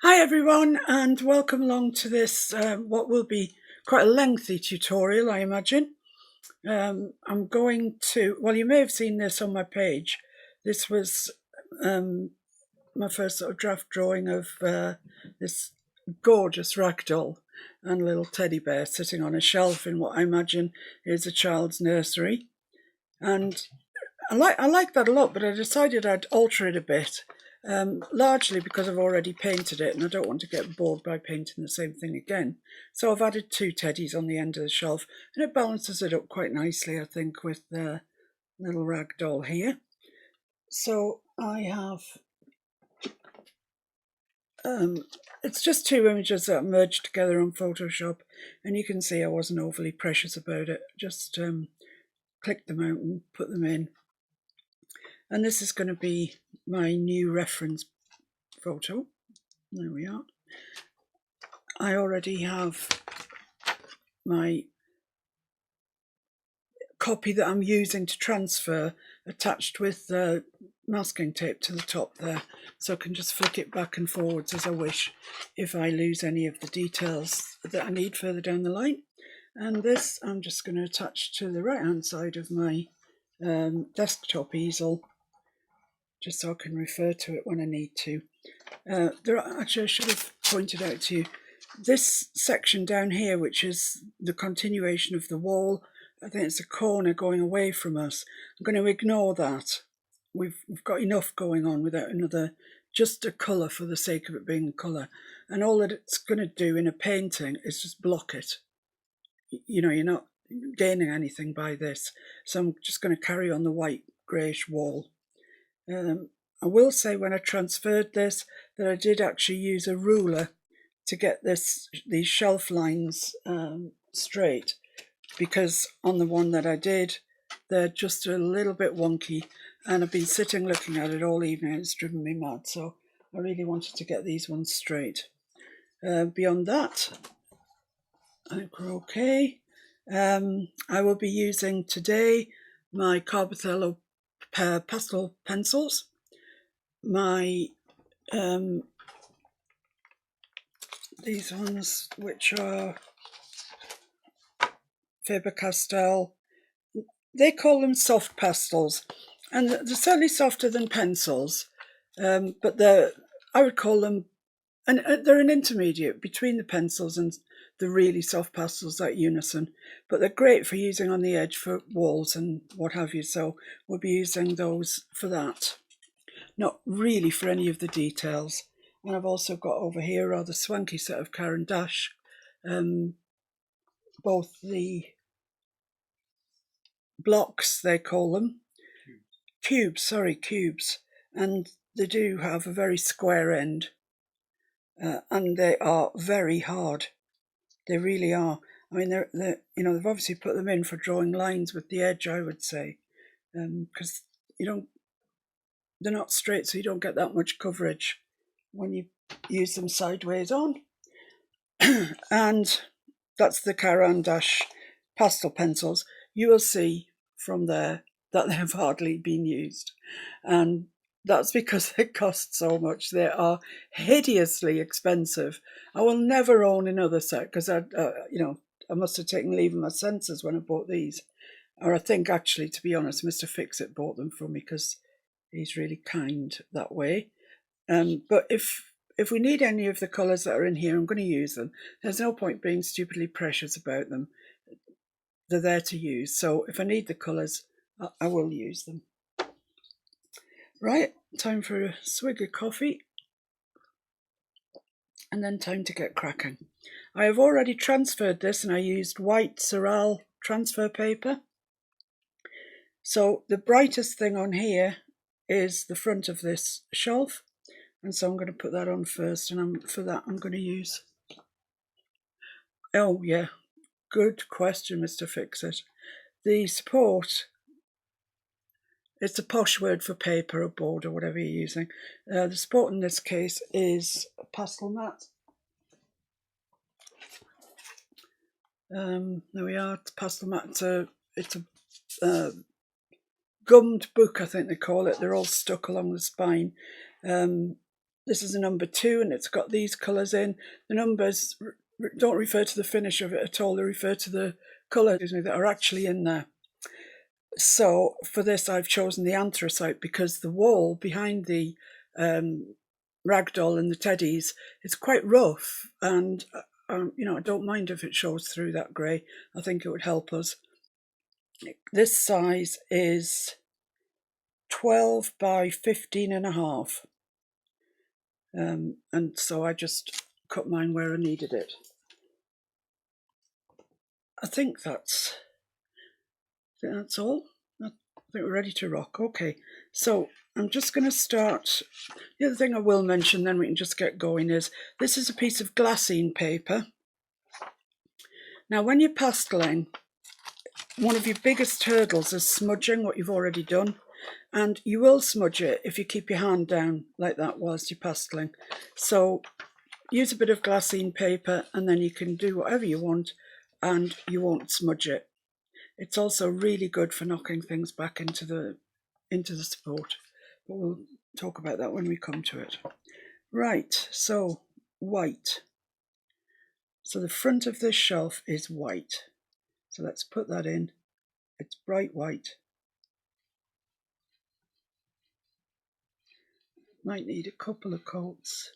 Hi everyone, and welcome along to this what will be quite a lengthy tutorial, I imagine. I'm going to, well, you may have seen this on my page. This was my first sort of draft drawing of this gorgeous ragdoll and a little teddy bear sitting on a shelf in what I imagine is a child's nursery. And I like that a lot, but I decided I'd alter it a bit, largely because I've already painted it and I don't want to get bored by painting the same thing again. So I've added two teddies on the end of the shelf, and it balances it up quite nicely, I think, with the little rag doll here. So I have, it's just two images that are merged together on Photoshop, and you can see I wasn't overly precious about it. Just clicked them out and put them in. And this is going to be my new reference photo. There we are. I already have my copy that I'm using to transfer attached with the masking tape to the top there, so I can just flick it back and forwards as I wish if I lose any of the details that I need further down the line. And this I'm just going to attach to the right hand side of my desktop easel, just so I can refer to it when I need to. Actually, I should have pointed out to you, this section down here, which is the continuation of the wall, I think it's a corner going away from us. I'm going to ignore that. We've got enough going on without another, just a colour for the sake of it being a colour. And all that it's going to do in a painting is just block it. You know, you're not gaining anything by this. So I'm just going to carry on the white greyish wall. I will say when I transferred this that I did actually use a ruler to get these shelf lines straight, because on the one that I did, they're just a little bit wonky, and I've been sitting looking at it all evening and it's driven me mad, so I really wanted to get these ones straight. Beyond that, I think we're okay. I will be using today my Paintalot pastel pencils, my these ones, which are Faber-Castell. They call them soft pastels, and they're certainly softer than pencils, but I would call them, and they're an intermediate between the pencils and the really soft pastels like Unison, but they're great for using on the edge for walls and what have you, so we'll be using those for that, not really for any of the details. And I've also got over here a rather swanky set of Caran d'Ache, both the blocks, they call them, cubes, and they do have a very square end, and they are very hard. They really are. I mean, they're they've obviously put them in for drawing lines with the edge, I would say, because they're not straight, so you don't get that much coverage when you use them sideways on. And that's the Caran d'Ache pastel pencils. You will see from there that they have hardly been used, and that's because they cost so much. They are hideously expensive. I will never own another set because I must have taken leave of my senses when I bought these. Or I think, actually, to be honest, Mr. Fix-It bought them for me because he's really kind that way. But if we need any of the colours that are in here, I'm going to use them. There's no point being stupidly precious about them. They're there to use. So if I need the colours, I will use them. Right, time for a swig of coffee. And then time to get cracking. I have already transferred this, and I used white Surreal transfer paper. So the brightest thing on here is the front of this shelf. And so I'm going to put that on first, and for that I'm going to use... Oh yeah, good question, Mr. Fix-It. The support, it's a posh word for paper or board or whatever you're using. The support in this case is a pastel mat. There we are, pastel mat. It's a gummed book, I think they call it. They're all stuck along the spine. this is a number 2 and it's got these colours in. The numbers don't refer to the finish of it at all, they refer to the colours that are actually in there. So for this I've chosen the anthracite because the wall behind the ragdoll and the teddies is quite rough, and you know, I don't mind if it shows through that grey. I think it would help us. This size is 12 by 15.5, and so I just cut mine where I needed it. I think that's all. I think we're ready to rock. Okay, so I'm just going to start. The other thing I will mention, then we can just get going, is this is a piece of glassine paper. Now, when you're pasteling, one of your biggest hurdles is smudging what you've already done. And you will smudge it if you keep your hand down like that whilst you're pasteling. So use a bit of glassine paper and then you can do whatever you want and you won't smudge it. It's also really good for knocking things back into the support, but we'll talk about that when we come to it. Right, so white. So the front of this shelf is white. So let's put that in. It's bright white. Might need a couple of coats,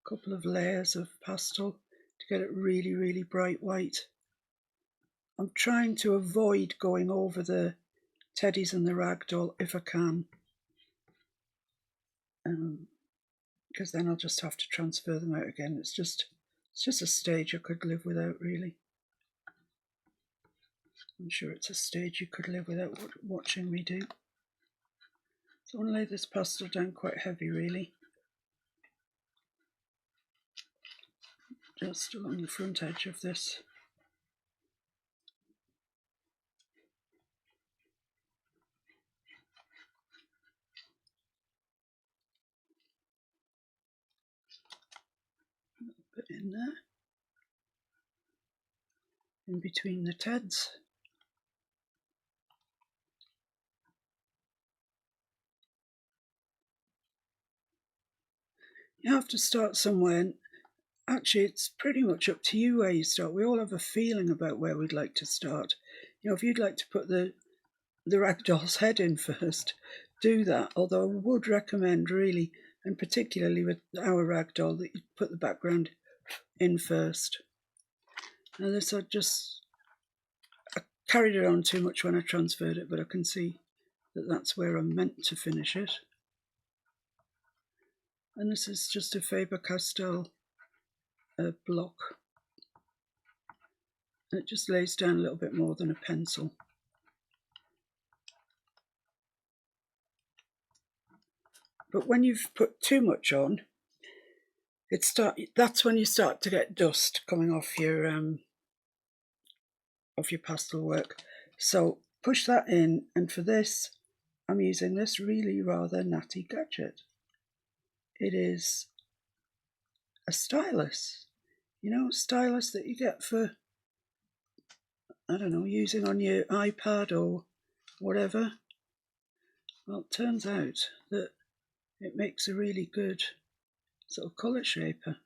a couple of layers of pastel to get it really, really bright white. I'm trying to avoid going over the teddies and the ragdoll if I can, because then I'll just have to transfer them out again. It's just a stage I could live without, really. I'm sure it's a stage you could live without watching me do. So I want to lay this pastel down quite heavy, really. Just along the front edge of this. A little bit in there. In between the teds. You have to start somewhere, and actually it's pretty much up to you where you start. We all have a feeling about where we'd like to start. You know, if you'd like to put the ragdoll's head in first, do that, although I would recommend really, and particularly with our ragdoll, that you put the background in first. Now this I carried it on too much when I transferred it, but I can see that that's where I'm meant to finish it. And this is just a Faber-Castell block. And it just lays down a little bit more than a pencil. But when you've put too much on, that's when you start to get dust coming off your pastel work. So push that in, and for this, I'm using this really rather natty gadget. It is a stylus, you know, stylus that you get for, I don't know, using on your iPad or whatever. Well, it turns out that it makes a really good sort of colour shaper.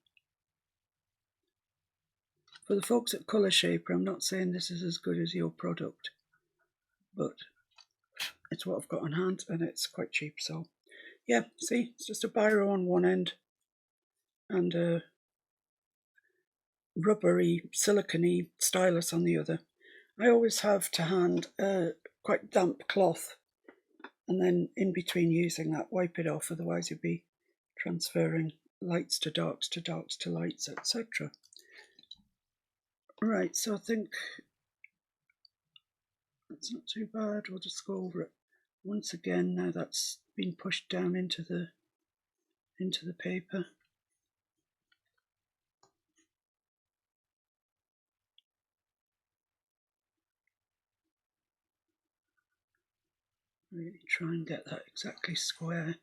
For the folks at Colour Shaper, I'm not saying this is as good as your product, but it's what I've got on hand and it's quite cheap. So yeah, see, it's just a biro on one end and a rubbery, silicone stylus on the other. I always have to hand a quite damp cloth, and then in between using that, wipe it off, otherwise you'll be transferring lights to darks to darks to lights, etc. Right, so I think that's not too bad. We'll just go over it once again now that's been pushed down into the paper. Really try and get that exactly square.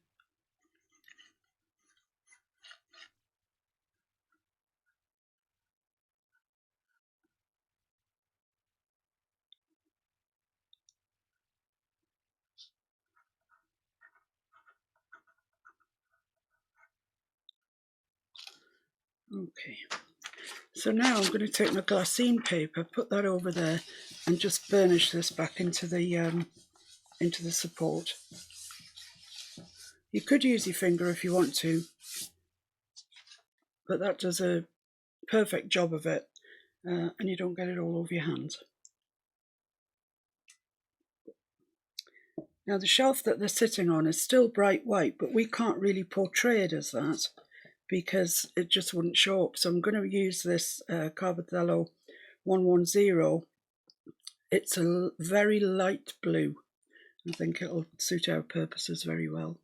Okay, so now I'm going to take my glassine paper, put that over there, and just burnish this back into the support. You could use your finger if you want to, but that does a perfect job of it, and you don't get it all over your hands. Now the shelf that they're sitting on is still bright white, but we can't really portray it as that because it just wouldn't show up. So I'm going to use this Paintalot 110. It's a very light blue. I think it'll suit our purposes very well.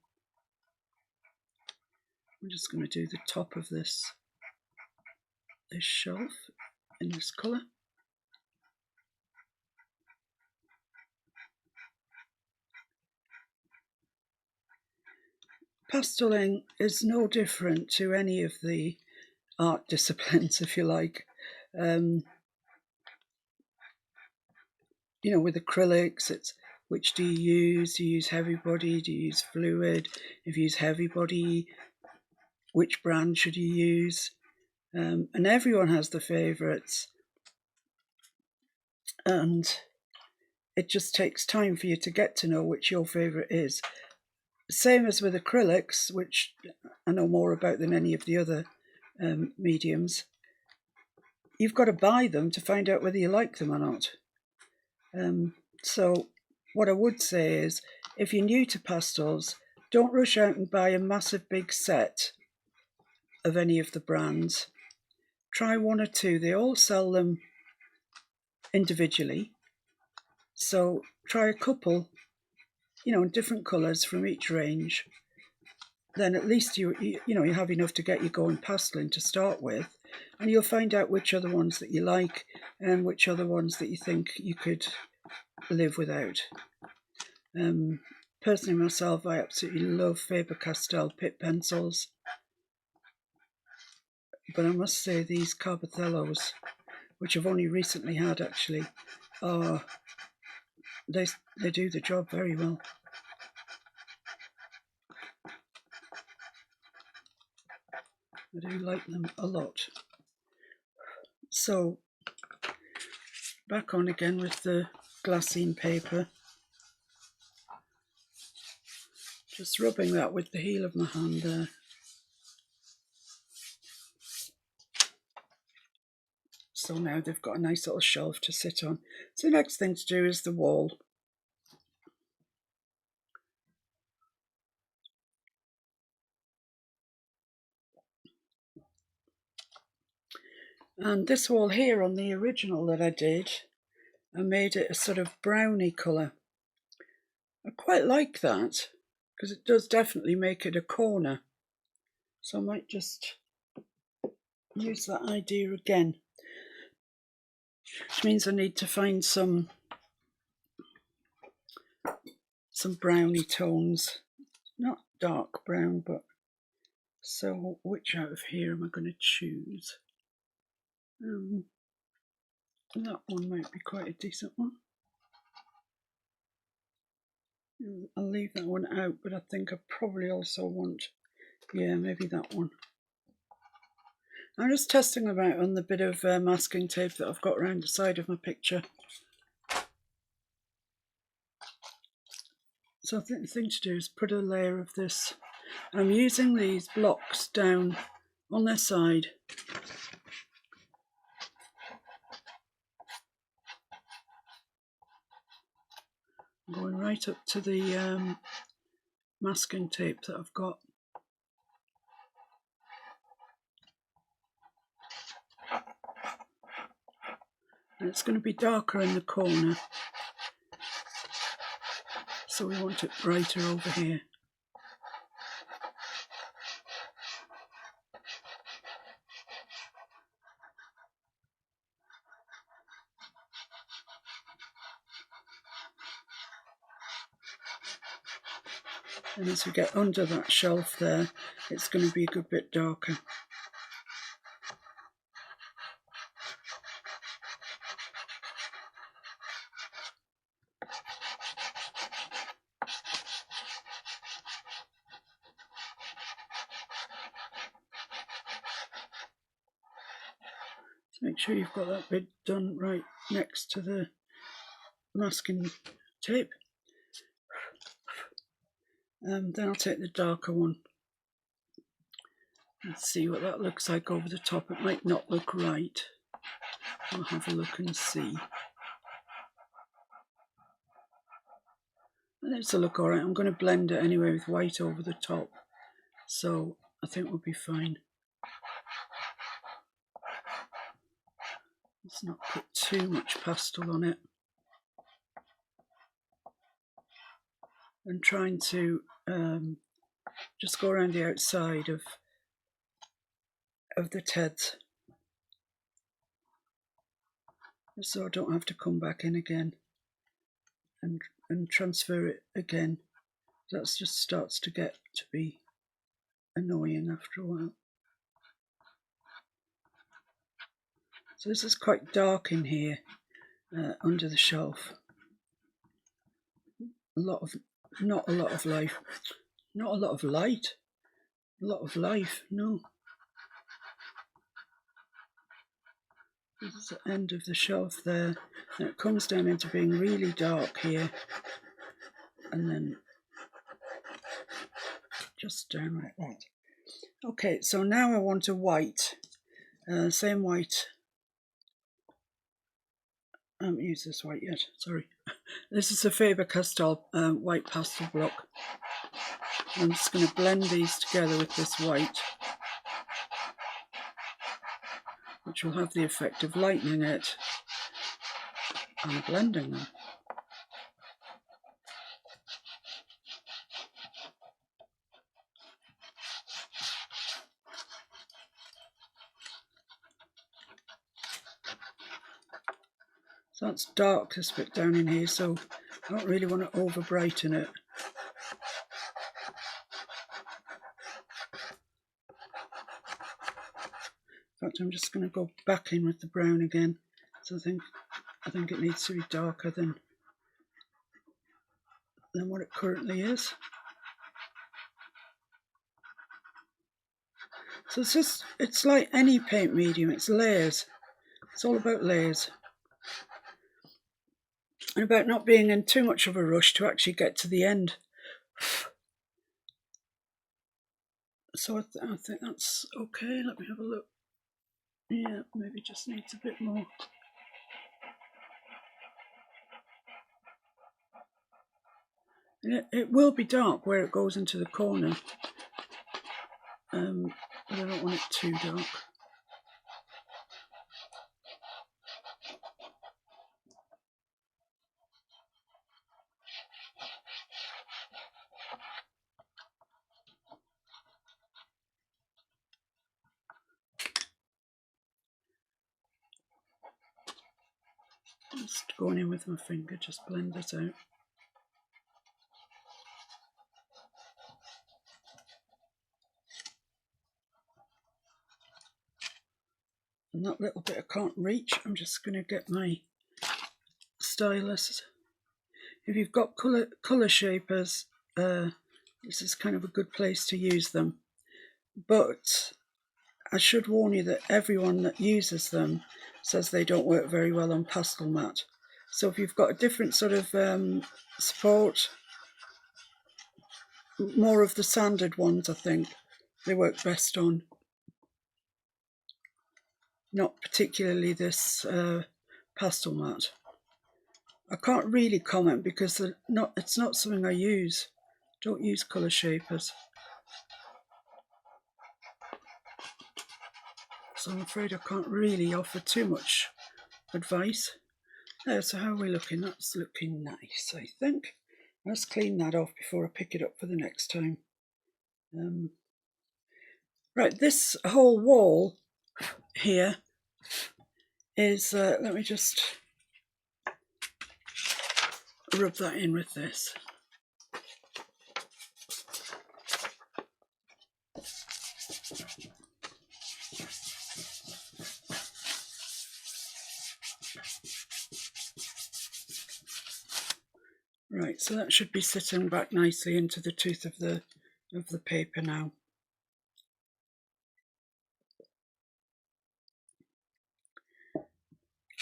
I'm just going to do the top of this shelf in this colour. Pasteling is no different to any of the art disciplines, if you like. You know, with acrylics, it's which do you use? Do you use heavy body? Do you use fluid? If you use heavy body, which brand should you use? And everyone has their favourites. And it just takes time for you to get to know which your favourite is. Same as with acrylics, which I know more about than any of the other mediums. You've got to buy them to find out whether you like them or not. So what I would say is, if you're new to pastels, don't rush out and buy a massive big set of any of the brands. Try one or two. They all sell them individually. So try a couple, you know, in different colours from each range. Then at least you have enough to get you going pasteling to start with, and you'll find out which are the ones that you like and which are the ones that you think you could live without. Personally myself, I absolutely love Faber-Castell Pitt pencils, but I must say these Paintalots, which I've only recently had actually, they do the job very well. I do like them a lot. So back on again with the glassine paper, just rubbing that with the heel of my hand there. So now they've got a nice little shelf to sit on. So the next thing to do is the wall. And this wall here on the original that I did, I made it a sort of browny colour. I quite like that because it does definitely make it a corner. So I might just use that idea again, which means I need to find some browny tones, not dark brown, but so which out of here am I going to choose? That one might be quite a decent one. I'll leave that one out, but I think I probably also want, yeah, maybe that one. I'm just testing them out on the bit of masking tape that I've got around the side of my picture. So I think the thing to do is put a layer of this. I'm using these blocks down on their side. I'm going right up to the masking tape that I've got. And it's going to be darker in the corner, so we want it brighter over here. And as we get under that shelf there, it's going to be a good bit darker. Make sure you've got that bit done right next to the masking tape. Then I'll take the darker one and see what that looks like over the top. It might not look right. I'll have a look and see. And it's a look alright. I'm going to blend it anyway with white over the top, so I think we'll be fine. Let's not put too much pastel on it. And trying to just go around the outside of the TEDs, so I don't have to come back in again and transfer it again. That just starts to get to be annoying after a while. So this is quite dark in here under the shelf. Not a lot of life. Not a lot of light. A lot of life, no. This is the end of the shelf there. And it comes down into being really dark here. And then just down like that. Okay, so now I want a white. Same white. I haven't used this white yet, sorry. This is a Faber-Castell white pastel block. I'm just going to blend these together with this white, which will have the effect of lightening it and blending them. So that's dark, this bit down in here, so I don't really want to over brighten it. In fact, I'm just going to go back in with the brown again. So I think it needs to be darker than what it currently is. So it's like any paint medium, it's layers. It's all about layers. And about not being in too much of a rush to actually get to the end. So I think that's okay. Let me have a look. Yeah, maybe just needs a bit more. It will be dark where it goes into the corner, but I don't want it too dark. Just going in with my finger, just blend it out. And that little bit I can't reach, I'm just going to get my stylus. If you've got colour shapers, this is kind of a good place to use them. But I should warn you that everyone that uses them says they don't work very well on pastel mat. So if you've got a different sort of support, more of the sanded ones, I think they work best on. Not particularly this pastel mat. I can't really comment because it's not something I use. Don't use colour shapers. So I'm afraid I can't really offer too much advice. So how are we looking? That's looking nice, I think. Let's clean that off before I pick it up for the next time. Right, this whole wall here is, let me just rub that in with this. Right, so that should be sitting back nicely into the tooth of the paper now.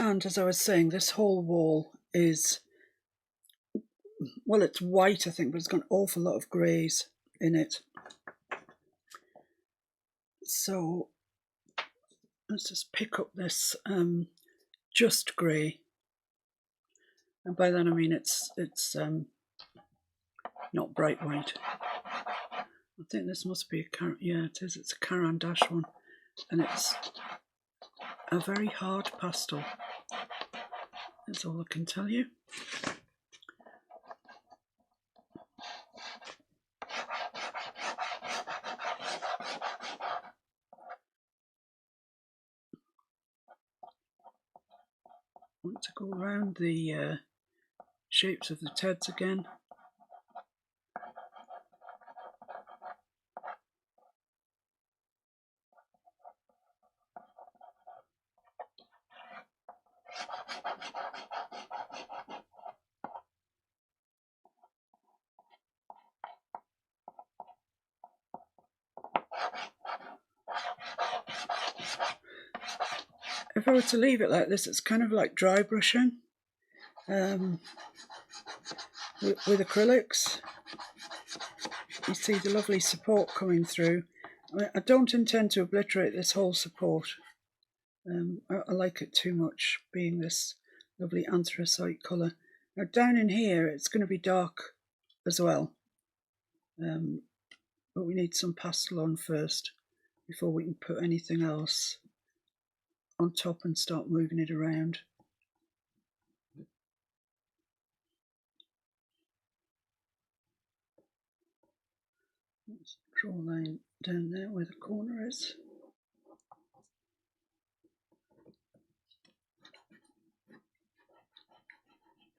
And as I was saying, this whole wall is, well, it's white, I think, but it's got an awful lot of greys in it. So let's just pick up this just grey. And by that I mean it's not bright white. I think this must be a yeah, it is. It's a Caran d'Ache one, and it's a very hard pastel. That's all I can tell you. I want to go around the shapes of the TEDs again. If I were to leave it like this, it's kind of like dry brushing with acrylics. You see the lovely support coming through. I don't intend to obliterate this whole support. I like it too much, being this lovely anthracite colour. Now down in here, it's going to be dark as well. But we need some pastel on first before we can put anything else on top and start moving it around. Let's draw a line down there where the corner is.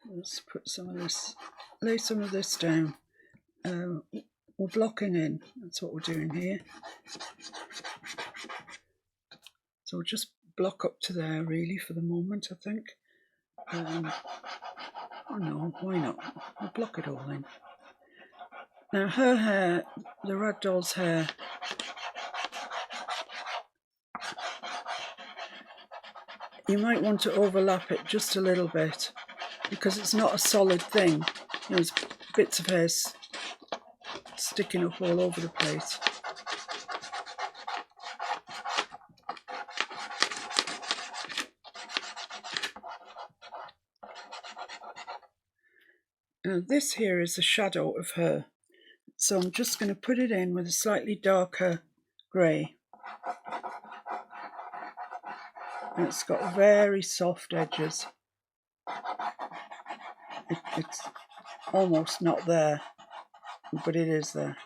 Let's put some of this, lay some of this down. We're blocking in, that's what we're doing here. So we'll just block up to there really for the moment, I think. Oh no, why not? We'll block it all in. Now her hair, the ragdoll's hair, you might want to overlap it just a little bit because it's not a solid thing. There's bits of hair sticking up all over the place. Now this here is the shadow of her, so I'm just going to put it in with a slightly darker grey. And it's got very soft edges. It's almost not there, but it is there.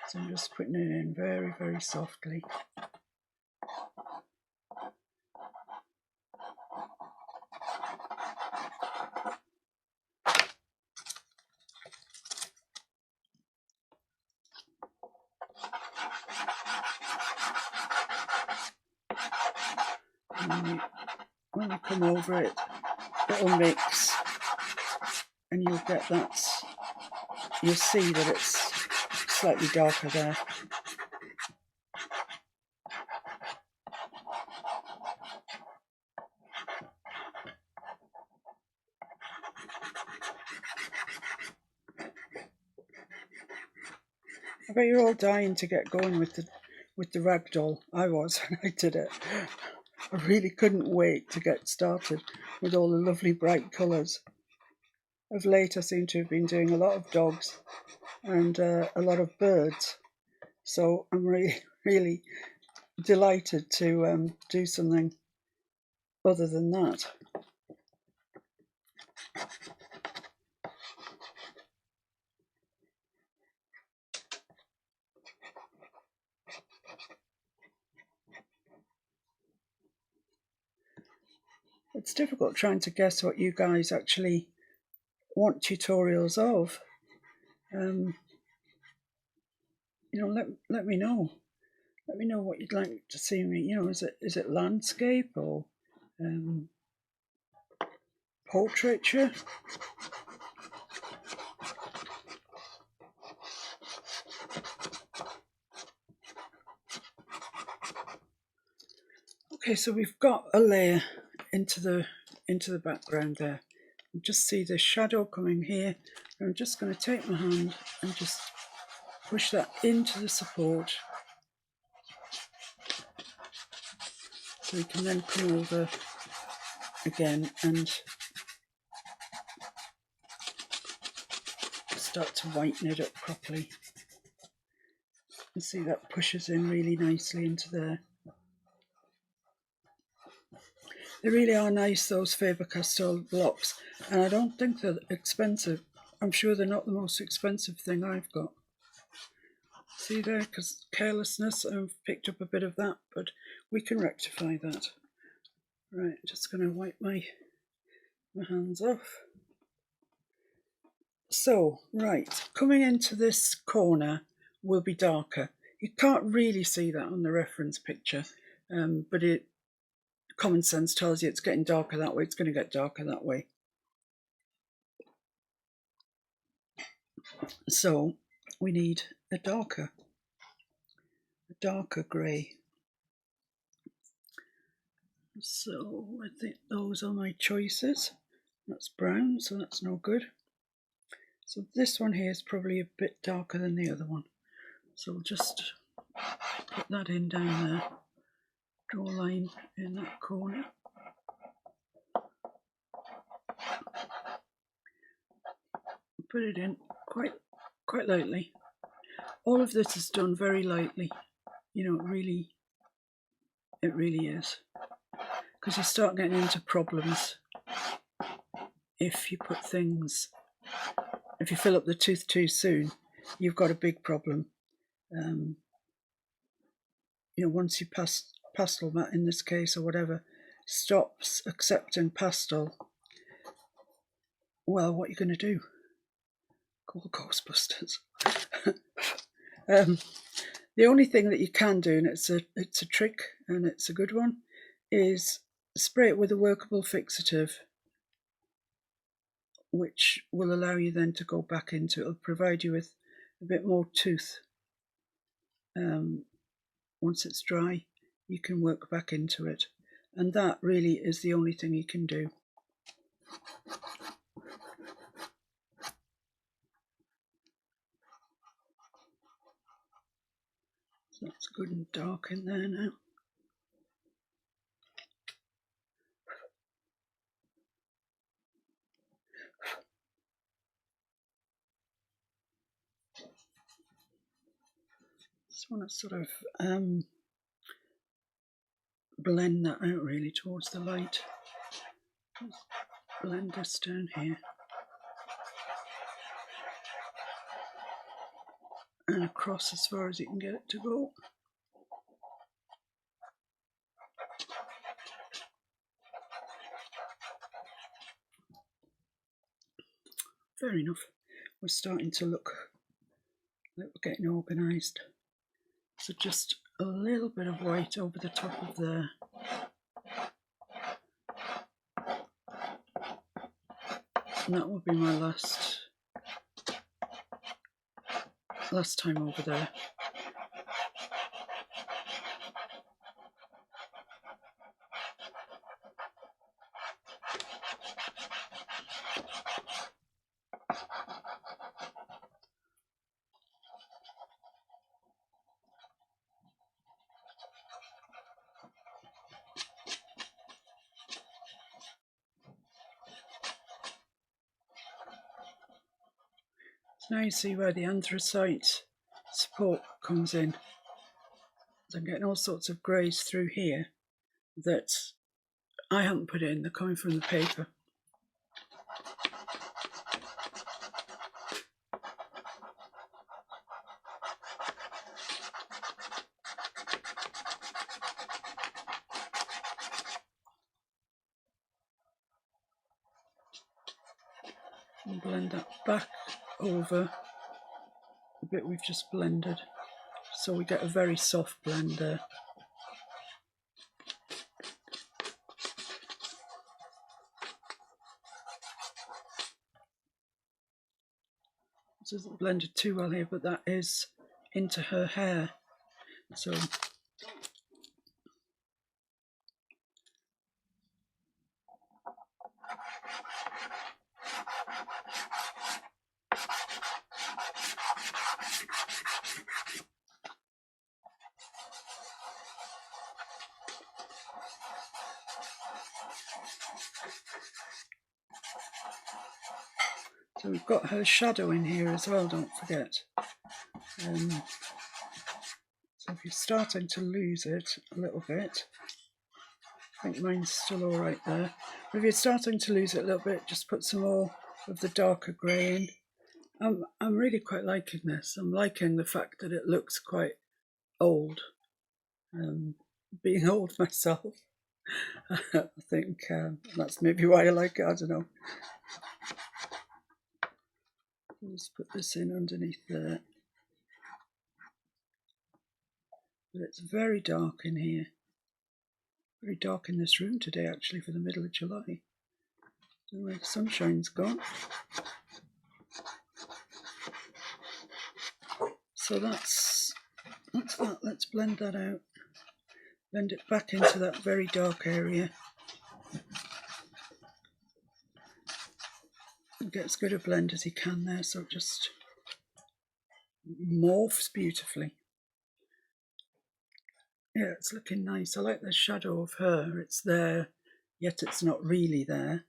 So I'm just putting it in very, very softly. And when you come over it, it'll mix, and you'll get that. You'll see that it's slightly darker there. I bet you're all dying to get going with the ragdoll. I was when I did it. I really couldn't wait to get started with all the lovely bright colours. Of late I seem to have been doing a lot of dogs and a lot of birds. So I'm really delighted to do something other than that. It's difficult trying to guess what you guys actually want tutorials of. You know, let me know. Let me know what you'd like to see me. You know, is it landscape or portraiture? Okay, so we've got a layer into the background there. You just see the shadow coming here. I'm just going to take my hand and just push that into the support, so we can then come over again and start to whiten it up properly. And see, that pushes in really nicely into there. They really are nice, those Faber-Castell blocks, and I don't think they're expensive. I'm sure they're not the most expensive thing I've got. See there, because carelessness, I've picked up a bit of that, but we can rectify that. Right, just going to wipe my hands off. So, right, coming into this corner will be darker. You can't really see that on the reference picture, but common sense tells you it's getting darker that way, it's going to get darker that way. So we need a darker grey. So I think those are my choices. That's brown, so that's no good. So this one here is probably a bit darker than the other one. So we'll just put that in down there. Draw a line in that corner. Put it in quite lightly. All of this is done very lightly. You know, it really is. Because you start getting into problems if you put things, if you fill up the tooth too soon, you've got a big problem. You know, once you pastel mat in this case or whatever stops accepting pastel, well, what are you going to do? Call Ghostbusters. The only thing that you can do, and it's a trick and it's a good one, is spray it with a workable fixative, which will allow you then to go back into it. It'll provide you with a bit more tooth. Once it's dry, you can work back into it, and that really is the only thing you can do. So that's good and dark in there now. Just want to sort of blend that out really towards the light. Just blend this down here and across as far as you can get it to go. Fair enough. We're starting to look like we're getting organised. So just a little bit of white over the top of there. And that will be my last time over there. So now you see where the anthracite support comes in. So I'm getting all sorts of greys through here that I haven't put in, they're coming from the paper. And blend that back over the bit we've just blended, so we get a very soft blend there. This isn't blended too well here, but that is into her hair, so So we've got her shadow in here as well, don't forget. So if you're starting to lose it a little bit, I think mine's still all right there. But if you're starting to lose it a little bit, just put some more of the darker grey in. I'm really quite liking this. I'm liking the fact that it looks quite old. Being old myself, I think that's maybe why I like it. I don't know. Let's put this in underneath there. But it's very dark in here. Very dark in this room today, actually, for the middle of July. So where the sunshine's gone. So that's that. Let's blend that out. Blend it back into that very dark area. And get as good a blend as you can there, so it just morphs beautifully. Yeah, it's looking nice. I like the shadow of her. It's there, yet it's not really there.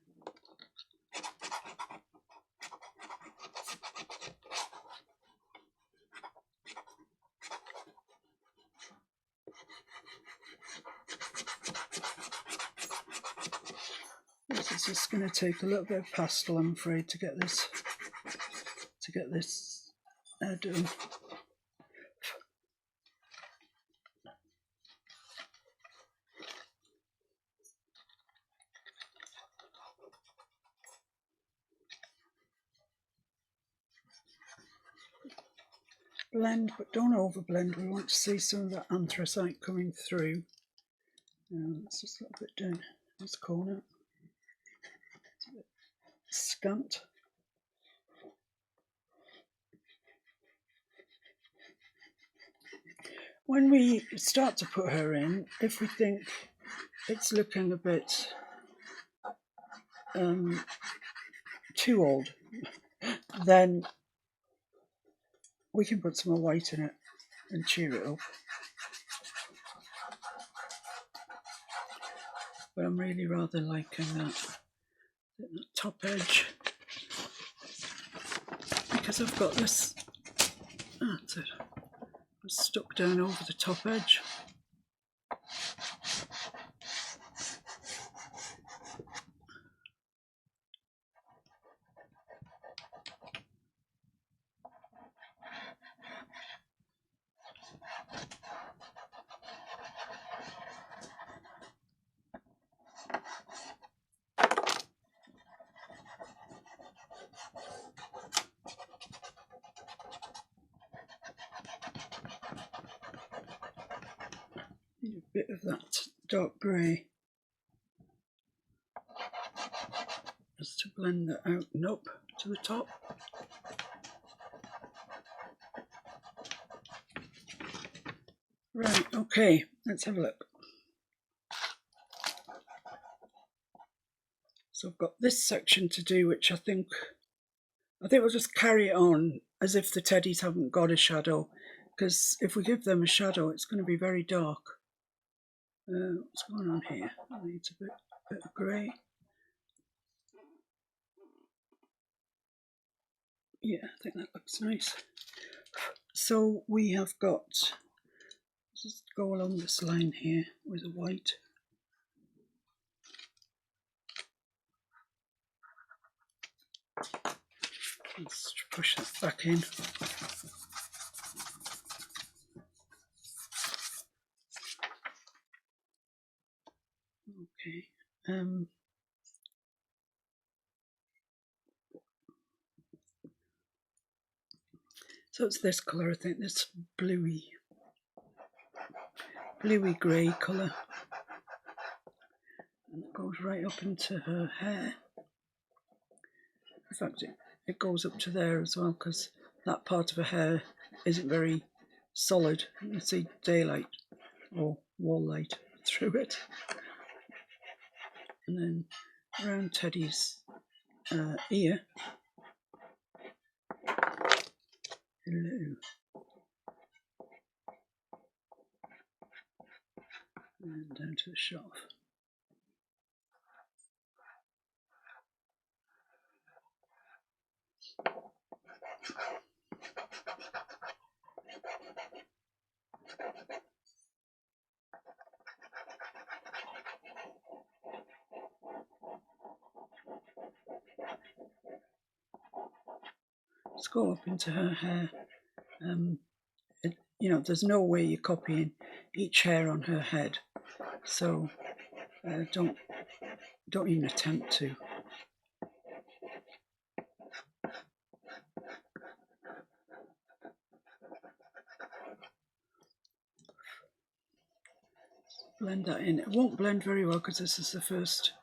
This is just going to take a little bit of pastel, I'm afraid, to get this done. Blend, but don't overblend. We want to see some of that anthracite coming through. Let's just a little bit down this corner. It's a bit scant. When we start to put her in, if we think it's looking a bit too old, then we can put some more white in it and cheer it up. But I'm really rather liking that top edge, because I've got this, that's it, it's stuck down over the top edge. Need a bit of that dark grey just to blend that out and up to the top. Right, okay, let's have a look. So I've got this section to do, which I think we'll just carry it on as if the teddies haven't got a shadow, because if we give them a shadow, it's going to be very dark. What's going on here? I need a bit of grey. Yeah, I think that looks nice. So we have got, let's just go along this line here with a white. Let's push that back in. Okay. So it's this colour, I think, this bluey grey colour. And it goes right up into her hair. In fact, it goes up to there as well, because that part of her hair isn't very solid. You can see daylight or wall light through it. And then around Teddy's ear. Hello. And down to the shaft. Just go up into her hair. You know, there's no way you're copying each hair on her head, so don't even attempt to. Blend that in. It won't blend very well because this is the first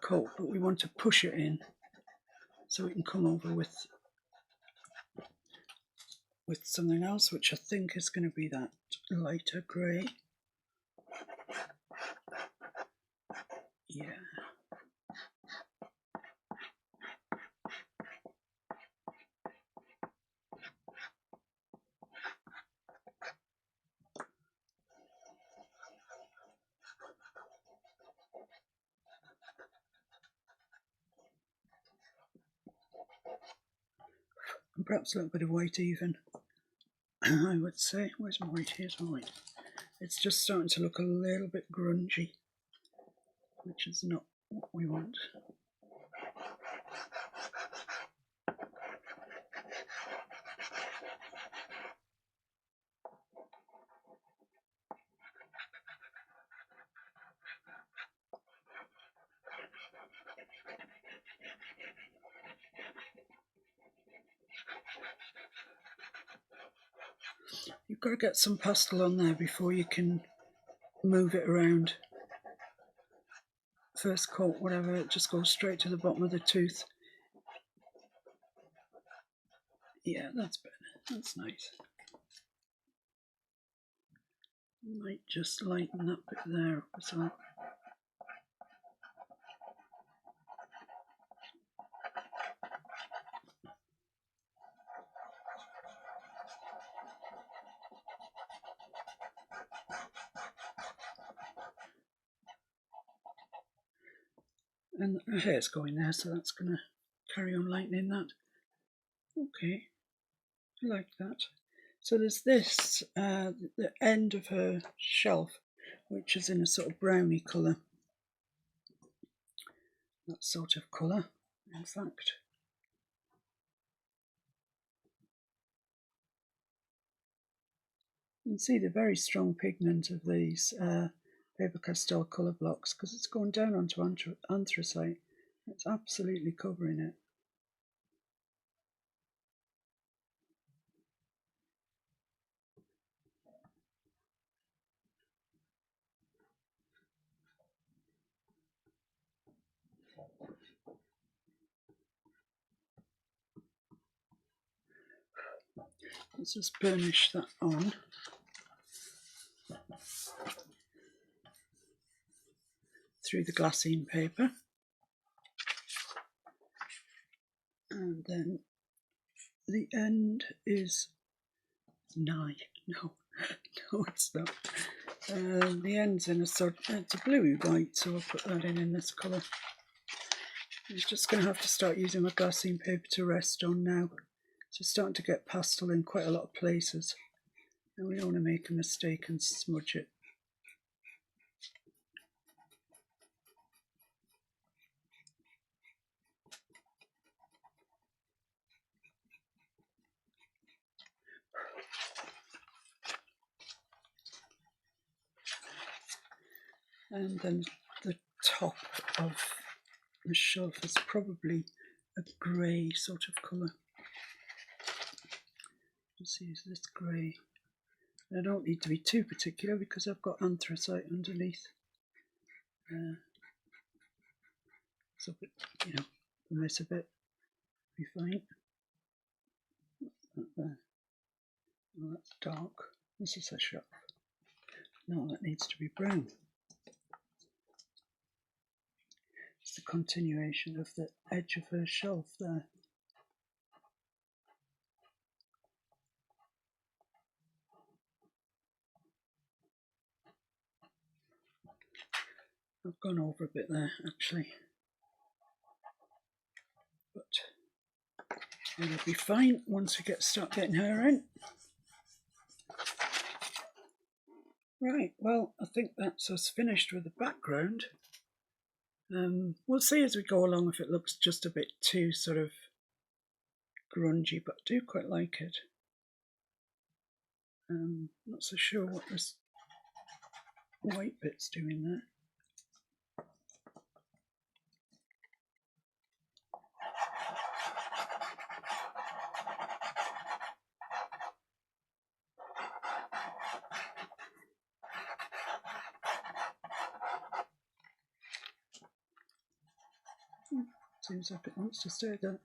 coat, but we want to push it in so we can come over with something else, which I think is going to be that lighter grey. Yeah. And perhaps a little bit of white even, I would say. Where's my white? Here's my white. It's just starting to look a little bit grungy, which is not what we want. You've got to get some pastel on there before you can move it around. First coat, whatever, it just goes straight to the bottom of the tooth. Yeah, that's better. That's nice. Might just lighten that bit there as well. And her hair's going there, so that's going to carry on lightening that. Okay, I like that. So there's this, the end of her shelf, which is in a sort of browny colour. That sort of colour, in fact. You can see the very strong pigment of these paper pastel colour blocks because it's going down onto anthracite. It's absolutely covering it. Let's just burnish that on. Through the glassine paper. And then the end is nigh. No, it's not. The end's in a sort. It's a bluey white, so I'll put that in this colour. I'm just going to have to start using my glassine paper to rest on now. It's starting to get pastel in quite a lot of places, and we don't want to make a mistake and smudge it. And then the top of the shelf is probably a grey sort of colour. Let's use this grey. I don't need to be too particular because I've got anthracite underneath. So, you know, miss a bit, be fine. That there. Oh, that's dark. This is a shelf. No, that needs to be brown. It's the continuation of the edge of her shelf there. I've gone over a bit there actually, but it'll be fine once we start getting her in. Right, well, I think that's us finished with the background. We'll see as we go along if it looks just a bit too sort of grungy, but I do quite like it. Not so sure what this white bit's doing there. Seems like it wants to stay there.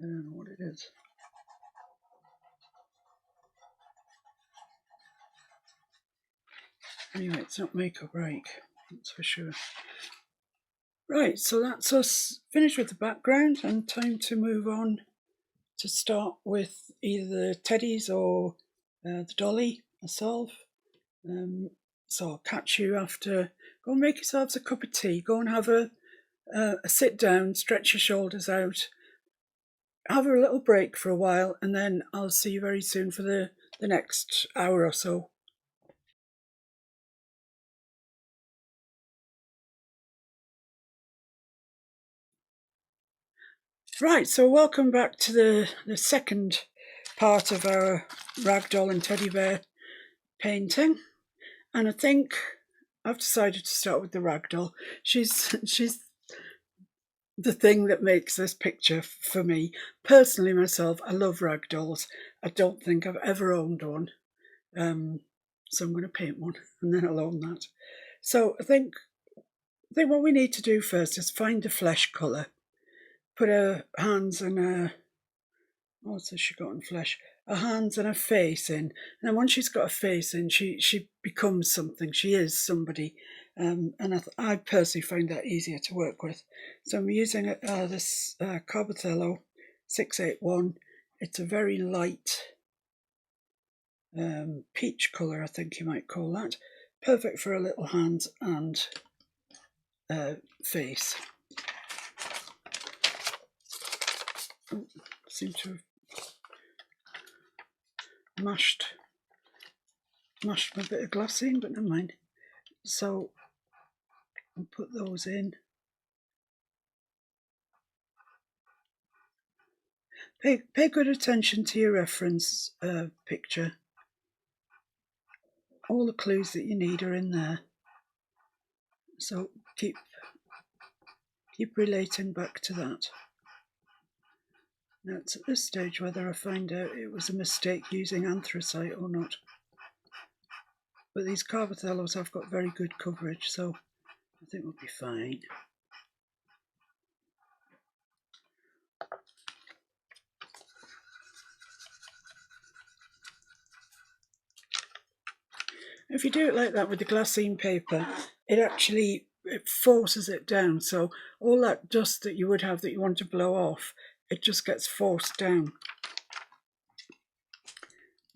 I don't know what it is. Anyway, it's not make or break, that's for sure. Right, so that's us finished with the background, and time to move on to start with either the teddies or the dolly myself. So I'll catch you after. Go and make yourselves a cup of tea. Go and have a sit down, stretch your shoulders out, have a little break for a while, and then I'll see you very soon for the next hour or so. Right, so welcome back to the second part of our ragdoll and teddy bear painting. And I think I've decided to start with the ragdoll. She's the thing that makes this picture for me. Personally, myself, I love ragdolls. I don't think I've ever owned one. So I'm going to paint one and then I'll own that. So I think what we need to do first is find a flesh colour. Put her hands and her, what's she got in flesh? Her hands and her face in. And once she's got her face in, she becomes something. She is somebody. And I personally find that easier to work with. So I'm using this Paintalot 681. It's a very light peach colour, I think you might call that. Perfect for her little hands and face. Oh, seem to have mashed my bit of glassine, but never mind. So I'll put those in. Pay good attention to your reference picture. All the clues that you need are in there. So keep relating back to that. Now it's at this stage whether I find out it was a mistake using anthracite or not. But these Paintalots have got very good coverage, so I think we'll be fine. If you do it like that with the glassine paper, it forces it down. So all that dust that you would have that you want to blow off, it just gets forced down.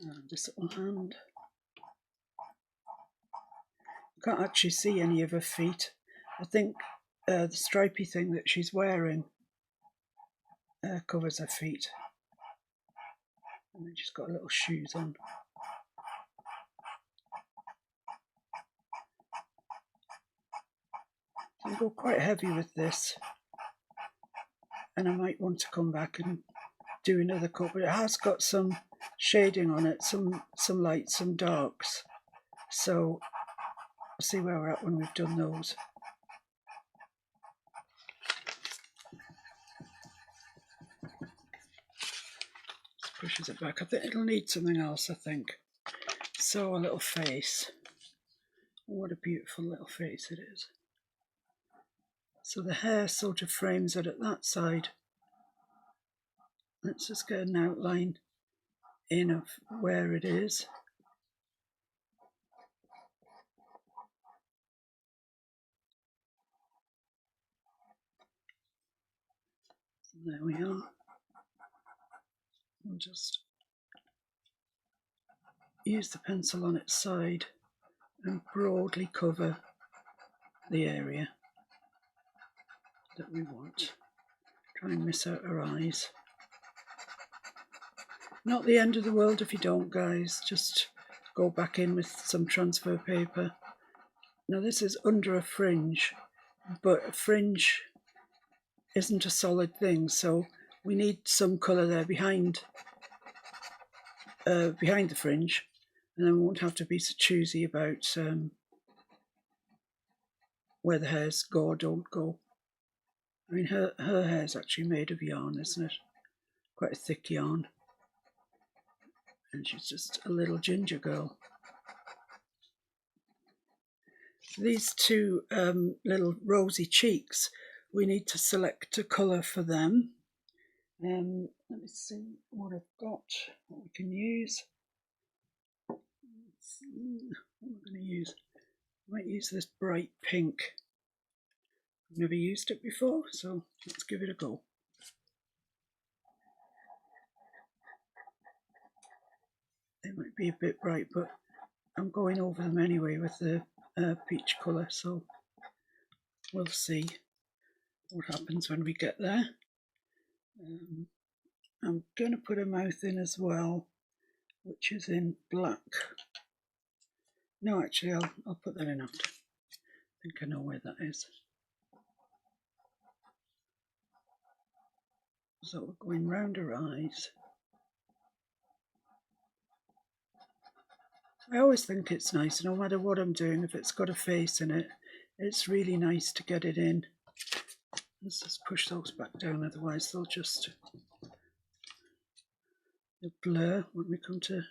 And this little hand. You can't actually see any of her feet. I think the stripy thing that she's wearing covers her feet. And then she's got little shoes on. I'll go quite heavy with this, and I might want to come back and do another coat, but it has got some shading on it, some lights, some darks, so I'll see where we're at when we've done those. Just pushes it back. I think it'll need something else, I think. So a little face. What a beautiful little face it is. So the hair sort of frames it at that side. Let's just get an outline in of where it is. So there we are. We'll just use the pencil on its side and broadly cover the area that we want. Try and miss out her eyes. Not the end of the world if you don't, guys. Just go back in with some transfer paper. Now this is under a fringe, but a fringe isn't a solid thing, so we need some colour there behind the fringe, and then we won't have to be so choosy about where the hairs go or don't go. I mean, her hair's actually made of yarn, isn't it? Quite a thick yarn. And she's just a little ginger girl. These two little rosy cheeks, we need to select a colour for them. Let me see what I've got, what we can use. What am I going to use? I might use this bright pink. I've never used it before, so let's give it a go. They might be a bit bright, but I'm going over them anyway with the peach colour, so we'll see what happens when we get there. I'm going to put a mouth in as well, which is in black. No, actually, I'll put that in after. I think I know where that is. So we're going round her eyes. I always think it's nice, no matter what I'm doing, if it's got a face in it, it's really nice to get it in. Let's just push those back down, otherwise they'll blur when we come to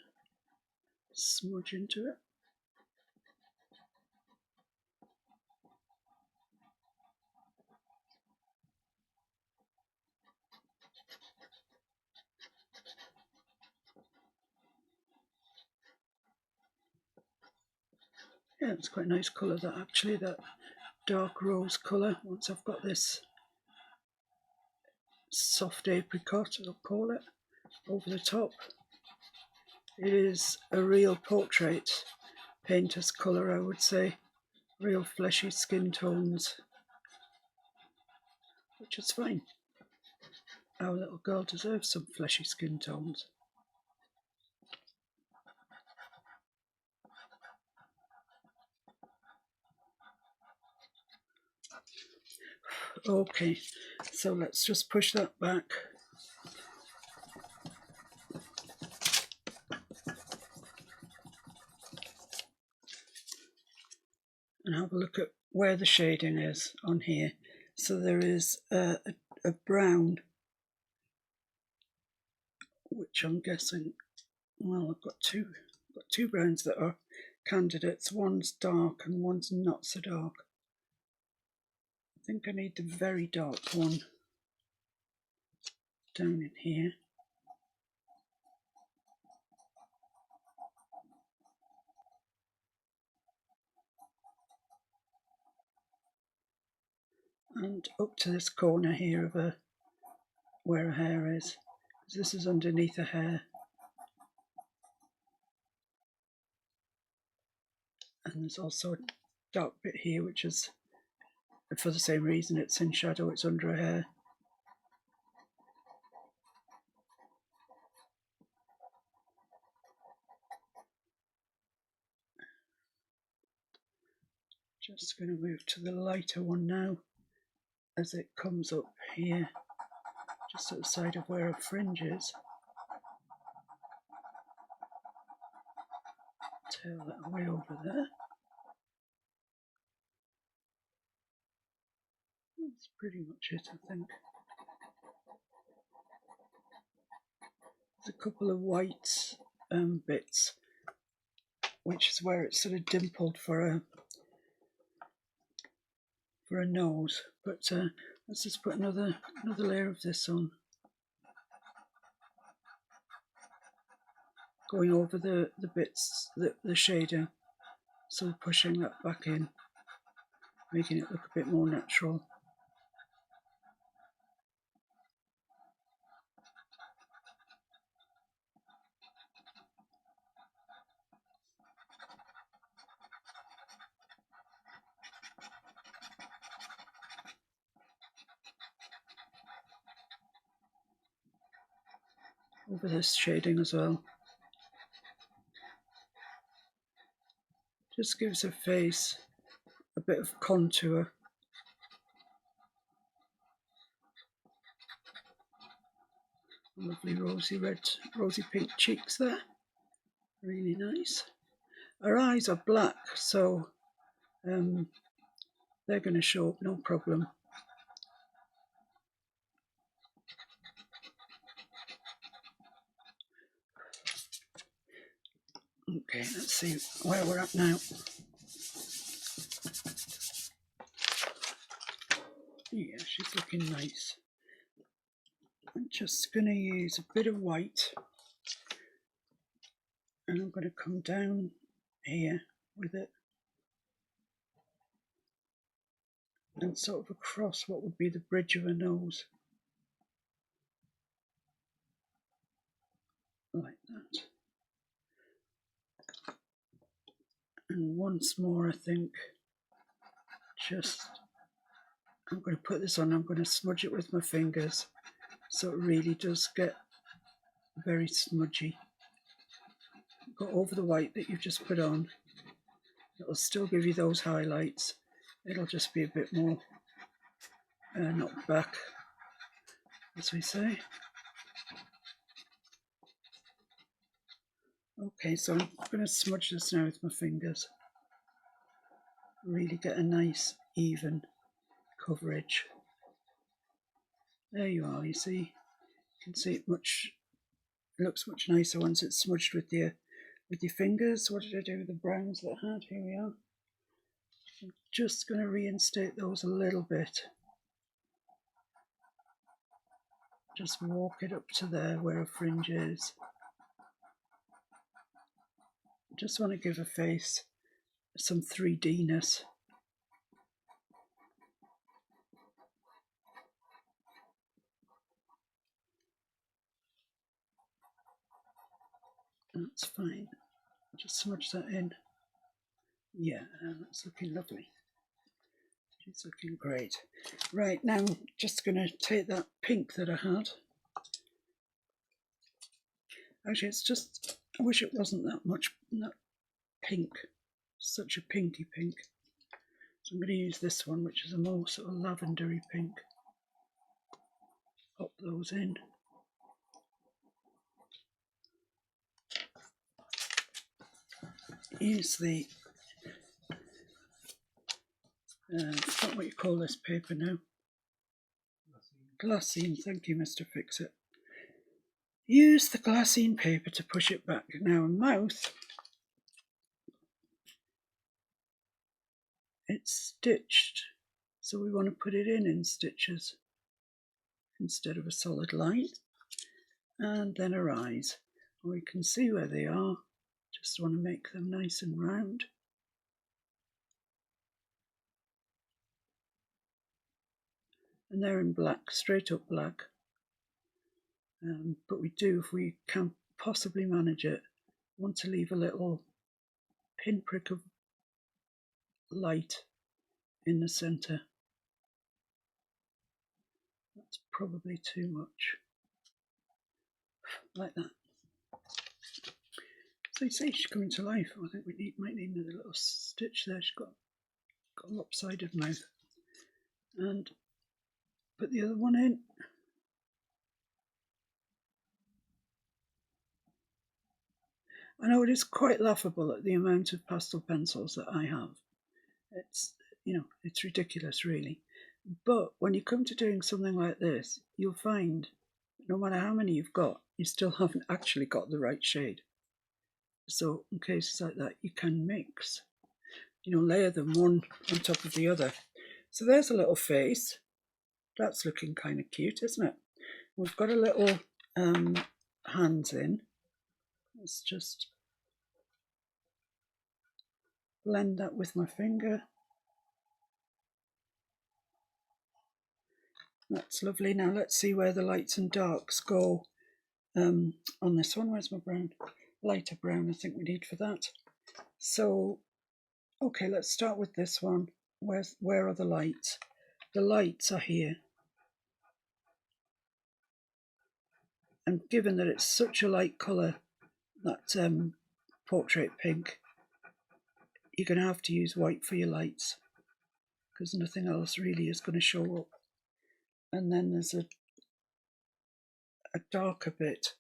smudge into it. Yeah, it's quite a nice colour, that actually, that dark rose colour. Once I've got this soft apricot, I'll call it, over the top. It is a real portrait painter's colour, I would say. Real fleshy skin tones, which is fine. Our little girl deserves some fleshy skin tones. Okay, so let's just push that back. And have a look at where the shading is on here. So there is a brown, which I'm guessing, well, I've got two browns that are candidates. One's dark and one's not so dark. I think I need the very dark one down in here. And up to this corner here of where her hair is. This is underneath her hair. And there's also a dark bit here, which is, for the same reason, it's in shadow, it's under her hair. Just going to move to the lighter one now as it comes up here, just at the side of where her fringe is. Tail that way over there. That's pretty much it, I think. There's a couple of white bits, which is where it's sort of dimpled for a nose. But let's just put another layer of this on, going over the bits, the shading. So pushing that back in, making it look a bit more natural. Over this shading as well. Just gives her face a bit of contour. Lovely rosy pink cheeks there. Really nice. Her eyes are black, so they're going to show up no problem. Okay, let's see where we're at now. Yeah, she's looking nice. I'm just going to use a bit of white, and I'm going to come down here with it and sort of across what would be the bridge of her nose, like that. And once more, I think, I'm going to put this on, I'm going to smudge it with my fingers so it really does get very smudgy. Go over the white that you've just put on. It'll still give you those highlights. It'll just be a bit more knocked back, as we say. Okay, so I'm going to smudge this now with my fingers. Really get a nice, even coverage. There you are, you see. You can see it looks much nicer once it's smudged with your fingers. What did I do with the browns that I had? Here we are. I'm just going to reinstate those a little bit. Just walk it up to there where a fringe is. Just want to give a face some 3D-ness. That's fine. Just smudge that in. Yeah, that's looking lovely. She's looking great. Right, now I'm just going to take that pink that I had. Actually, it's just, I wish it wasn't that pink. Such a pinky pink. So I'm going to use this one, which is a more sort of lavendery pink. Pop those in. Use the, I forgot what you call this paper now. Glassine, thank you, Mr. Fix-It. Use the glassine paper to push it back. Now, mouth, it's stitched, so we want to put it in stitches instead of a solid line. And then her eyes. We can see where they are. Just want to make them nice and round. And they're in black, straight up black. But we do, if we can possibly manage it, want to leave a little pinprick of light in the centre. That's probably too much. Like that. So you see she's coming to life. I think we might need another little stitch there. She's got a lopsided mouth. And put the other one in. I know it is quite laughable at the amount of pastel pencils that I have. It's, it's ridiculous really. But when you come to doing something like this, you'll find no matter how many you've got, you still haven't actually got the right shade. So in cases like that, you can mix, layer them one on top of the other. So there's a little face. That's looking kind of cute, isn't it? We've got a little hands in. Let's just blend that with my finger. That's lovely. Now let's see where the lights and darks go on this one. Where's my brown? Lighter brown I think we need for that. So, okay, let's start with this one. Where are the lights? The lights are here. And given that it's such a light colour, that portrait pink, you're going to have to use white for your lights because nothing else really is going to show up. And then there's a darker bit,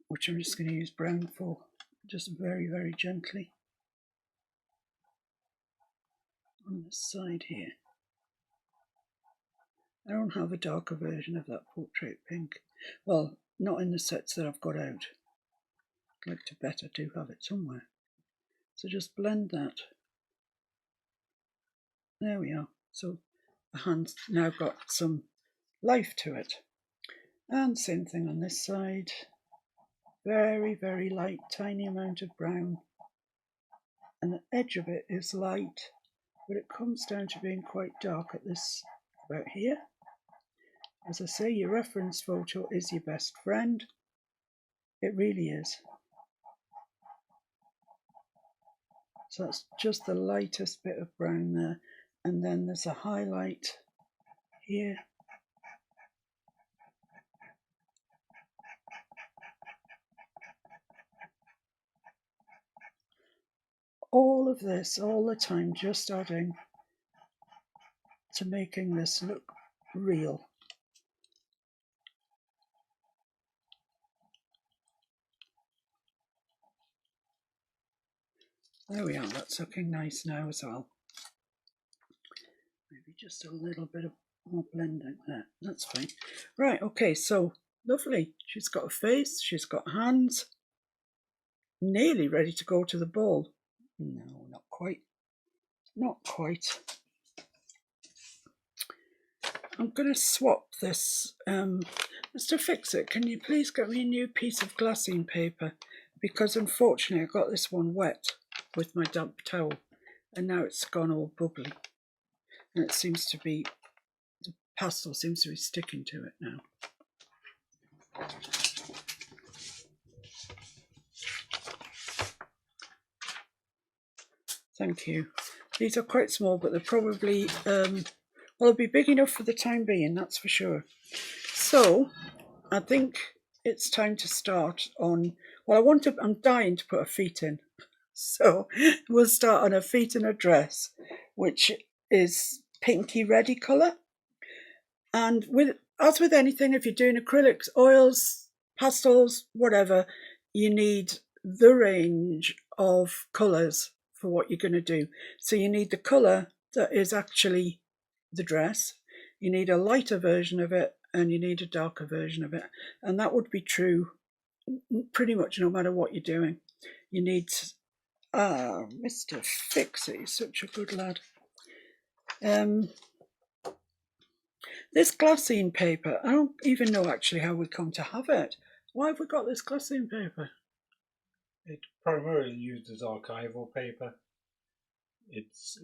which I'm just going to use brown for, just very, very gently on the side here. I don't have a darker version of that portrait pink. Well, not in the sets that I've got out. I'd like to bet I do have it somewhere. So just blend that. There we are. So the hand's now got some life to it. And same thing on this side. Very, very light, tiny amount of brown. And the edge of it is light, but it comes down to being quite dark at this, about here. As I say, your reference photo is your best friend. It really is. So that's just the lightest bit of brown there. And then there's a highlight here. All of this, all the time, just adding to making this look real. There we are, that's looking nice now as well. Maybe just a little bit of more blending there, that's fine. Right, okay, so lovely. She's got a face, she's got hands, nearly ready to go to the ball. No, not quite. Not quite. I'm going to swap this. Mr. Fix-It, can you please get me a new piece of glassine paper? Because unfortunately I got this one wet with my damp towel and now it's gone all bubbly. And it seems to be, the pastel seems to be sticking to it now. Thank you. These are quite small, but they're probably, well, they'll be big enough for the time being, that's for sure. So, I think it's time to start on, well, I'm dying to put her feet in. So, we'll start on her feet in a dress, which is pinky reddy colour. And as with anything, if you're doing acrylics, oils, pastels, whatever, you need the range of colours for what you're going to do. So you need the colour that is actually the dress, you need a lighter version of it, and you need a darker version of it. And that would be true pretty much no matter what you're doing. You need, Mr. Fix-It, he's such a good lad. This glassine paper, I don't even know actually how we come to have it. Why have we got this glassine paper? It's primarily used as archival paper. It's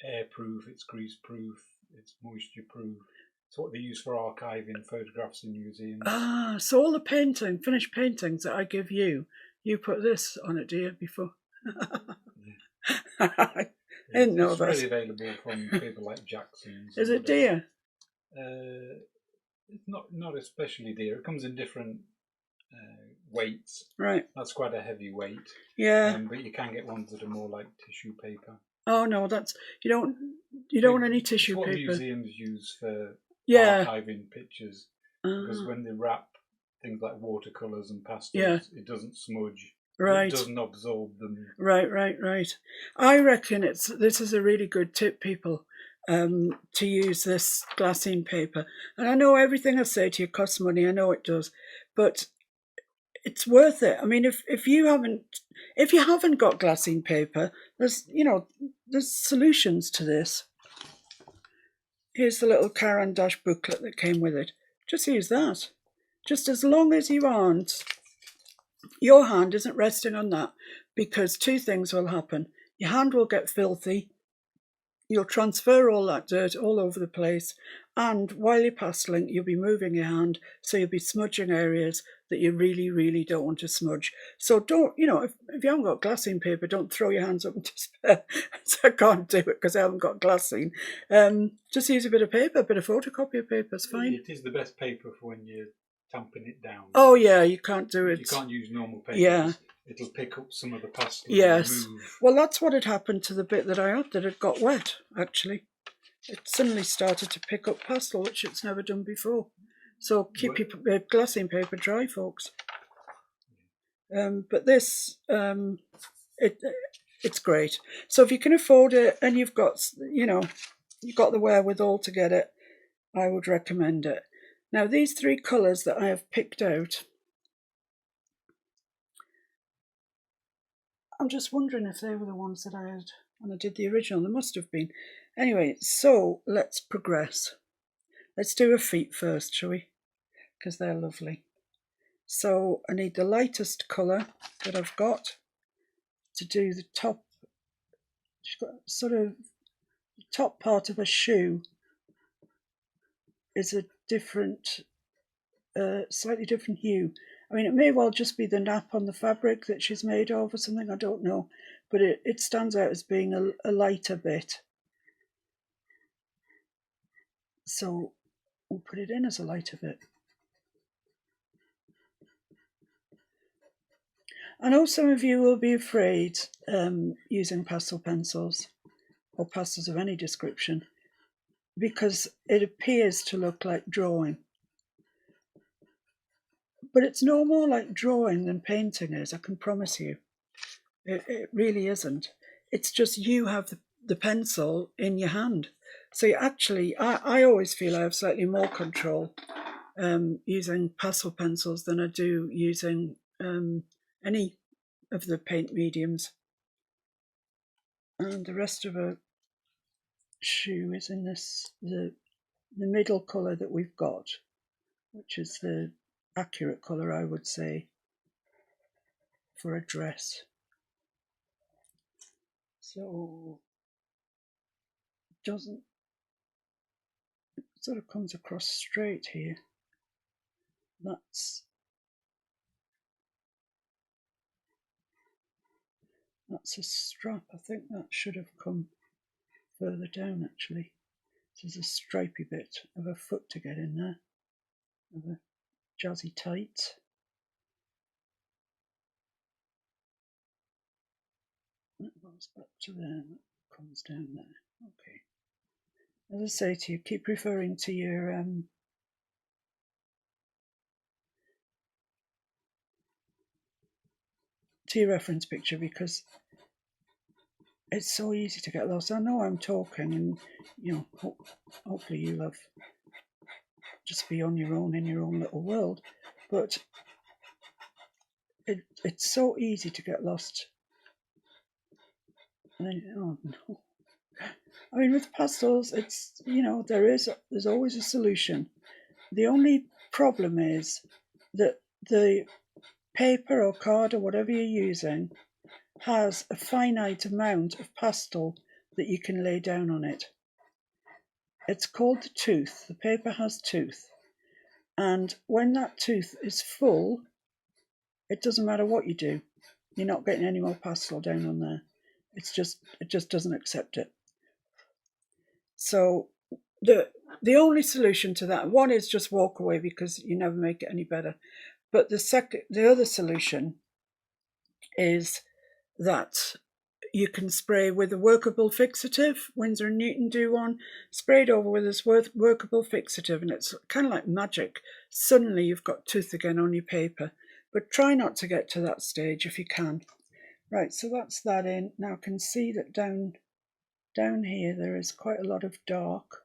airproof, it's greaseproof, it's moisture-proof. It's what they use for archiving photographs in museums. Ah, so all the finished paintings that I give you, you put this on it, do you, before? I didn't know that. It's really available from people like Jackson's. Is it dear? It's not especially dear. It comes in different weights. Right. That's quite a heavy weight. Yeah. But you can get ones that are more like tissue paper. Oh no, that's you don't want any tissue paper. It's what museums use for archiving pictures, because when they wrap things like watercolours and pastels, it doesn't smudge. Right. It doesn't absorb them. Right. I reckon this is a really good tip, people, to use this glassine paper. And I know everything I say to you costs money. I know it does, but it's worth it. I mean, if you haven't got glassine paper, there's solutions to this. Here's the little Caran d'Ache booklet that came with it. Just use that. Just as long as your hand isn't resting on that, because two things will happen. Your hand will get filthy, you'll transfer all that dirt all over the place, and while you're pasteling, you'll be moving your hand, so you'll be smudging areas that you really, really don't want to smudge. So don't, if you haven't got glassine paper, don't throw your hands up in despair. So I can't do it because I haven't got glassine. Just use a bit of paper, a bit of photocopier paper, it's fine. It is the best paper for when you're tamping it down. Oh yeah, you can't do it. You can't use normal paper. Yeah. It'll pick up some of the pastel. Yes. And move. Well, that's what had happened to the bit that I had, that had got wet, actually. It suddenly started to pick up pastel, which it's never done before. So keep your glassine paper dry, folks. But this, it's great. So if you can afford it and you've got, you've got the wherewithal to get it, I would recommend it. Now, these three colours that I have picked out, I'm just wondering if they were the ones that I had when I did the original. There must have been. Anyway, so let's progress. Let's do her feet first, shall we? Because they're lovely. So I need the lightest colour that I've got to do the top. She's got sort of the top part of a shoe is a different, slightly different hue. I mean, it may well just be the nap on the fabric that she's made of or something, I don't know. But it stands out as being a lighter bit. So we'll put it in as a lighter bit. I know some of you will be afraid using pastel pencils or pastels of any description because it appears to look like drawing. But it's no more like drawing than painting is, I can promise you. It really isn't. It's just you have the pencil in your hand. So you actually, I always feel I have slightly more control using pastel pencils than I do using any of the paint mediums. And the rest of a shoe is in the middle colour that we've got, which is the accurate colour, I would say, for a dress. So it sort of comes across straight here. That's a strap. I think that should have come further down actually. There's a stripy bit of a foot to get in there, of a jazzy tight. That goes back to there, that comes down there. Okay. As I say to you, keep referring to your reference picture because it's so easy to get lost. I know I'm talking and, hopefully you'll have just be on your own in your own little world, but it's so easy to get lost. And oh no. I mean, with pastels, it's, there's always a solution. The only problem is that the paper or card or whatever you're using has a finite amount of pastel that you can lay down on it. It's called the tooth. The paper has tooth. And when that tooth is full, it doesn't matter what you do. You're not getting any more pastel down on there. It just doesn't accept it. So the only solution to that, one is just walk away because you never make it any better. But the other solution is that you can spray with a workable fixative. Winsor & Newton do one. Spray it over with this workable fixative and it's kind of like magic. Suddenly you've got tooth again on your paper. But try not to get to that stage if you can. Right, so that's that in. Now I can see that down here there is quite a lot of dark.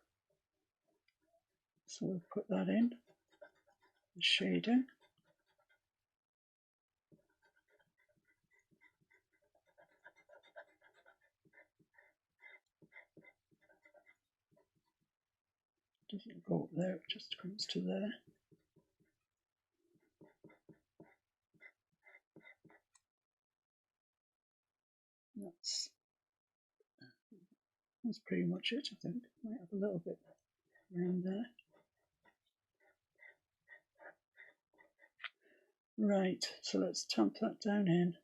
So we'll put that in, the shading. Doesn't go up there, it just comes to there. That's pretty much it, I think. Might have a little bit around there. Right, so let's tamp that down in.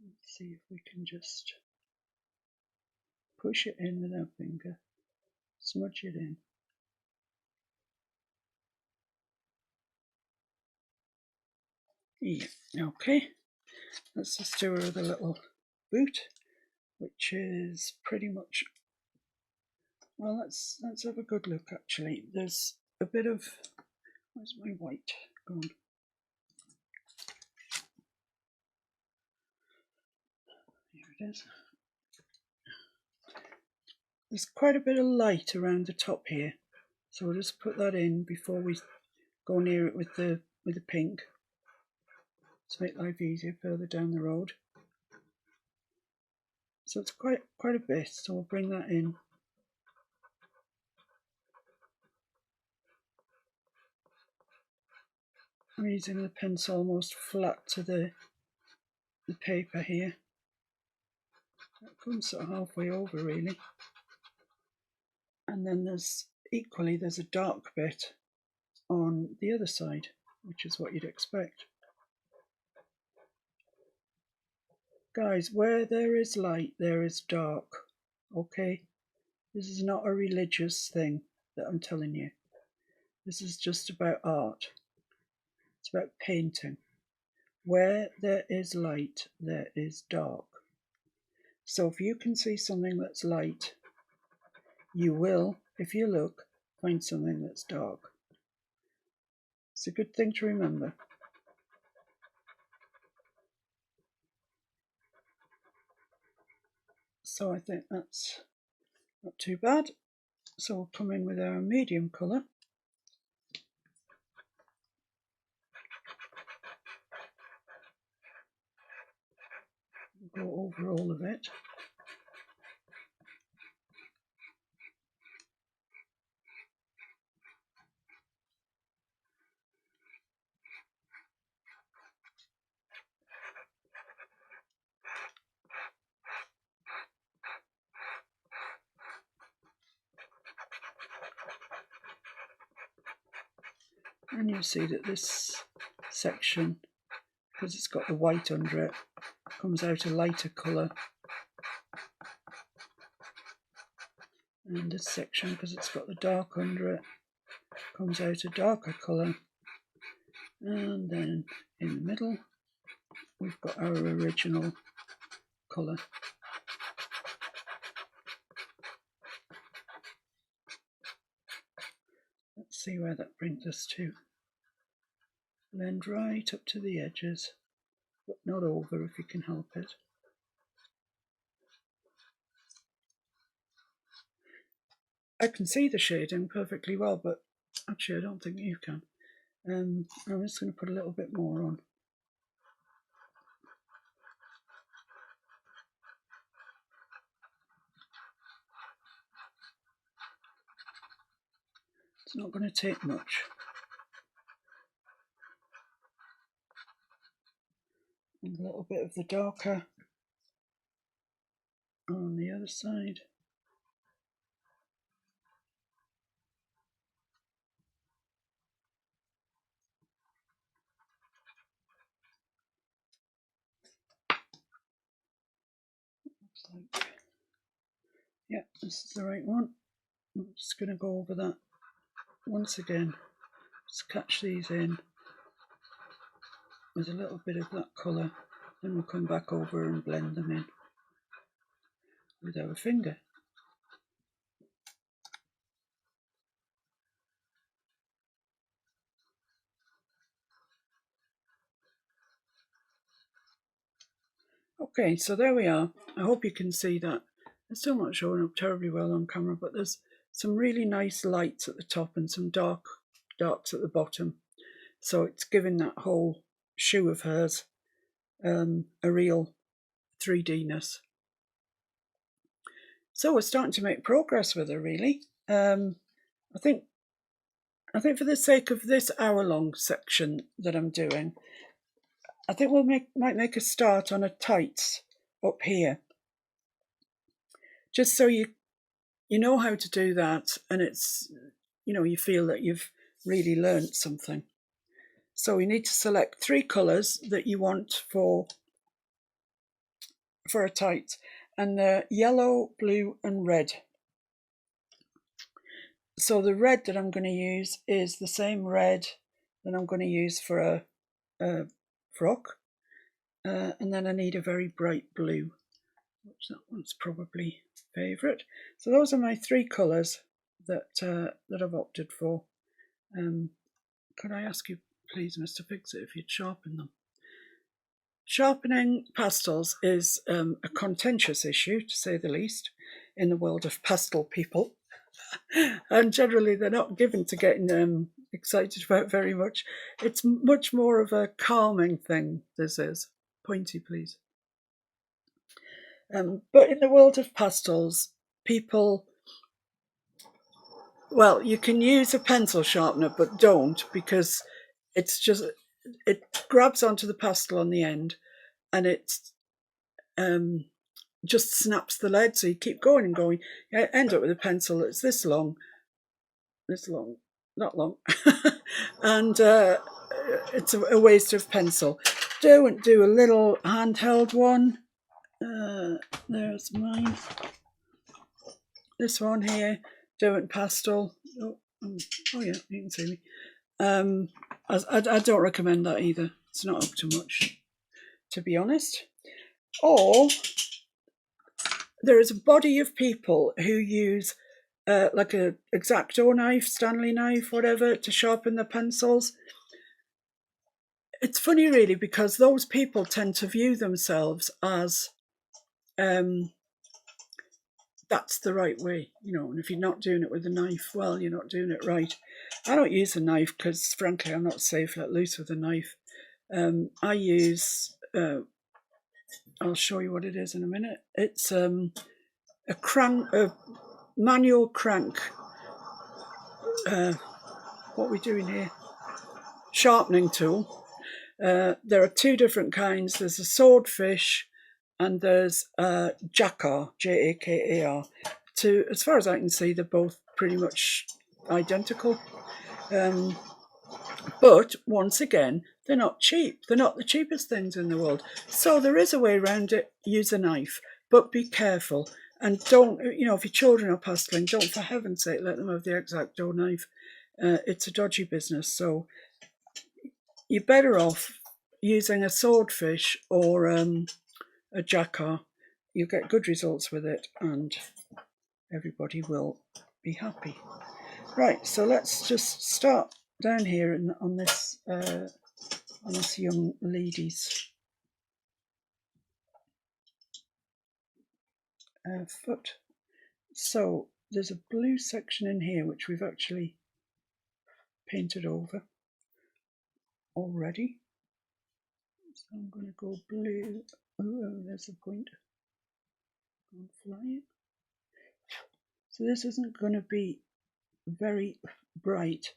Let's see if we can just push it in with our finger, smudge it in. Yeah, okay. Let's just do her with a little boot, which is pretty much, well, let's have a good look actually. There's a bit of, where's my white gone? Here it is. There's quite a bit of light around the top here, so we'll just put that in before we go near it with the pink to make life easier further down the road. So it's quite a bit, so we'll bring that in. I'm using the pencil almost flat to the paper here. That comes sort of halfway over really. And then there's a dark bit on the other side, which is what you'd expect. Guys, where there is light, there is dark, okay? This is not a religious thing that I'm telling you. This is just about art. It's about painting. Where there is light, there is dark. So if you can see something that's light, you will, if you look, find something that's dark. It's a good thing to remember. So I think that's not too bad. So we'll come in with our medium colour. Go over all of it. And you'll see that this section, because it's got the white under it, comes out a lighter colour. And this section, because it's got the dark under it, comes out a darker colour. And then in the middle, we've got our original colour. Let's see where that brings us to. Blend right up to the edges, but not over if you can help it. I can see the shading perfectly well, but actually I don't think you can. I'm just going to put a little bit more on. It's not going to take much. And a little bit of the darker on the other side. Looks like, yeah, this is the right one. I'm just going to go over that once again. Just catch these in with a little bit of that colour, then we'll come back over and blend them in with our finger. Okay, so there we are. I hope you can see that. It's still not showing up terribly well on camera, but there's some really nice lights at the top and some darks at the bottom. So it's giving that whole shoe of hers a real 3D-ness. So we're starting to make progress with her, really. I think for the sake of this hour-long section that I'm doing, I think we'll might make a start on a tights up here, just so you know how to do that, and it's, you know, you feel that you've really learnt something. So you need to select 3 colours that you want for a tight, and they're yellow, blue and red. So the red that I'm going to use is the same red that I'm going to use for a frock, and then I need a very bright blue. which that one's probably favourite. So those are my three colours that I've opted for. Could I ask you, please, Mr. Fixit, if you'd sharpen them? Sharpening pastels is a contentious issue, to say the least, in the world of pastel people. And generally they're not given to getting excited about very much. It's much more of a calming thing, this is. Pointy, please. But in the world of pastels, people, well, you can use a pencil sharpener, but don't, because it's just, it grabs onto the pastel on the end and it just snaps the lead. So you keep going and going. You end up with a pencil that's this long, not long, and it's a waste of pencil. Don't do a little handheld one. There's mine. This one here, Derwent Pastel. Oh yeah, you can see me. I don't recommend that either. It's not up to much, to be honest. Or there is a body of people who use like a X-Acto knife, Stanley knife, whatever, to sharpen their pencils. It's funny, really, because those people tend to view themselves as that's the right way, and if you're not doing it with a knife, well, you're not doing it right. I don't use a knife because, frankly, I'm not safe let loose with a knife. I use, I'll show you what it is in a minute. It's a manual crank, what are we doing here? Sharpening tool. There are two different kinds. There's a swordfish and there's a Jakar, Jakar. As far as I can see, they're both pretty much identical. But once again, they're not cheap. They're not the cheapest things in the world. So there is a way around it. Use a knife, but be careful. And don't, if your children are pasteling, don't, for heaven's sake, let them have the X-Acto knife. It's a dodgy business. So you're better off using a swordfish or a Jakar. You get good results with it and everybody will be happy. Right, so let's just start down here on this young lady's foot. So there's a blue section in here which we've actually painted over already. So I'm going to go blue. Oh, there's a point. I'm flying. So this isn't going to be very bright.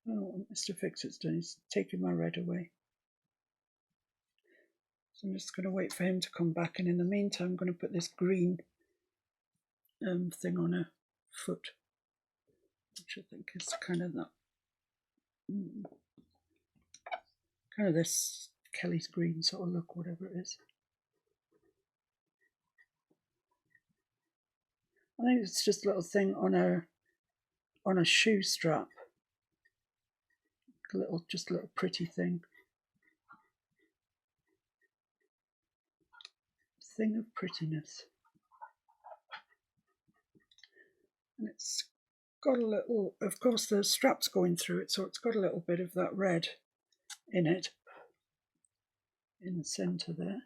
What Mr. Fixit's done is taking my red away. So I'm just going to wait for him to come back, and in the meantime I'm going to put this green thing on her foot, which I think is kind of that, kind of this Kelly's green sort of look, whatever it is. I think it's just a little thing on a shoe strap, just a little pretty thing of prettiness, and it's got a little, of course the strap's going through it, so it's got a little bit of that red in it, in the centre there,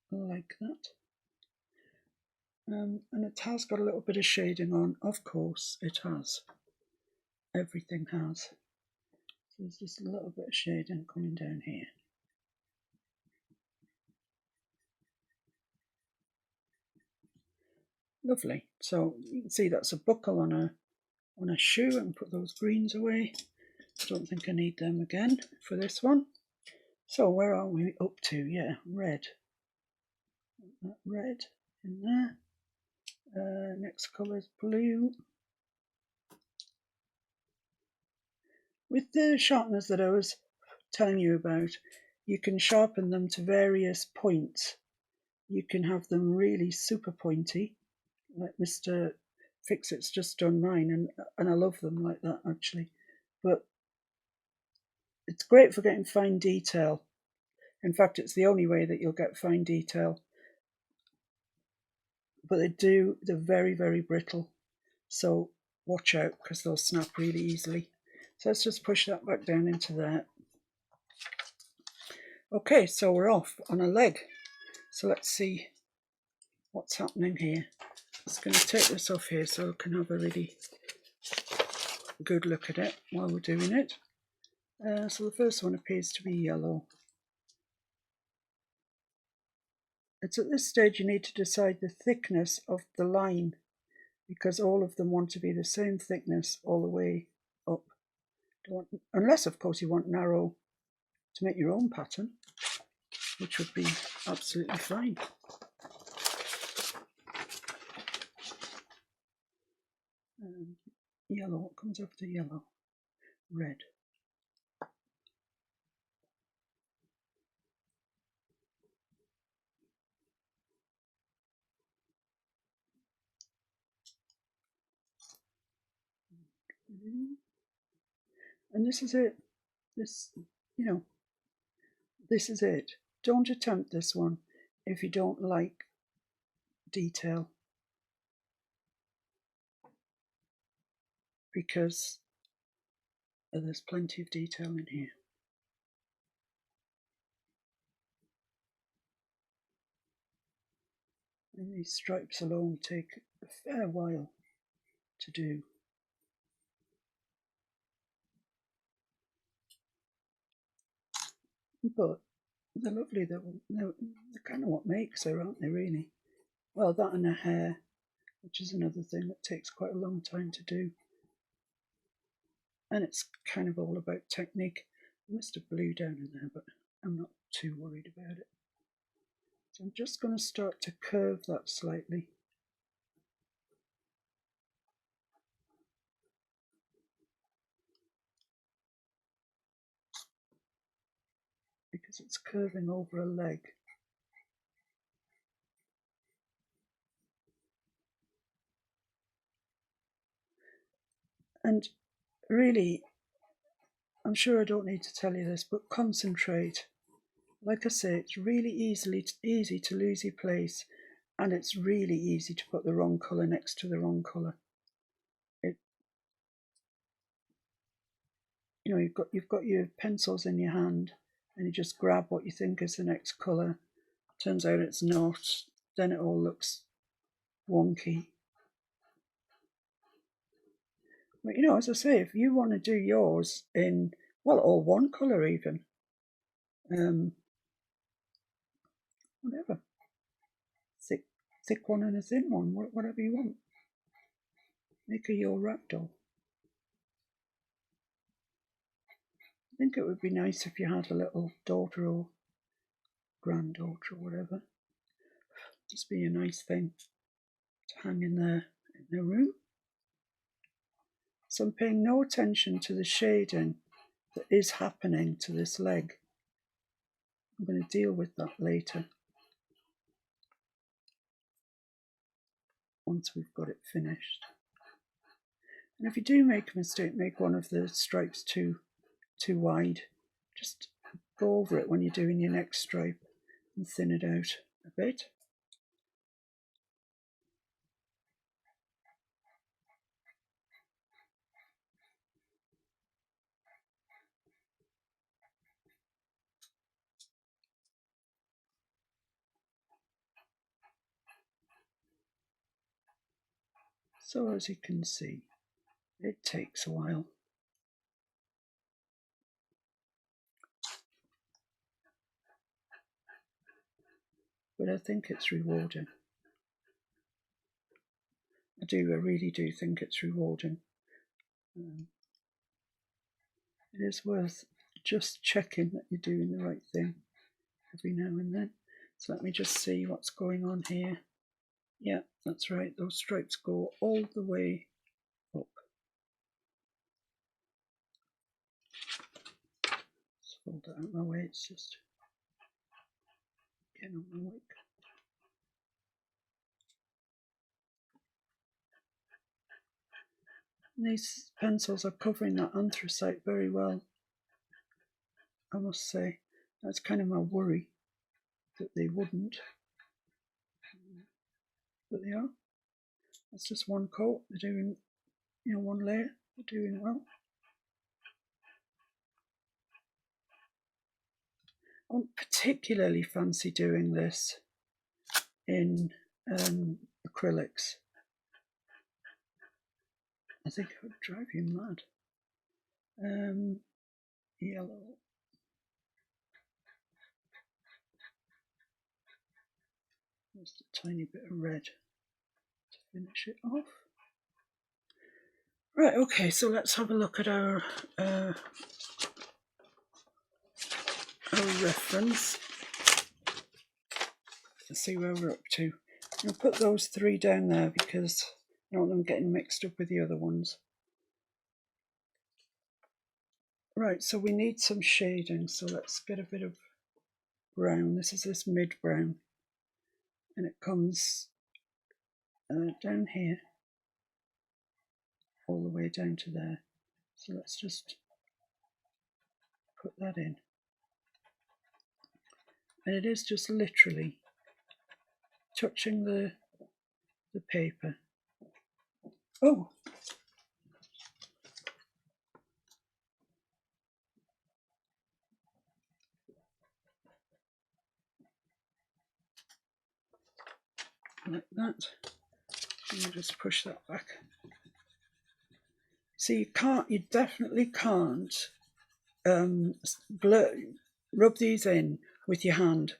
like that. And it has got a little bit of shading on, of course it has. Everything has. So there's just a little bit of shading coming down here. Lovely. So you can see that's a buckle on a shoe, and put those greens away. I don't think I need them again for this one. So where are we up to? Yeah, red. That red in there. Next colour is blue. With the sharpeners that I was telling you about, you can sharpen them to various points. You can have them really super pointy, like Mr. Fixit's just done mine, and I love them like that actually. But it's great for getting fine detail. In fact, it's the only way that you'll get fine detail. But they're very, very brittle. So watch out because they'll snap really easily. So let's just push that back down into there. Okay, so we're off on a leg. So let's see what's happening here. Just going to take this off here so I can have a really good look at it while we're doing it. So the first one appears to be yellow. It's at this stage you need to decide the thickness of the line because all of them want to be the same thickness all the way up. Unless, of course, you want narrow to make your own pattern, which would be absolutely fine. Yellow, what comes after yellow? Red. And this is it. This is it. Don't attempt this one if you don't like detail, because there's plenty of detail in here. And these stripes alone take a fair while to do. But they're lovely. They're kind of what makes her, aren't they, really? Well, that and her hair, which is another thing that takes quite a long time to do. And it's kind of all about technique. I must have blue down in there, but I'm not too worried about it. So I'm just going to start to curve that slightly. Because it's curving over a leg. And really, I'm sure I don't need to tell you this, but concentrate. Like I say, it's really easy to lose your place, and it's really easy to put the wrong colour next to the wrong colour. You've got your pencils in your hand, and you just grab what you think is the next colour. Turns out it's not. Then it all looks wonky. But as I say, if you want to do yours in, well, all one colour even, whatever, thick one and a thin one, whatever you want. Make her your ragdoll. I think it would be nice if you had a little daughter or granddaughter or whatever. Just be a nice thing to hang in there in the room. So I'm paying no attention to the shading that is happening to this leg. I'm going to deal with that later, once we've got it finished. And if you do make a mistake, make one of the stripes too wide, just go over it when you're doing your next stripe and thin it out a bit. So as you can see, it takes a while. But I think it's rewarding. I really do think it's rewarding. It is worth just checking that you're doing the right thing every now and then. So let me just see what's going on here. Yeah, that's right, those stripes go all the way up. Let's fold that out of my way, it's just getting on my wig. And these pencils are covering that anthracite very well. I must say. That's kind of my worry, that they wouldn't. But they are. That's just one coat. They're doing, one layer. They're doing well. I don't particularly fancy doing this in acrylics. I think it would drive you mad. Yellow. Just a tiny bit of red to finish it off. Right, okay, so let's have a look at our reference. Let's see where we're up to. I'll put those 3 down there because I don't want them getting mixed up with the other ones. Right, so we need some shading, so let's get a bit of brown. This is this mid brown, and it comes down here all the way down to there. So let's just put that in, and it is just literally touching the paper. Oh, like that. And you just push that back. So you definitely can't rub these in with your hand,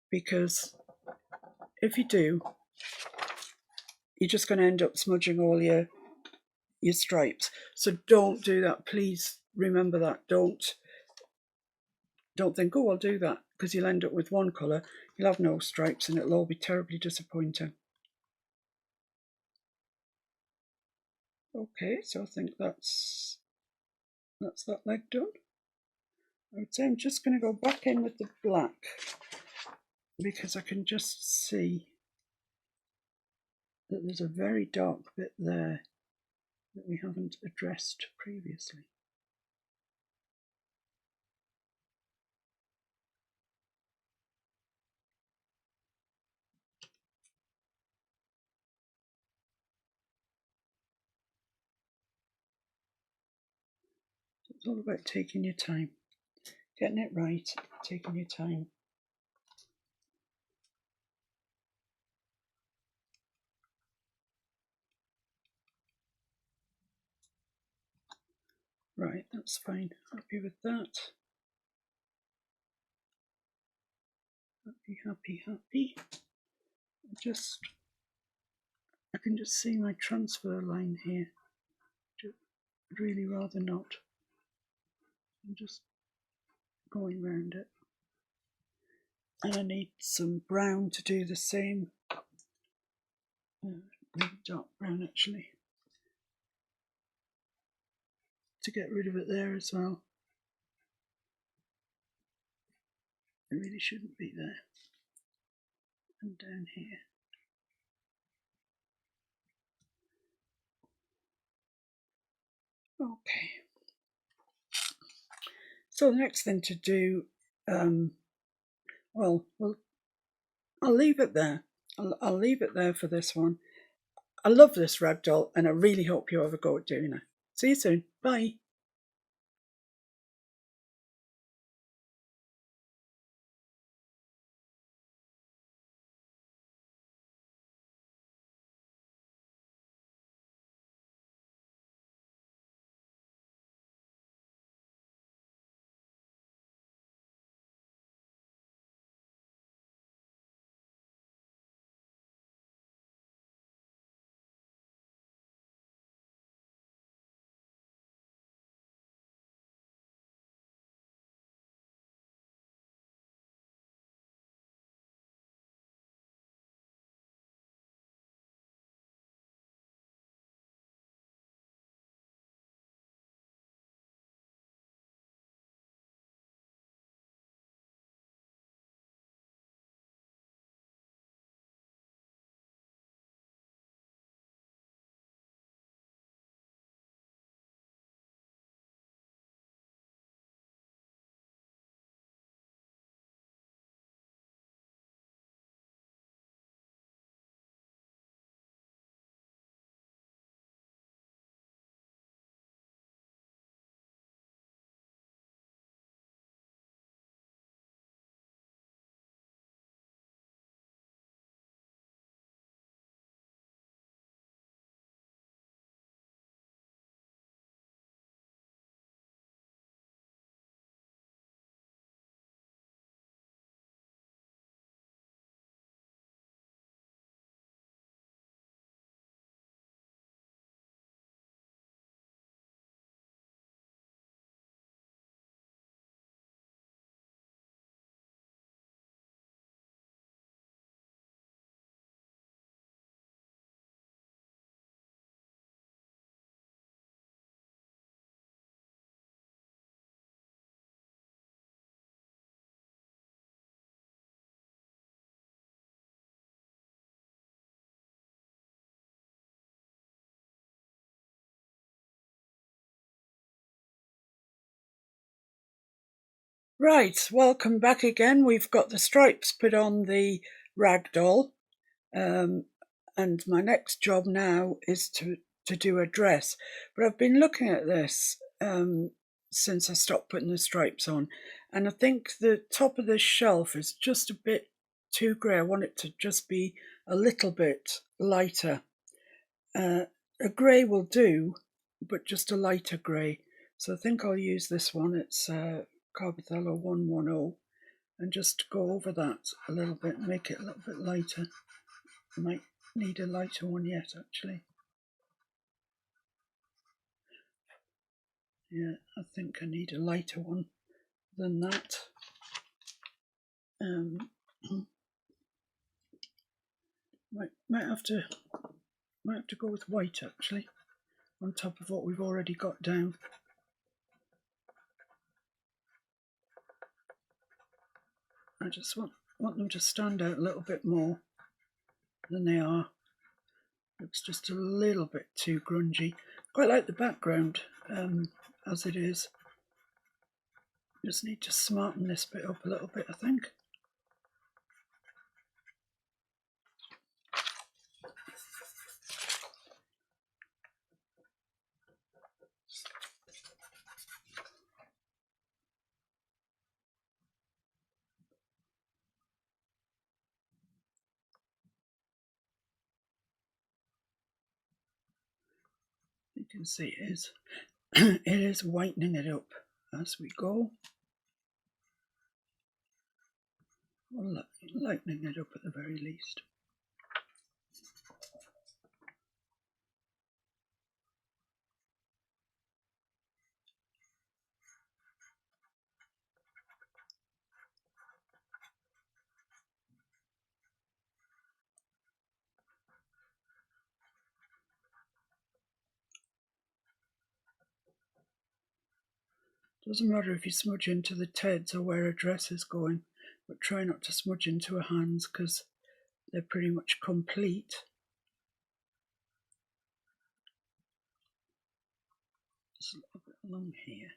because if you do, you're just going to end up smudging all your stripes. So don't do that. Please remember that. Don't think, oh, I'll do that, because you'll end up with one colour, you'll have no stripes, and it'll all be terribly disappointing. Okay, so I think that's that leg done. I would say I'm just going to go back in with the black, because I can just see that there's a very dark bit there that we haven't addressed previously. It's all about taking your time, getting it right, taking your time. Right, that's fine. Happy with that. Happy, happy, happy. I can just see my transfer line here. I'd really rather not. I'm just going round it. And I need some brown to do the same. Really dark brown, actually, to get rid of it there as well. It really shouldn't be there. And down here. Okay. So the next thing to do, well, I'll leave it there. I'll leave it there for this one. I love this ragdoll, and I really hope you have a go at doing it. See you soon. Bye. Right, welcome back again. We've got the stripes put on the ragdoll, and my next job now is to do a dress. But I've been looking at this since I stopped putting the stripes on, and I think the top of this shelf is just a bit too grey. I want it to just be a little bit lighter. A grey will do, but just a lighter grey. So I think I'll use this one. It's Carbothello 110, and just go over that a little bit, make it a little bit lighter. I might need a lighter one yet, actually. Yeah, I think I need a lighter one than that. Might have to go with white, actually, on top of what we've already got down. I just want them to stand out a little bit more than they are. Looks just a little bit too grungy. Quite like the background as it is. Just need to smarten this bit up a little bit, I think. You can see it is it is whitening it up as we go. Or lightening it up at the very least. Doesn't matter if you smudge into the TEDs or where a dress is going, but try not to smudge into her hands because they're pretty much complete. Just a little bit along here.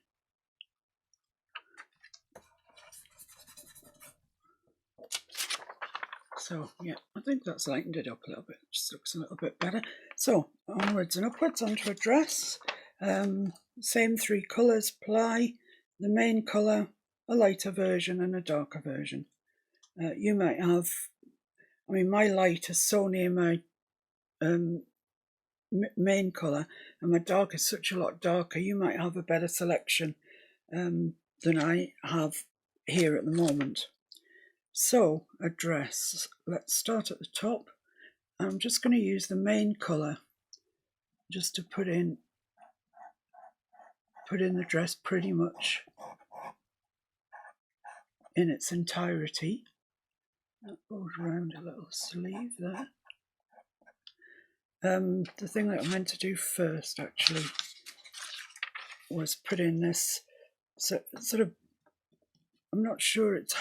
So yeah, I think that's lightened it up a little bit. Just looks a little bit better. So onwards and upwards onto a dress. Same three colours apply. The main colour, a lighter version and a darker version. You might have, I mean, my light is so near my main colour, and my dark is such a lot darker. You might have a better selection than I have here at the moment. So a dress, let's start at the top. I'm just going to use the main colour just to put in the dress pretty much in its entirety. That goes around a little sleeve there. The thing that I meant to do first actually was put in this sort of, I'm not sure it's,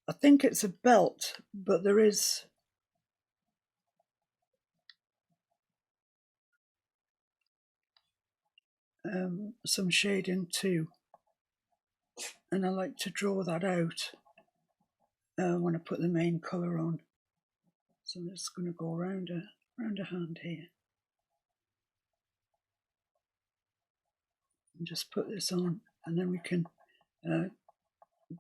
I think it's a belt, but there is some shading too, and I like to draw that out when I put the main colour on. So I'm just going to go around a hand here and just put this on, and then we can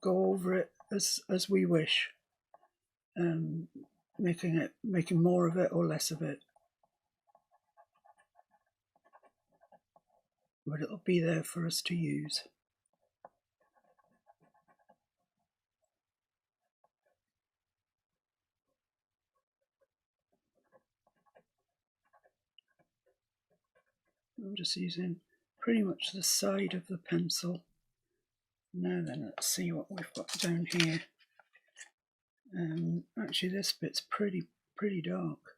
go over it as we wish, making more of it or less of it, but it'll be there for us to use. I'm just using pretty much the side of the pencil. Now then, let's see what we've got down here. Actually, this bit's pretty dark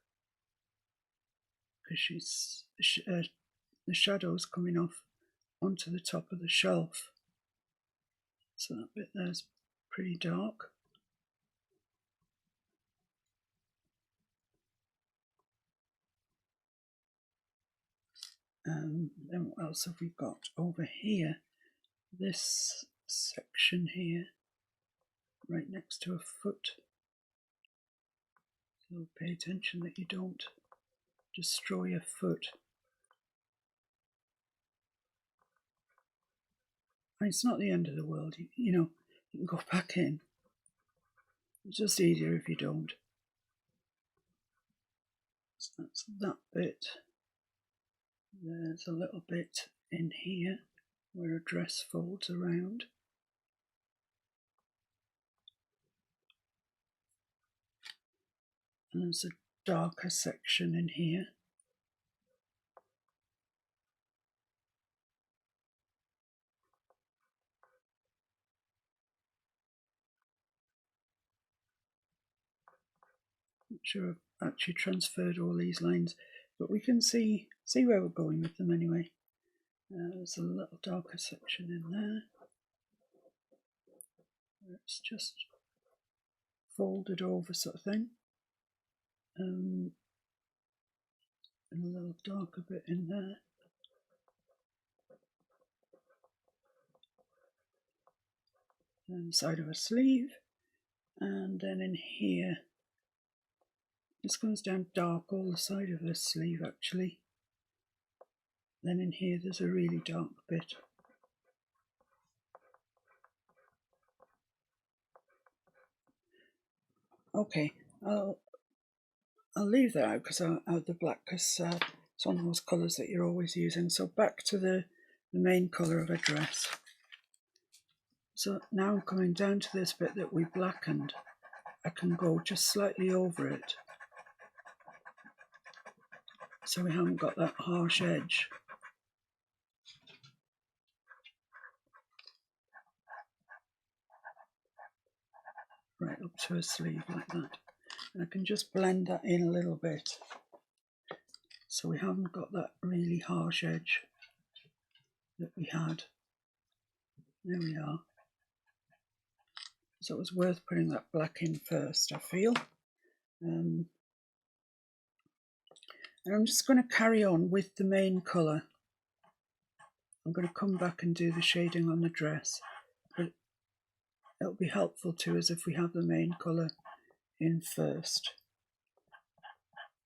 because the shadow's coming off onto the top of the shelf. So that bit there's pretty dark. Then what else have we got over here? This section here right next to a foot. So pay attention that you don't destroy your foot. And it's not the end of the world, you know, you can go back in. It's just easier if you don't. So that's that bit. There's a little bit in here where a dress folds around. And there's a darker section in here. Not sure I've actually transferred all these lines, but we can see where we're going with them anyway. There's a little darker section in there. It's just folded over sort of thing. And a little darker bit in there. And the side of a sleeve. And then in here, this comes down dark all the side of the sleeve actually. Then in here there's a really dark bit. Okay, I'll leave that out because I'll add the black because it's one of those colours that you're always using. So back to the main colour of a dress. So now I'm coming down to this bit that we blackened. I can go just slightly over it, so we haven't got that harsh edge. Right up to a sleeve like that. And I can just blend that in a little bit, so we haven't got that really harsh edge that we had. There we are. So it was worth putting that black in first, I feel. And I'm just going to carry on with the main colour. I'm going to come back and do the shading on the dress, but it'll be helpful to us if we have the main colour in first.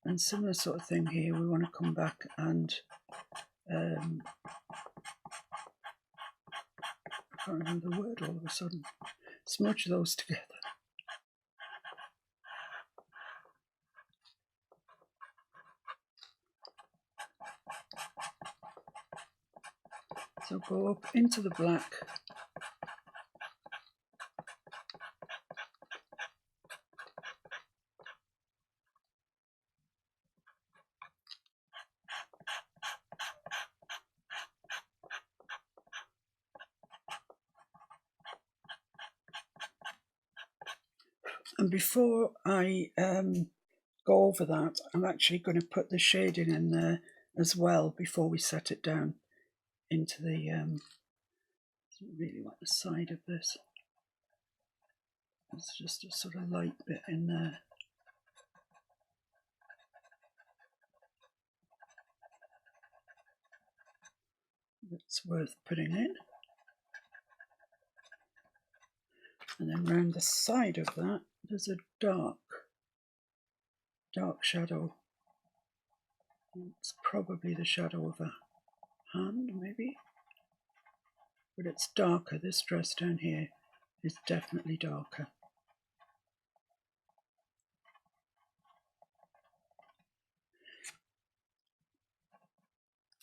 And similar sort of thing here, we want to come back and I can't remember the word all of a sudden. Smudge those together. So go up into the black. And before I go over that, I'm actually going to put the shading in there as well before we set it down into the, really like the side of this. It's just a sort of light bit in there. That's worth putting in. And then round the side of that, there's a dark shadow. It's probably the shadow of a hand, maybe. But it's darker. This dress down here is definitely darker.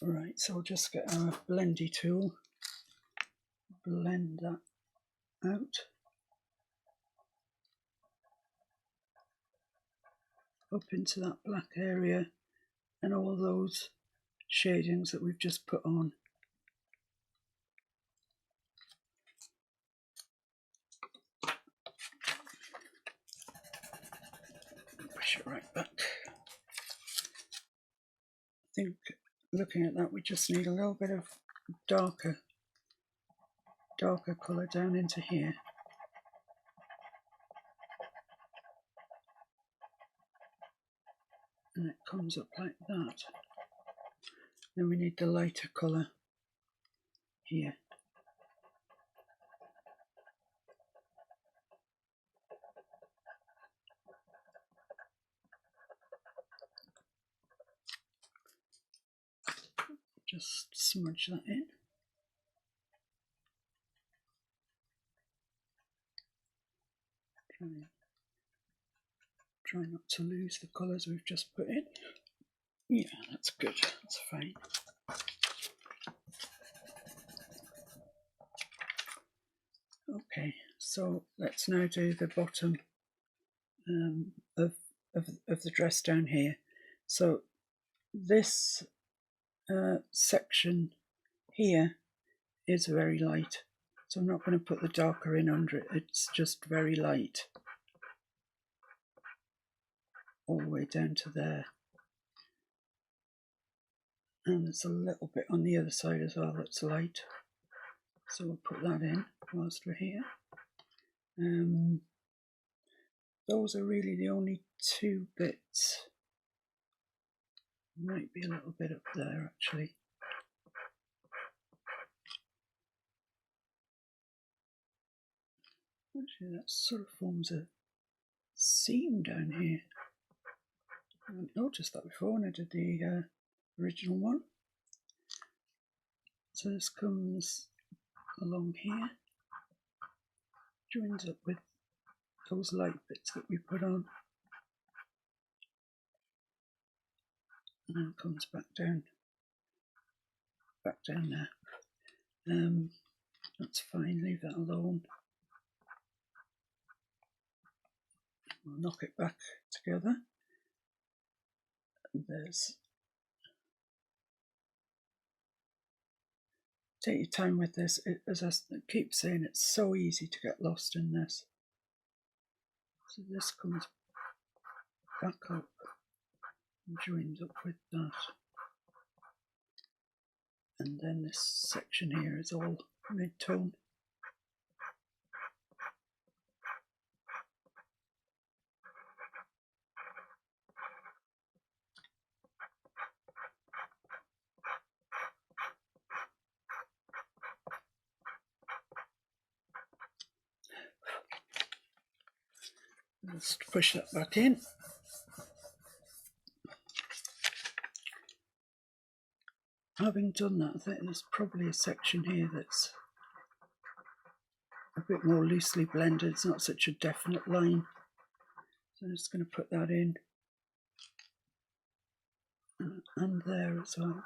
Right, so we'll just get our blendy tool, blend that out. Up into that black area and all those shadings that we've just put on. Push it right back. I think looking at that, we just need a little bit of darker colour down into here. And it comes up like that. Then we need the lighter colour here. just smudge that in. Try not to lose the colours we've just put in. Yeah, that's good, that's fine. Okay, so let's now do the bottom of the dress down here. So this section here is very light, so I'm not going to put the darker in under it, it's just very light all the way down to there. And there's a little bit on the other side as well that's light, so we'll put that in whilst we're here. Those are really the only two bits. Might be a little bit up there actually. Actually, that sort of forms a seam down here. I haven't noticed that before when I did the original one. So this comes along here, joins up with those light bits that we put on, and then comes back down there. That's fine, leave that alone. We'll knock it back together. There's, take your time with this. As I keep saying, it's so easy to get lost in this. So this comes back up and joins up with that. And then this section here is all mid-tone. Let's push that back in. Having done that, I think there's probably a section here that's a bit more loosely blended. It's not such a definite line. So I'm just going to put that in. And there as well.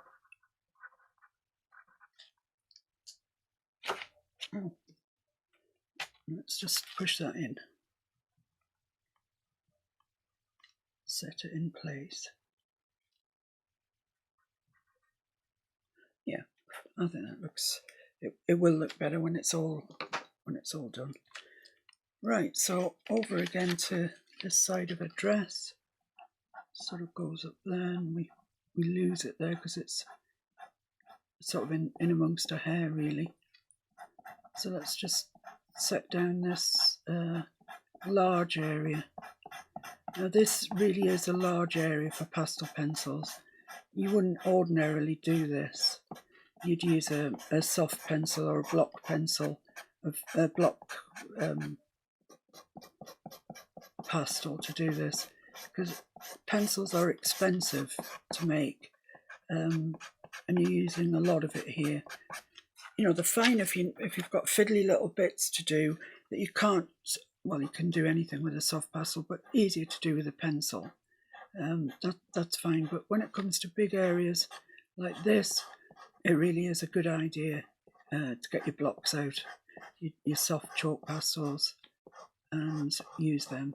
Oh. Let's just push that in. Set it in place. Yeah, I think that looks, it will look better when it's all done. Right, so over again to this side of a dress. Sort of goes up there and we lose it there because it's sort of in amongst her hair really. So let's just set down this large area. Now this really is a large area for pastel pencils. You wouldn't ordinarily do this. You'd use a soft pencil or a block pencil, a block pastel to do this, because pencils are expensive to make, and you're using a lot of it here. You know, they're fine if you've got fiddly little bits to do that you can't, well, you can do anything with a soft pastel, but easier to do with a pencil. That's fine, but when it comes to big areas like this, it really is a good idea to get your blocks out, your soft chalk pastels, and use them.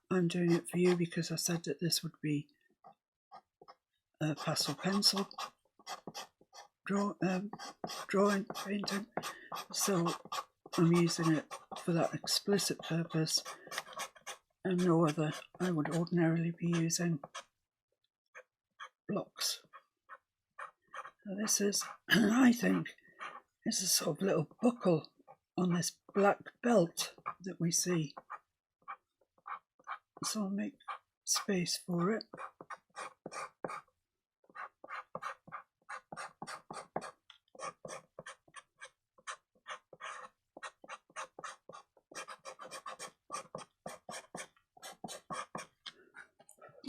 I'm doing it for you because I said that this would be a pastel pencil drawing, painting, so I'm using it for that explicit purpose and no other. I would ordinarily be using blocks. Now this is, I think, it's a sort of little buckle on this black belt that we see. So I'll make space for it.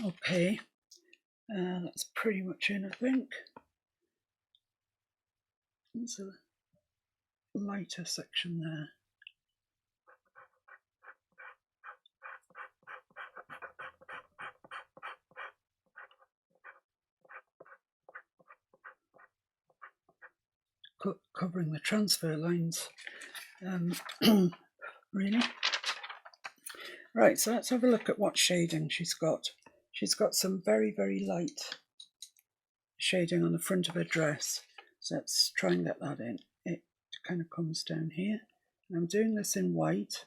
Okay, That's pretty much in, I think. There's a lighter section there. Covering the transfer lines, really. Right, so let's have a look at what shading she's got. She's got some very, very light shading on the front of her dress. So let's try and get that in. It kind of comes down here. And I'm doing this in white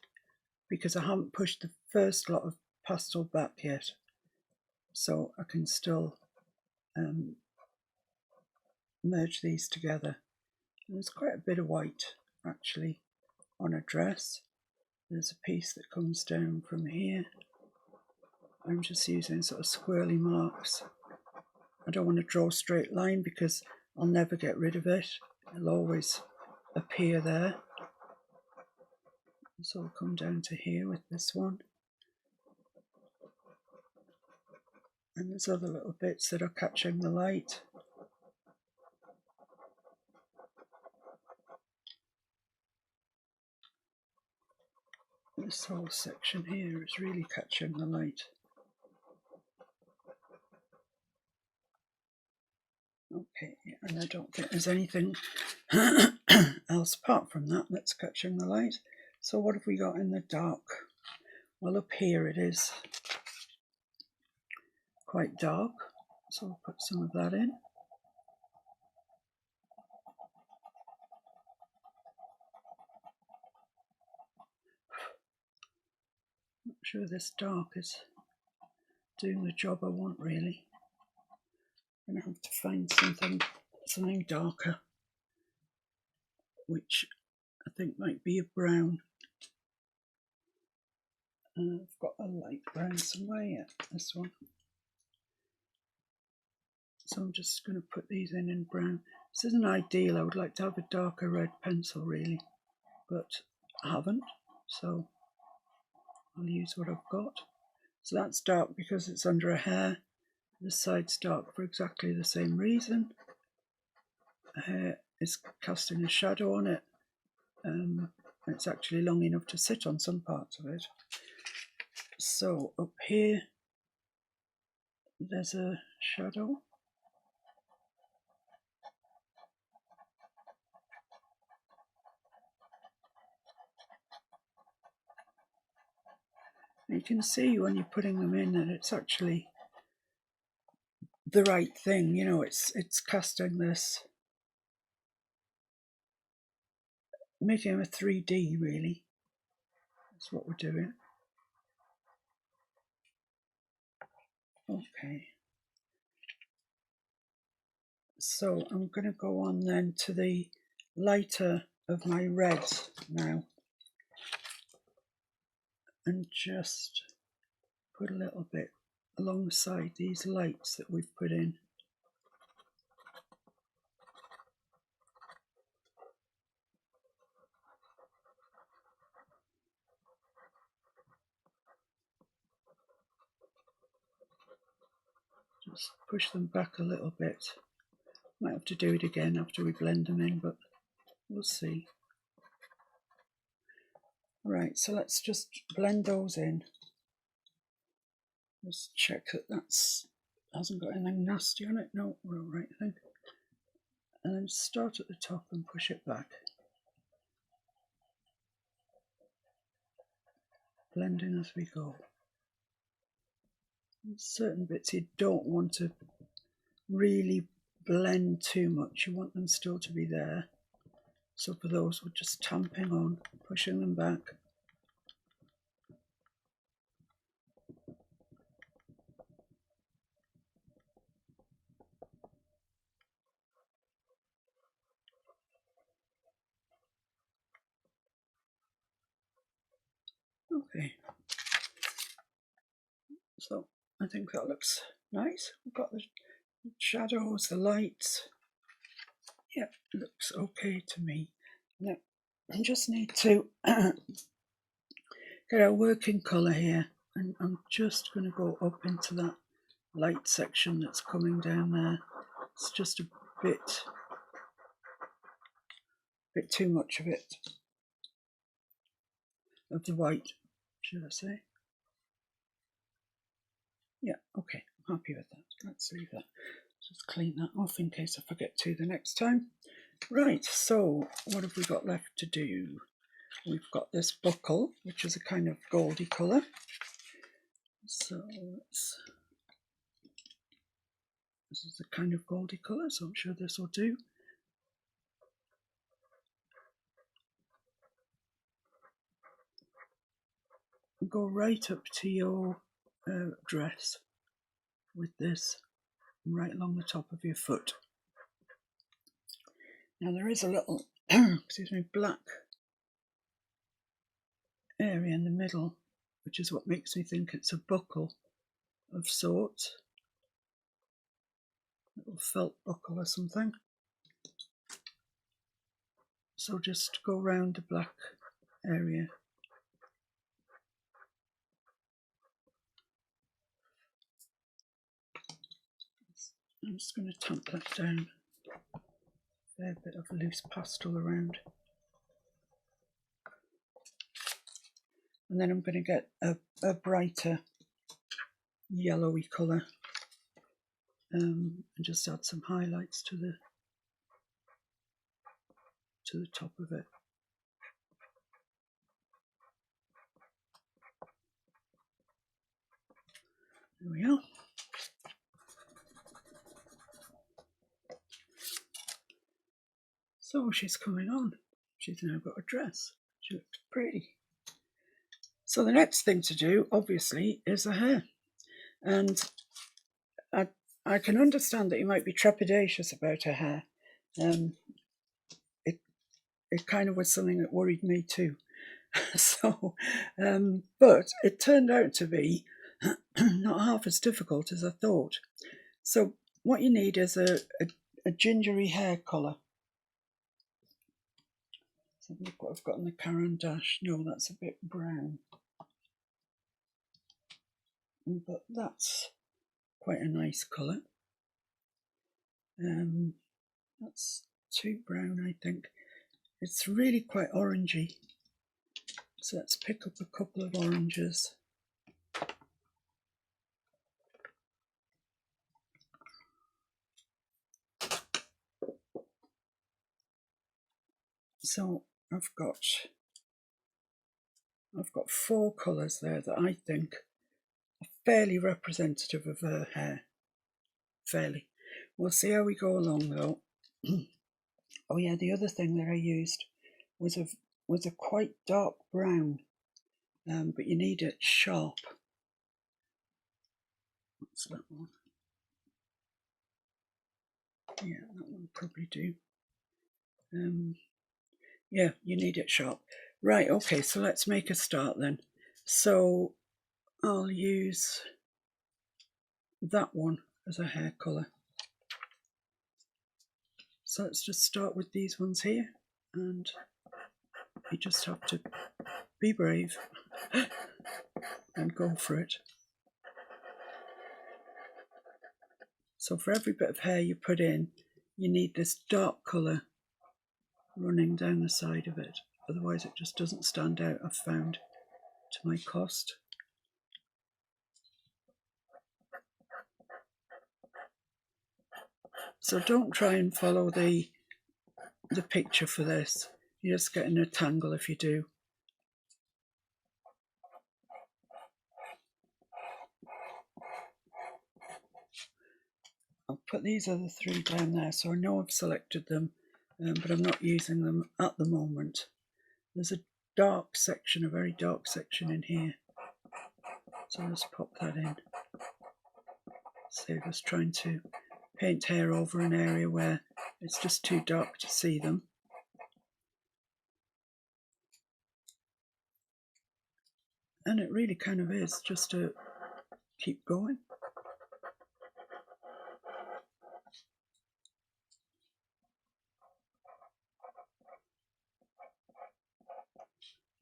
because I haven't pushed the first lot of pastel back yet. So I can still merge these together. And there's quite a bit of white actually on a dress. There's a piece that comes down from here. I'm just using sort of squirrely marks. I don't want to draw a straight line because I'll never get rid of it. It'll always appear there. So I'll come down to here with this one. And there's other little bits that are catching the light. This whole section here is really catching the light. Okay, and I don't think there's anything else apart from that that's catching the light. So what have we got in the dark? Well, up here it is quite dark, so I'll put some of that in. Not sure this dark is doing the job I want really. I'm going to have to find something darker, which I think might be a brown. I've got a light brown somewhere, yeah, this one. So I'm just going to put these in brown. This isn't ideal, I would like to have a darker red pencil really, but I haven't, so I'll use what I've got. So that's dark because it's under a hair. This side's dark for exactly the same reason. A hair is casting a shadow on it. It's actually long enough to sit on some parts of it. So up here, there's a shadow. And you can see when you're putting them in that it's actually the right thing, you know, it's casting this, making a 3D really. That's what we're doing. Okay. So I'm going to go on then to the lighter of my reds now and just put a little bit alongside these lights that we've put in. Just push them back a little bit. Might have to do it again after we blend them in, but we'll see. Right, so let's just blend those in. Just check that that's hasn't got anything nasty on it. No, we're all right, I think. And then start at the top and push it back. Blending as we go. There's certain bits you don't want to really blend too much. You want them still to be there. So for those, we're just tamping on, pushing them back. Okay. So I think that looks nice. We've got the shadows, the lights. Yeah, looks okay to me. Now, I just need to get our working colour here, and I'm just going to go up into that light section that's coming down there. It's just a bit too much of it, of the white, should I say. Yeah, okay, I'm happy with that. Let's leave that. Just clean that off in case I forget to the next time. Right, so what have we got left to do? We've got this buckle, which is a kind of goldy colour. So this is a kind of goldy colour, so I'm sure this will do. Go right up to your dress with this, right along the top of your foot. Now there is a little, excuse me, black area in the middle, which is what makes me think it's a buckle of sorts, a little felt buckle or something. So just go round the black area. I'm just going to tamp that down. A bit of loose pastel around. And then I'm going to get a brighter yellowy colour and just add some highlights to the top of it. There we are. So she's coming on. She's now got a dress. She looks pretty. So the next thing to do, obviously, is the hair. And I can understand that you might be trepidatious about her hair. It kind of was something that worried me too. So, but it turned out to be not half as difficult as I thought. So what you need is a gingery hair colour. So look what I've got in the Caran d'Ache. No, that's a bit brown. But that's quite a nice colour. That's too brown, I think. It's really quite orangey. So let's pick up a couple of oranges. So I've got 4 colours there that I think are fairly representative of her hair. Fairly. We'll see how we go along though. Oh yeah, the other thing that I used was a quite dark brown, but you need it sharp. What's that one? Yeah, that one will probably do. Yeah, you need it sharp. Right, okay, so let's make a start then. So I'll use that one as a hair colour. So let's just start with these ones here, and you just have to be brave and go for it. So for every bit of hair you put in, you need this dark colour running down the side of it. Otherwise it just doesn't stand out, I've found, to my cost. So don't try and follow the picture for this. You just get in a tangle if you do. I'll put these other 3 down there so I know I've selected them, but I'm not using them at the moment. There's a dark section, a very dark section in here. So let's pop that in. Save us trying to paint hair over an area where it's just too dark to see them. And it really kind of is just to keep going.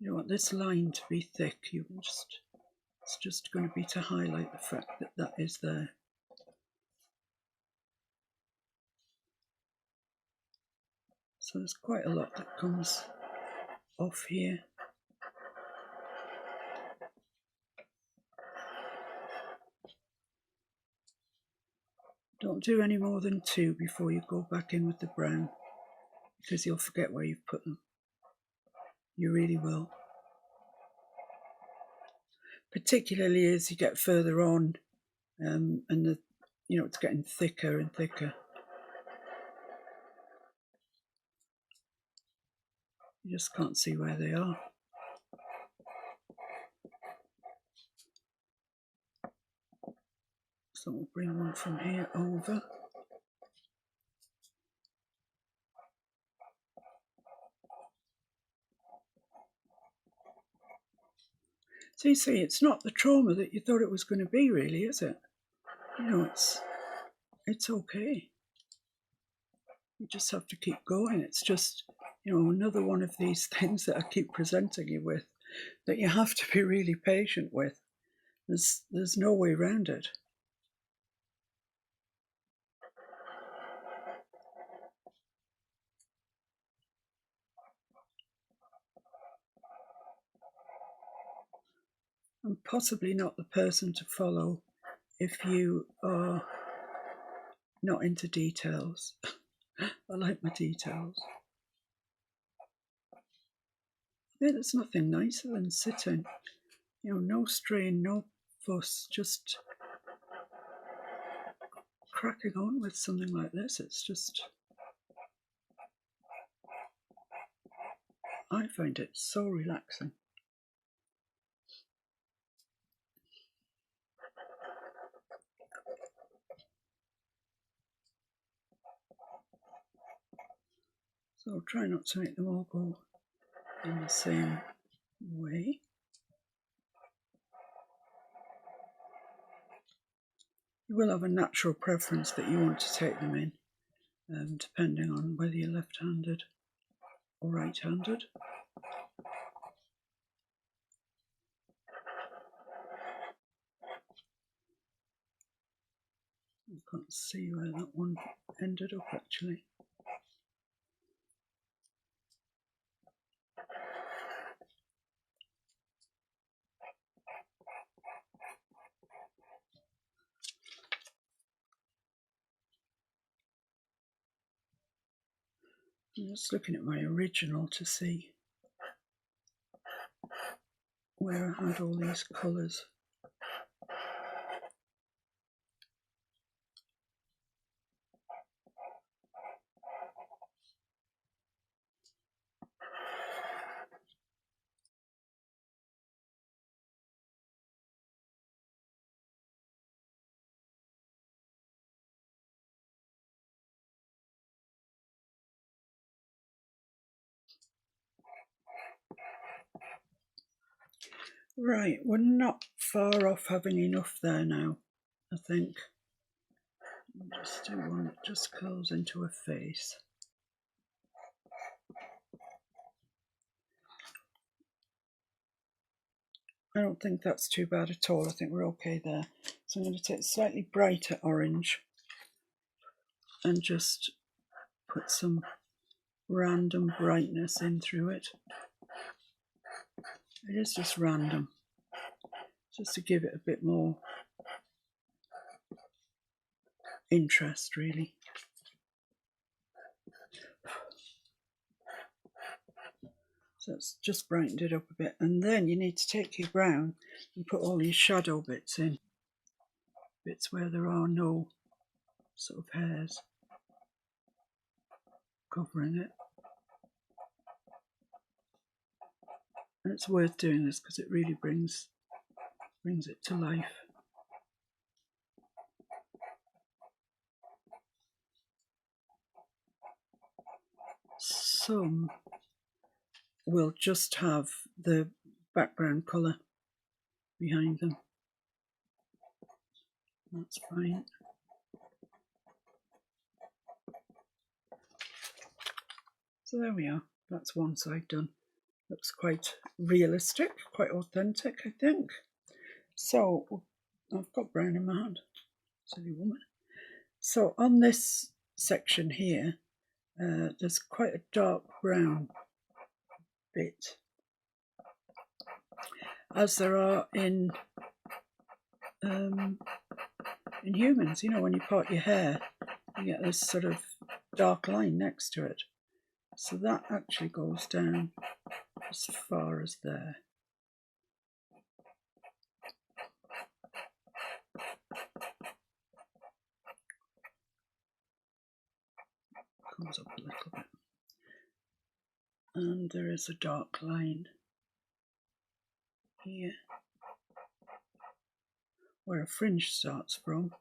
You want this line to be thick. It's just going to be to highlight the fact that that is there. So there's quite a lot that comes off here. Don't do any more than 2 before you go back in with the brown, because you'll forget where you've put them. You really will. Particularly as you get further on, and it's getting thicker and thicker. You just can't see where they are. So we'll bring one from here over. So you see, it's not the trauma that you thought it was going to be, really, is it? It's okay. You just have to keep going. It's just, another one of these things that I keep presenting you with, that you have to be really patient with. There's no way around it. I'm possibly not the person to follow if you are not into details. I like my details. There's nothing nicer than sitting, no strain, no fuss, just cracking on with something like this. It's just, I find it so relaxing. So try not to make them all go in the same way. You will have a natural preference that you want to take them in, depending on whether you're left-handed or right-handed. I can't see where that one ended up actually. I'm just looking at my original to see where I had all these colours. Right, we're not far off having enough there now, I think. I'll just do one that just curls into a face. I don't think that's too bad at all. I think we're okay there. So I'm going to take slightly brighter orange and just put some random brightness in through it. It is just random, just to give it a bit more interest, really. So it's just brightened it up a bit. And then you need to take your brown and put all your shadow bits in. Bits where there are no sort of hairs covering it. And it's worth doing this because it really brings it to life. Some will just have the background colour behind them. That's fine. So there we are. That's one side done. Looks quite realistic, quite authentic, I think. So I've got brown in my hand. Silly woman. So on this section here, there's quite a dark brown bit, as there are in humans. You know, when you part your hair, you get this sort of dark line next to it. So that actually goes down as far as there. Comes up a little bit. And there is a dark line here where a fringe starts from.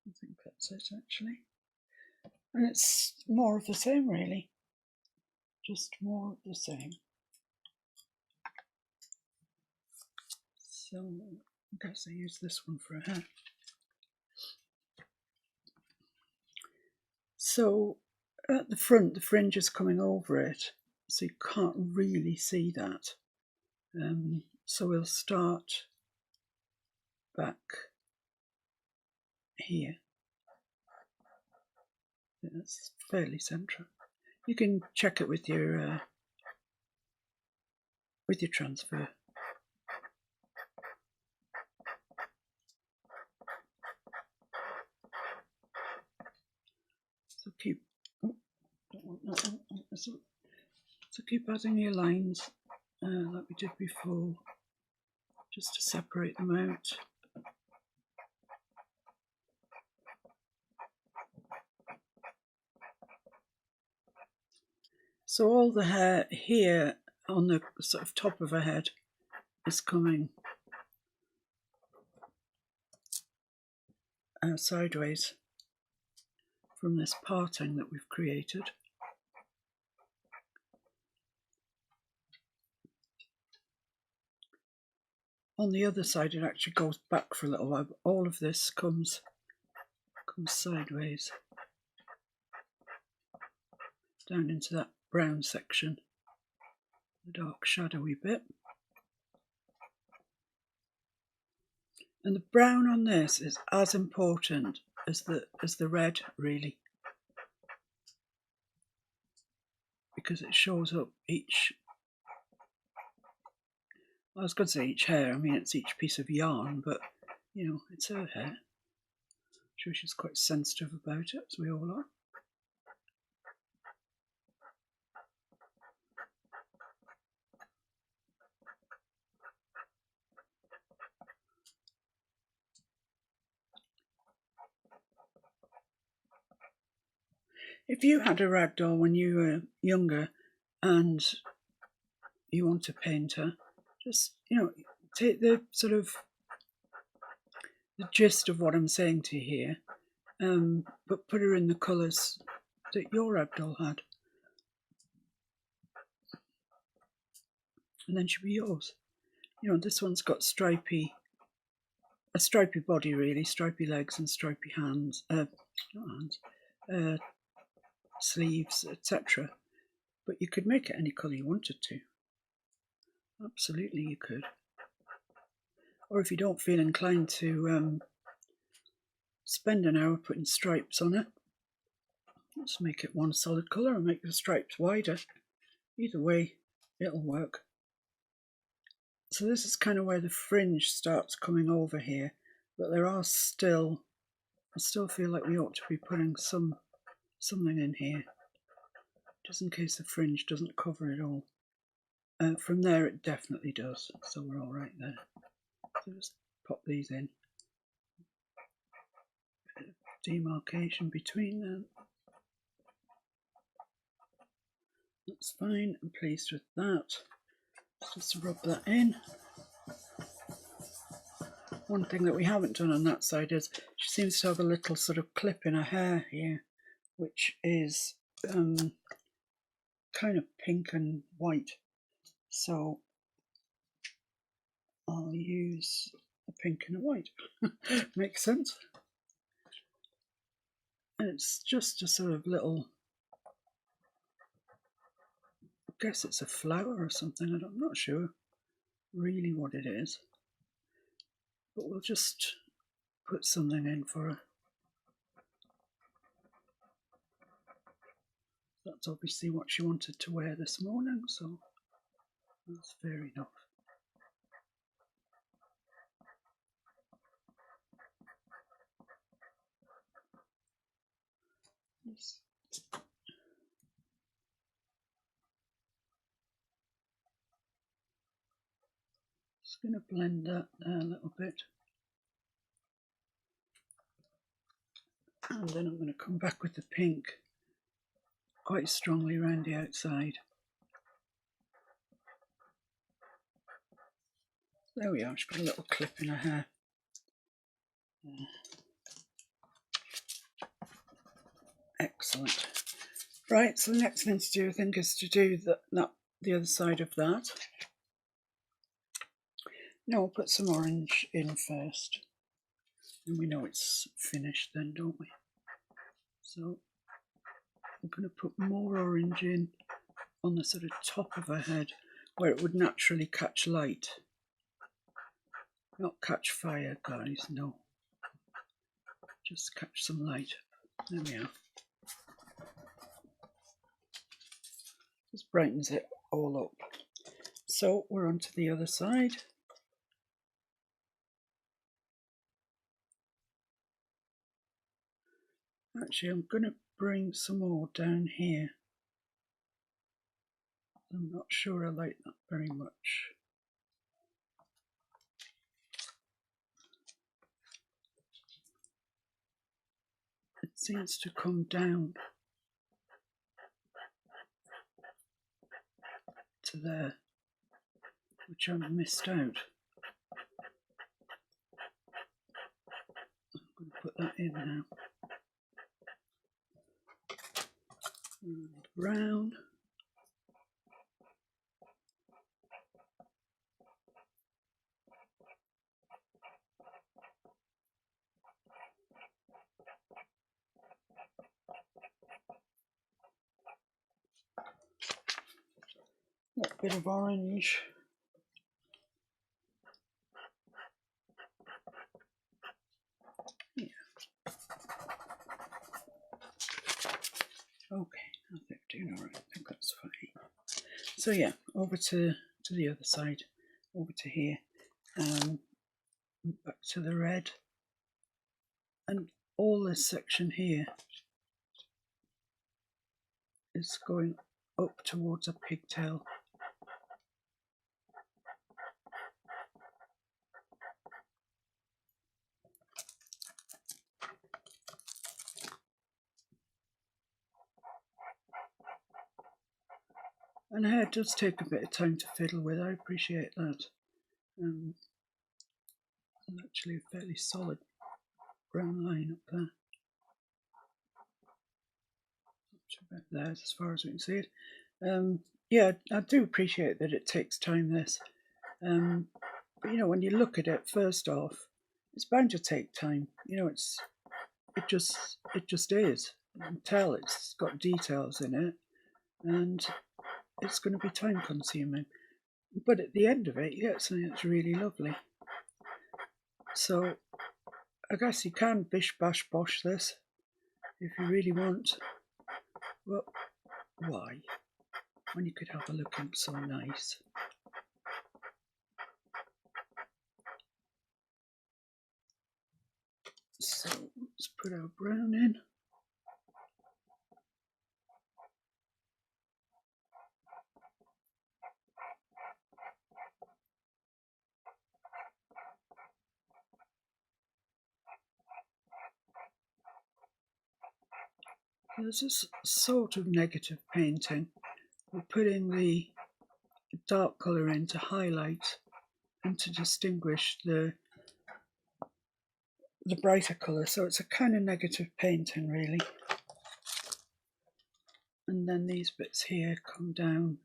I think that's it actually. And it's more of the same really. Just more of the same. So I guess I use this one for a hair. So at the front, the fringe is coming over it, so you can't really see that. So we'll start back here. That's fairly central. You can check it with your transfer. So keep. Oh, don't want that one. So keep adding your lines like we did before, just to separate them out. So all the hair here on the sort of top of her head is coming sideways from this parting that we've created. On the other side, it actually goes back for a little while, but all of this comes sideways down into that brown section, the dark shadowy bit. And the brown on this is as important as the red, really, because it shows up each. I was going to say each hair. I mean, it's each piece of yarn, but you know, it's her hair. I'm sure she's quite sensitive about it, as we all are. If you had a ragdoll when you were younger and you want to paint her, just, you know, take the sort of the gist of what I'm saying to you here, but put her in the colours that your ragdoll had, and then she'll be yours. You know, this one's got a stripy body, really, stripy legs and stripy hands, not hands, sleeves, etc. But you could make it any colour you wanted to. Absolutely, you could. Or if you don't feel inclined to spend an hour putting stripes on it, let's make it one solid colour and make the stripes wider. Either way, it'll work. So this is kind of where the fringe starts coming over here, but there are still, I still feel like we ought to be putting something in here, just in case the fringe doesn't cover it all. From there it definitely does, so we're all right there. So just pop these in. Bit of demarcation between them. That's fine, I'm pleased with that. Just rub that in. One thing that we haven't done on that side is she seems to have a little sort of clip in her hair here, which is kind of pink and white. So I'll use a pink and a white. Makes sense. And it's just a sort of little, I guess it's a flower or something, I'm not sure. really what it is, but we'll just put something in for her. That's obviously what she wanted to wear this morning, so that's fair enough. Just going to blend that there a little bit. And then I'm going to come back with the pink quite strongly around the outside. There we are, she's got a little clip in her hair. Excellent. Right, so the next thing to do, I think, is to do the other side of that. Now we'll put some orange in first. And we know it's finished then, don't we? So I'm going to put more orange in on the sort of top of her head where it would naturally catch light. Not catch fire, guys, no. Just catch some light. There we are. Just brightens it all up. So we're on to the other side. Actually, I'm going to bring some more down here. I'm not sure I like that very much. It seems to come down to there, which I've missed out. I'm going to put that in now. And brown. A bit of orange. Yeah. Okay, I think we're doing all right. I think that's fine. So yeah, over to the other side, over to here, back to the red, and all this section here is going up towards a pigtail. And hair does take a bit of time to fiddle with, I appreciate that. And actually a fairly solid brown line up there. About there as far as we can see it. Yeah, I do appreciate that it takes time, this. But you know, when you look at it, first off, it's bound to take time. You know, it just is. You can tell it's got details in it, and it's going to be time consuming. But at the end of it, you get something that's really lovely. So I guess you can bish bash bosh this if you really want. Well, why? When you could have a looking so nice. So let's put our brown in. There's this sort of negative painting. We're putting the dark colour in to highlight and to distinguish the brighter colour. So it's a kind of negative painting, really. And then these bits here come down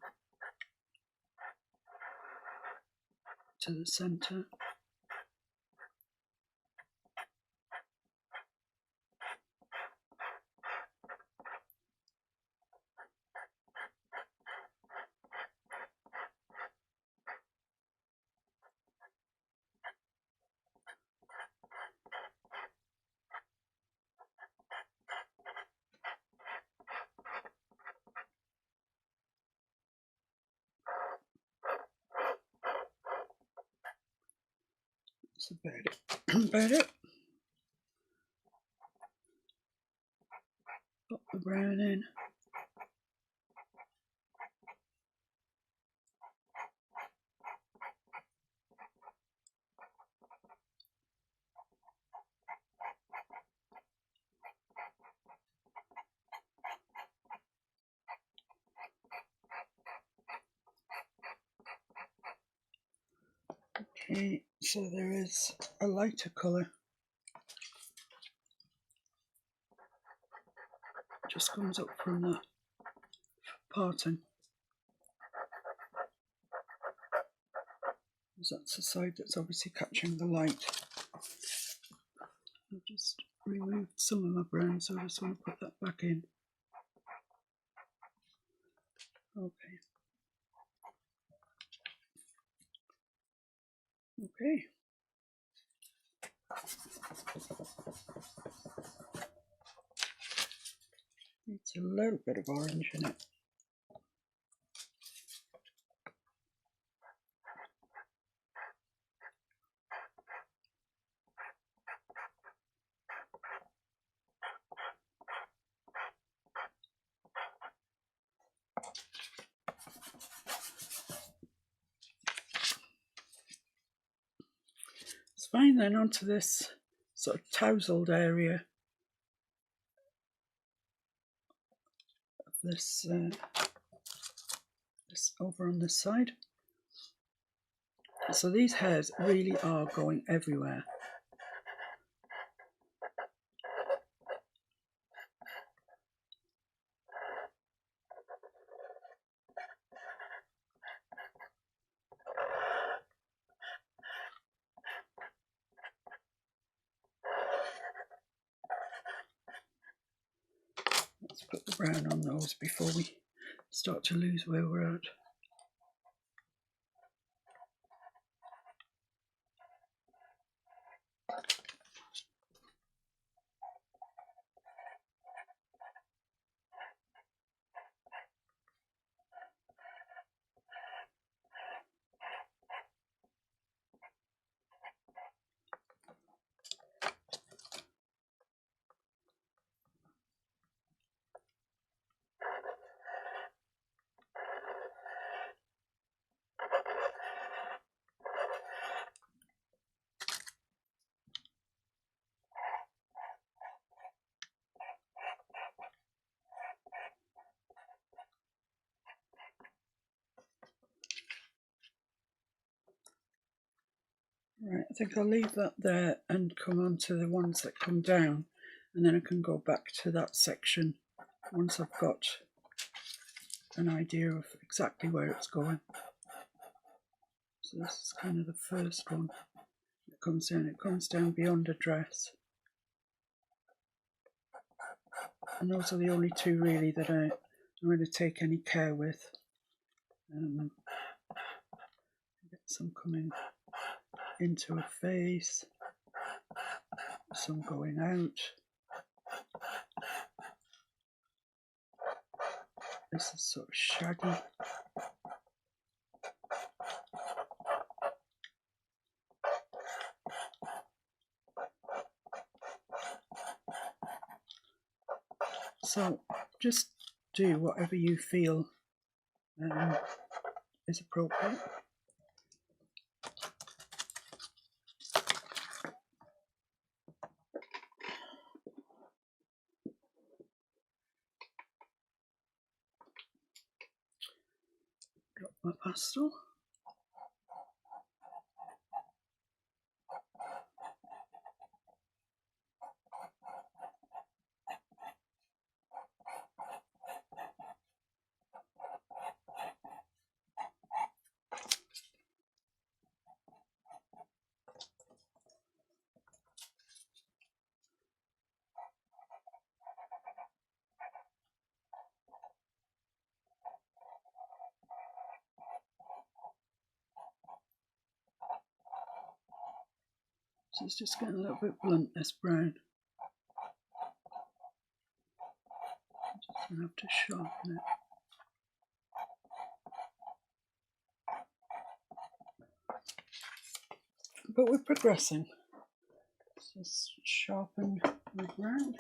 to the centre. That's about it. About it. Pop the brown in. Okay, so there is a lighter colour. Just comes up from that parting. That's the side that's obviously catching the light. I've just removed some of my brown, so I just want to put that back in. Okay. Okay. Needs a little bit of orange in it. It's fine then, onto this sort of tousled area of this, this over on this side. So these hairs really are going everywhere. Let's put the brown on those before we start to lose where we're at. Right, I think I'll leave that there and come on to the ones that come down, and then I can go back to that section once I've got an idea of exactly where it's going. So this is kind of the first one that comes down. It comes down beyond a dress. And those are the only two really that I'm going to take any care with. Get some coming into a face, some going out. This is sort of shaggy. So just do whatever you feel is appropriate. Drop my pastel. So it's just getting a little bit blunt, this brown. I'm just going to have to sharpen it. but we're progressing. Let's just sharpen the brown.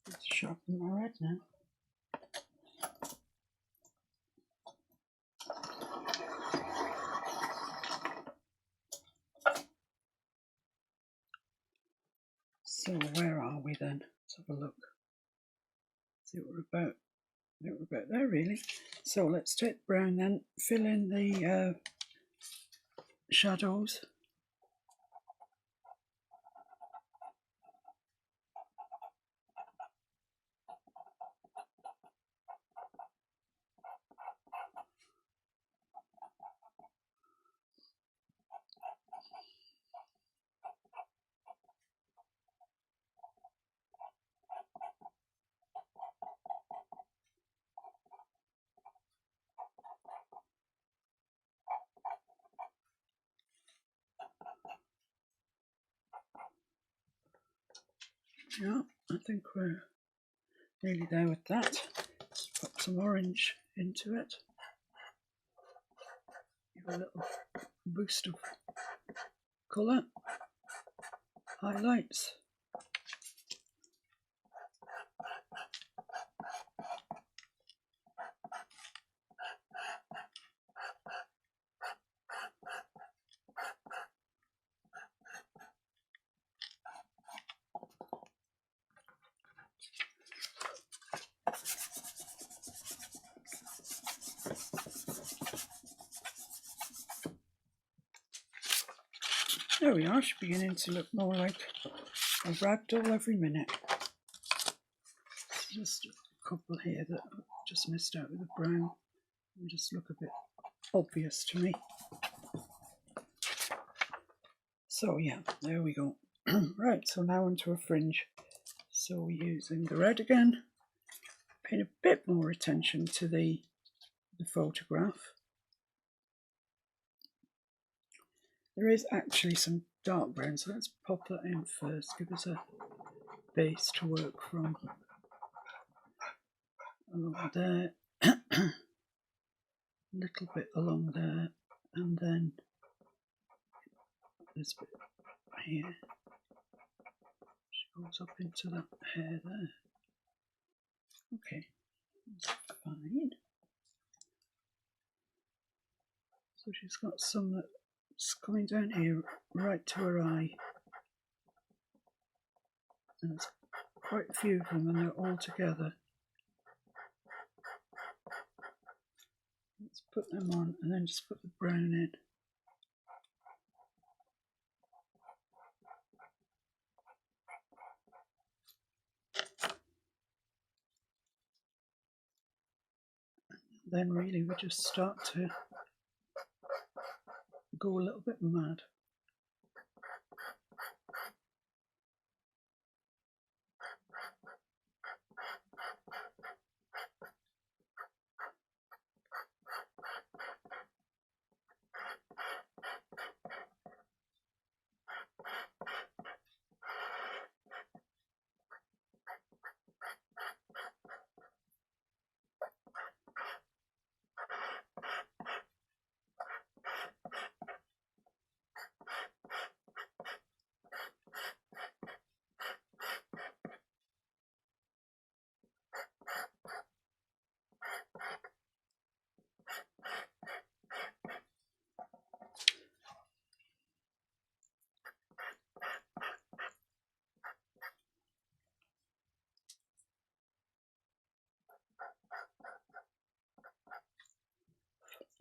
Let's sharpen my red now. So where are we then? Let's have a look. See what we're about. We're about there really. So let's take brown then, fill in the shadows. Yeah, I think we're nearly there with that. Let's put some orange into it. Give a little boost of colour. Highlights. There we are, it's beginning to look more like a ragdoll every minute. Just a couple here that I've just missed out with the brown and just look a bit obvious to me. So yeah, there we go. Right, so now onto a fringe. So we're using the red again, paying a bit more attention to the photograph. There is actually some dark brown, so let's pop that in first, give us a base to work from. Along there, a little bit along there, and then this bit here. She goes up into that hair there. Okay, that's fine. So she's got some that's coming down here right to her eye. And there's quite a few of them and they're all together. Let's put them on and then just put the brown in. then really we just start to go a little bit mad.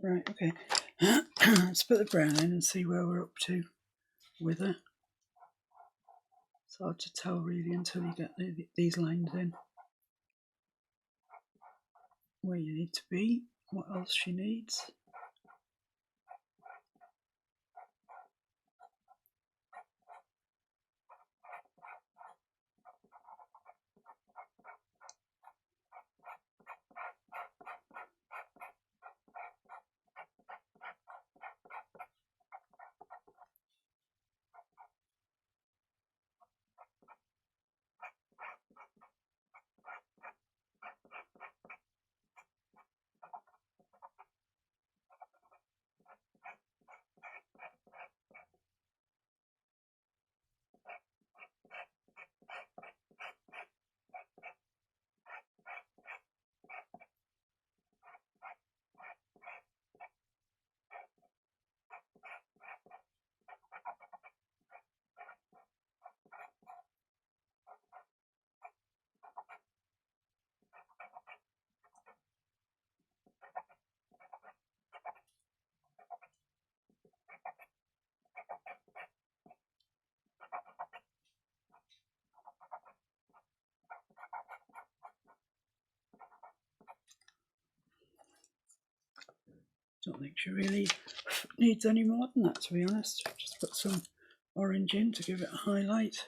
Right, okay. Let's put the brown in and see where we're up to with her. It's hard to tell really until you get these lines in. Where you need to be, what else she needs. Don't think she really needs any more than that, to be honest. Just put some orange in to give it a highlight.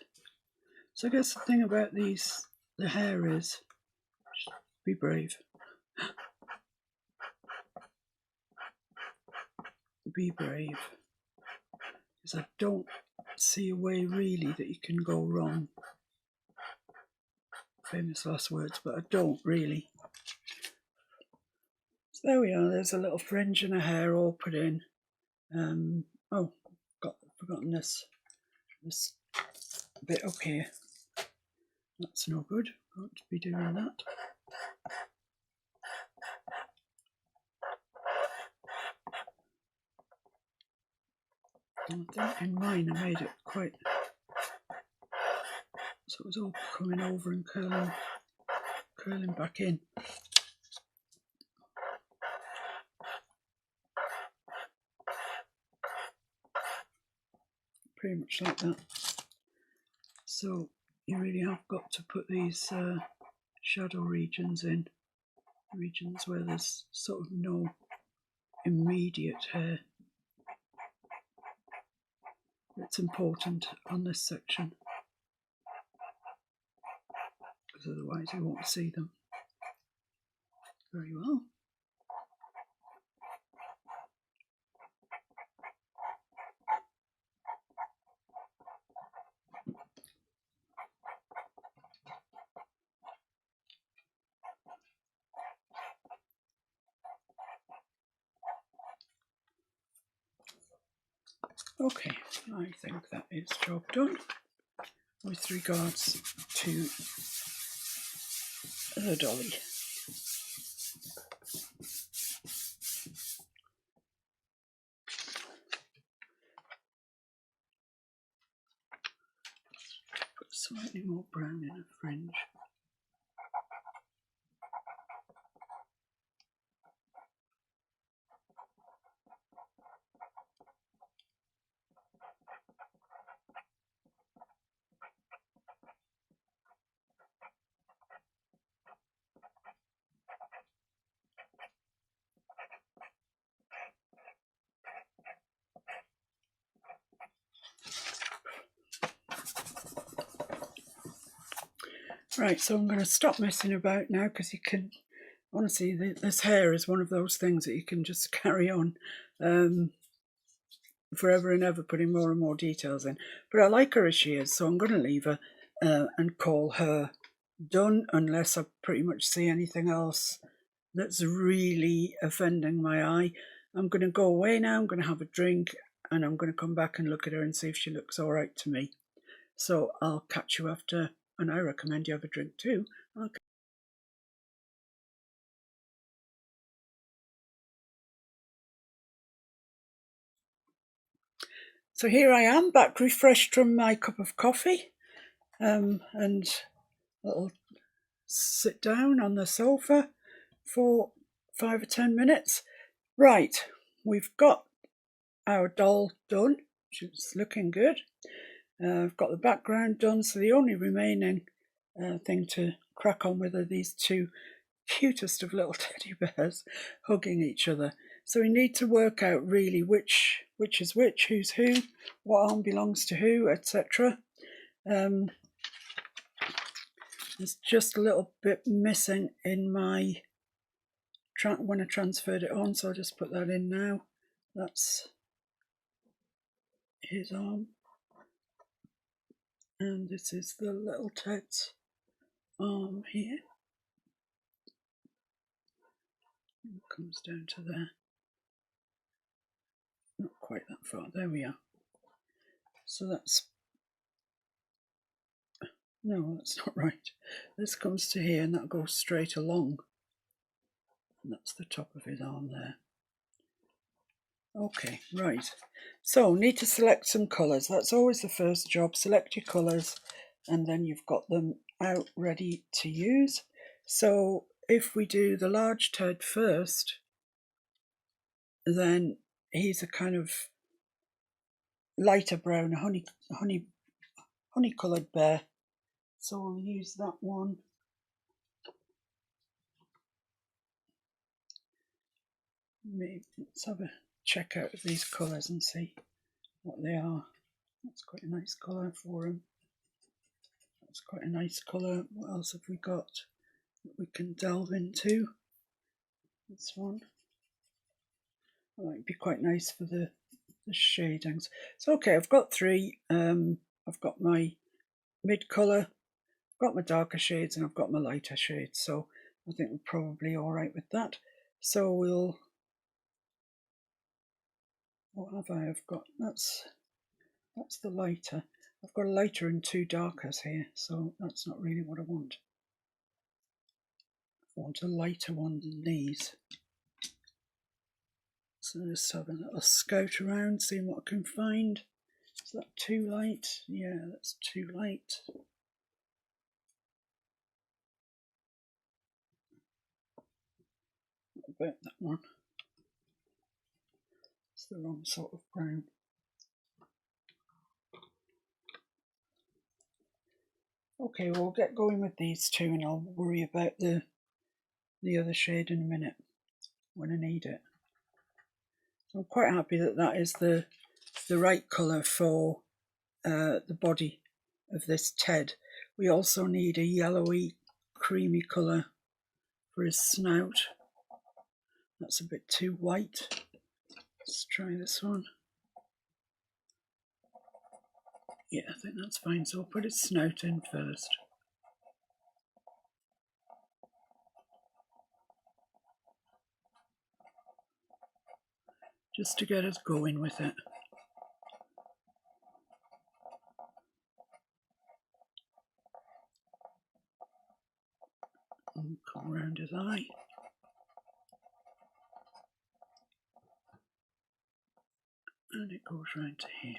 So I guess the thing about the hair is, be brave. Be brave. Because I don't see a way really that you can go wrong. Famous last words, but I don't really. So there we are, there's a little fringe and a hair all put in. Oh, forgotten this bit up here. That's no good, can't be doing that. I think in mine I made it quite, so it was all coming over and curling back in. Pretty much like that. So you really have got to put these shadow regions in, regions where there's sort of no immediate hair. It's important on this section, because otherwise you won't see them very well. Okay, I think that is job done with regards to the dolly. Put slightly more brown in a fringe. Right, so I'm going to stop messing about now, because you can, honestly, this hair is one of those things that you can just carry on forever and ever, putting more and more details in. But I like her as she is, so I'm going to leave her and call her done, unless I pretty much see anything else that's really offending my eye. I'm going to go away now, I'm going to have a drink, and I'm going to come back and look at her and see if she looks all right to me. So I'll catch you after, and I recommend you have a drink too. So here I am, back refreshed from my cup of coffee, and I'll sit down on the sofa for 5 or 10 minutes. Right, we've got our doll done. She's looking good. I've got the background done, so the only remaining thing to crack on with are these two cutest of little teddy bears hugging each other. So we need to work out really which is which, who's who, what arm belongs to who, etc. There's just a little bit missing in my when I transferred it on, so I'll just put that in now. That's his arm, and this is the little Ted's arm here. It comes down to there. Not quite that far. There we are. So that's, no, that's not right. This comes to here and that goes straight along. And that's the top of his arm there. Okay, right. So need to select some colours. That's always the first job. Select your colours and then you've got them out ready to use. So if we do the large Ted first, then he's a kind of lighter brown, honey coloured bear. So we'll use that one. Maybe let's have a check out of these colours and see what they are. That's quite a nice colour for him. That's quite a nice colour. What else have we got that we can delve into? This one. That might be quite nice for the shadings. So okay, I've got three. I've got my mid colour, I've got my darker shades, and I've got my lighter shades. So I think we're probably all right with that. So we'll. What have I? I've got that's the lighter. I've got a lighter and two darkers here, so that's not really what I want. I want a lighter one than these. So just have a little scout around, seeing what I can find. Is that too light? Yeah, that's too light. What about that one? It's the wrong sort of brown. Okay, we'll get going with these two and I'll worry about the other shade in a minute when I need it. So I'm quite happy that that is the right colour for the body of this Ted. We also need a yellowy creamy colour for his snout. That's a bit too white. Let's try this one. Yeah, I think that's fine. So I'll put his snout in first. Just to get us going with it. And come around his eye. And it goes round to here.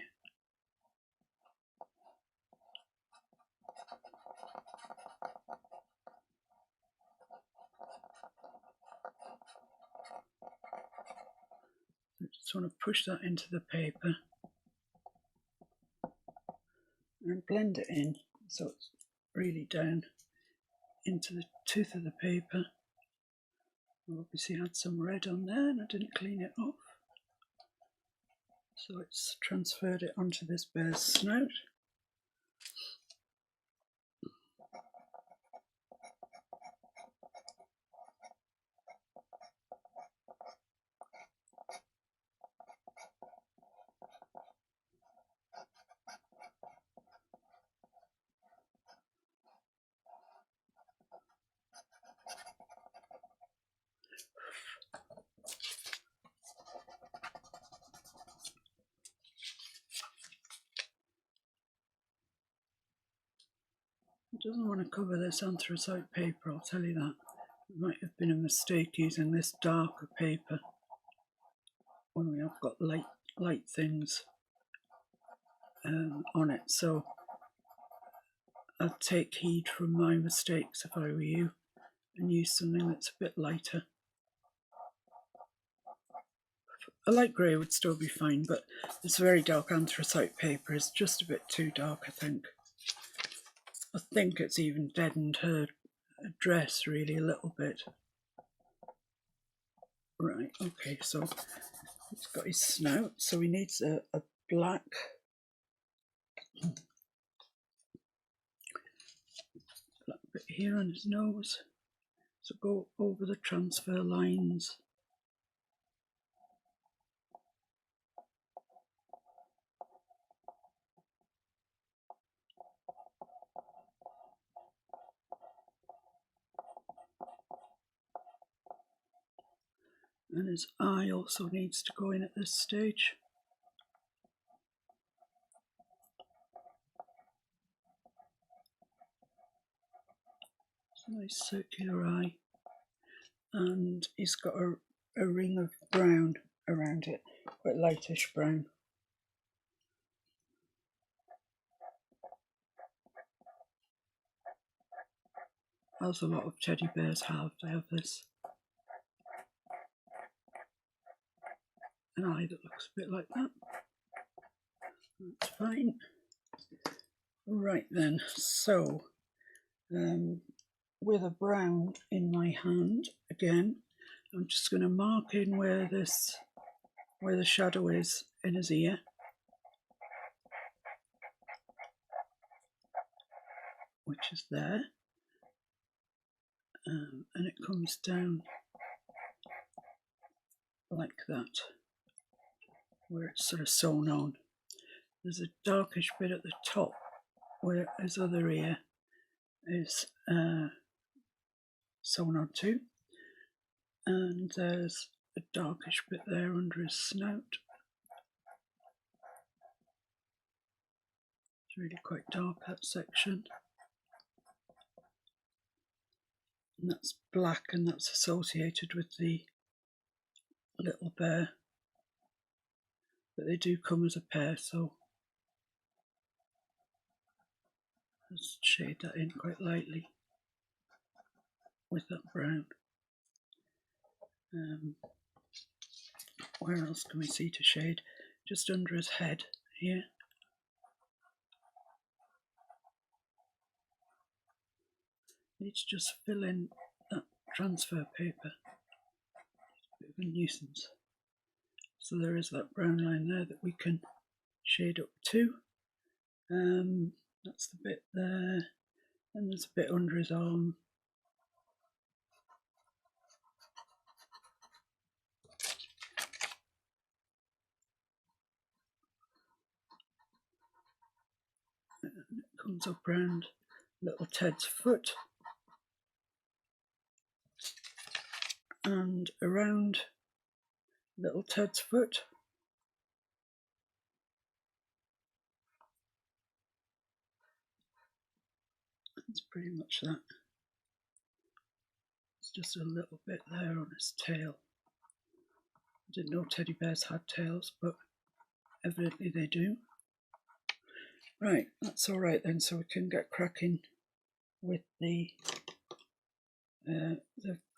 I just want to push that into the paper and blend it in so it's really down into the tooth of the paper. I obviously had some red on there and I didn't clean it off. So it's transferred it onto this bear's snout. It doesn't want to cover this anthracite paper, I'll tell you that. It might have been a mistake using this darker paper when we have got light things on it. So I'd take heed from my mistakes if I were you and use something that's a bit lighter. A light grey would still be fine, but this very dark anthracite paper is just a bit too dark, I think. I think it's even deadened her dress really a little bit. Right, okay, so he's got his snout, so he needs a black bit here on his nose. So go over the transfer lines. And his eye also needs to go in at this stage. It's a nice circular eye. And he's got a ring of brown around it, quite lightish brown. As a lot of teddy bears have, they have this an eye that looks a bit like that. That's fine. Right then, so with a brown in my hand again, I'm just going to mark in where the shadow is in his ear. Which is there. And it comes down like that, where it's sort of sewn on. There's a darkish bit at the top where his other ear is sewn on too, and there's a darkish bit there under his snout. It's really quite dark, that section. And that's black, and that's associated with the little bear. But they do come as a pair, so let's shade that in quite lightly with that brown. Where else can we see to shade? Just under his head here. Let's just fill in that transfer paper. It's a bit of a nuisance. So there is that brown line there that we can shade up to. That's the bit there, and there's a bit under his arm. And it comes up round little Ted's foot and around little Ted's foot. That's pretty much that. It's just a little bit there on his tail. I didn't know teddy bears had tails, but evidently they do. Right, that's all right then, so we can get cracking with the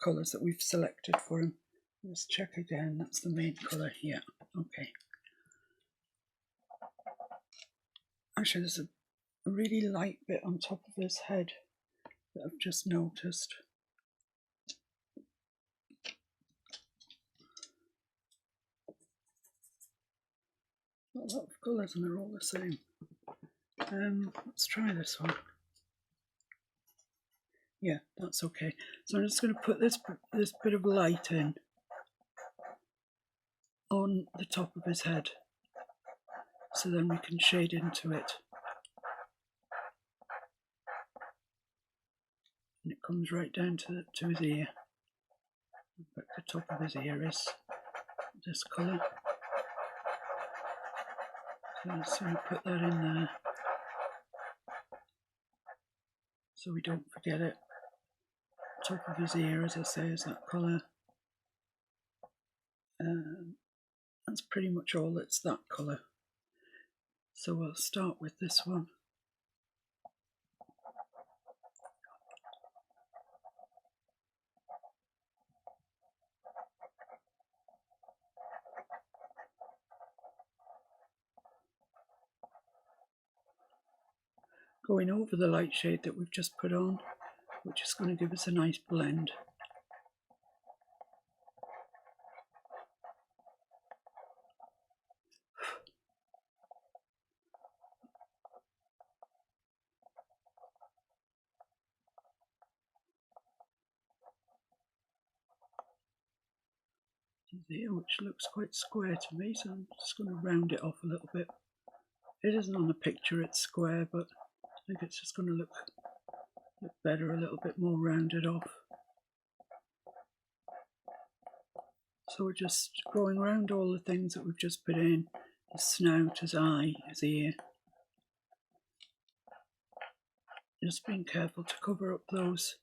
colours that we've selected for him. Let's check again, that's the main colour, yeah, okay. Actually, there's a really light bit on top of his head that I've just noticed. Got a lot of colours and they're all the same. Let's try this one. Yeah, that's okay. So I'm just going to put this bit of light in on the top of his head, so then we can shade into it. And it comes right down to his ear. But the top of his ear is this colour. So I'm just going to put that in there. so we don't forget it. Top of his ear, as I say, is that colour. That's pretty much all that's that colour. So we'll start with this one. Going over the light shade that we've just put on, which is going to give us a nice blend. Here, which looks quite square to me, so I'm just going to round it off a little bit. It isn't on the picture, it's square, but I think it's just going to look better, a little bit more rounded off. So we're just going around all the things that we've just put in: his snout, his eye, his ear. Just being careful to cover up those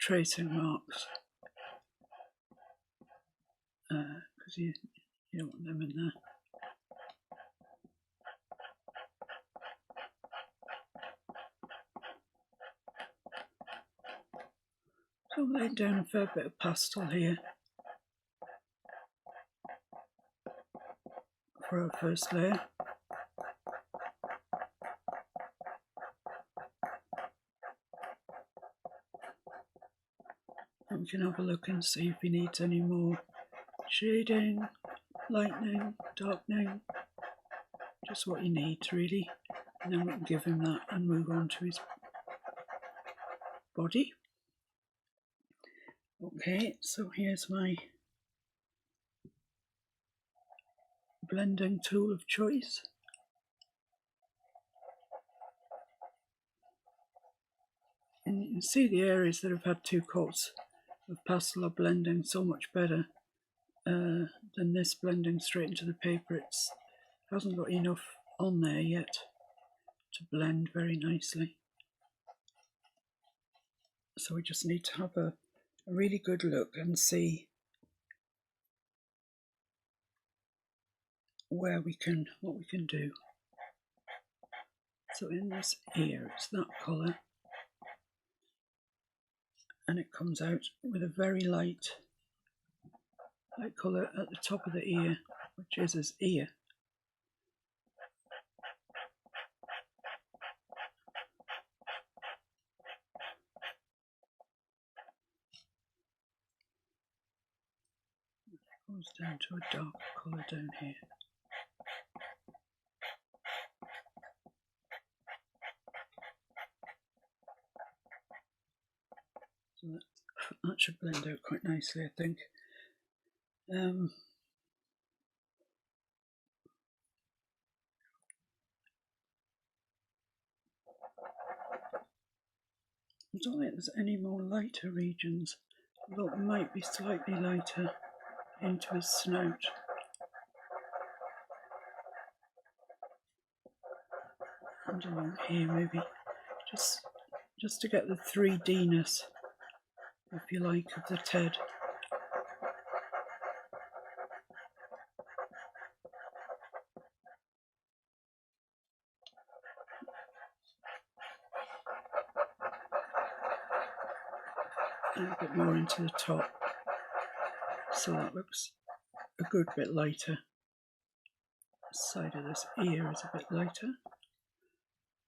tracing marks, because you don't want them in there. So I'm laying down a fair bit of pastel here for our first layer. And we can have a look and see if he needs any more shading, lightening, darkening, just what he needs really. And then we can give him that and move on to his body. Okay, so here's my blending tool of choice. And you can see the areas that have had 2 coats of pastel are blending so much better than this blending straight into the paper. It hasn't got enough on there yet to blend very nicely. So we just need to have a really good look and see what we can do. So in this ear, it's that colour, and it comes out with a very light colour at the top of the ear, which is his ear. It goes down to a dark colour down here. So that should blend out quite nicely, I think. I don't think there's any more lighter regions, although it might be slightly lighter into his snout. And along here maybe, just to get the 3D-ness, if you like, of the TED. And a bit more into the top, so that looks a good bit lighter. The side of this ear is a bit lighter.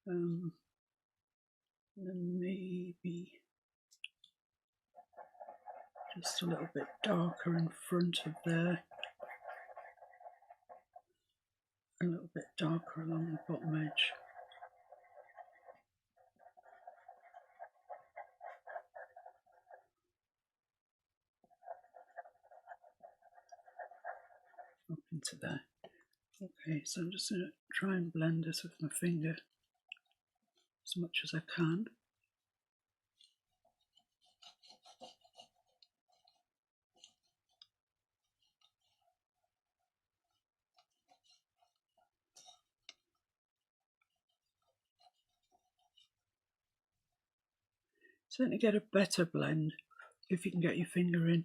And then maybe just a little bit darker in front of there. A little bit darker along the bottom edge. Up into there. Okay, so I'm just going to try and blend this with my finger as much as I can. certainly get a better blend if you can get your finger in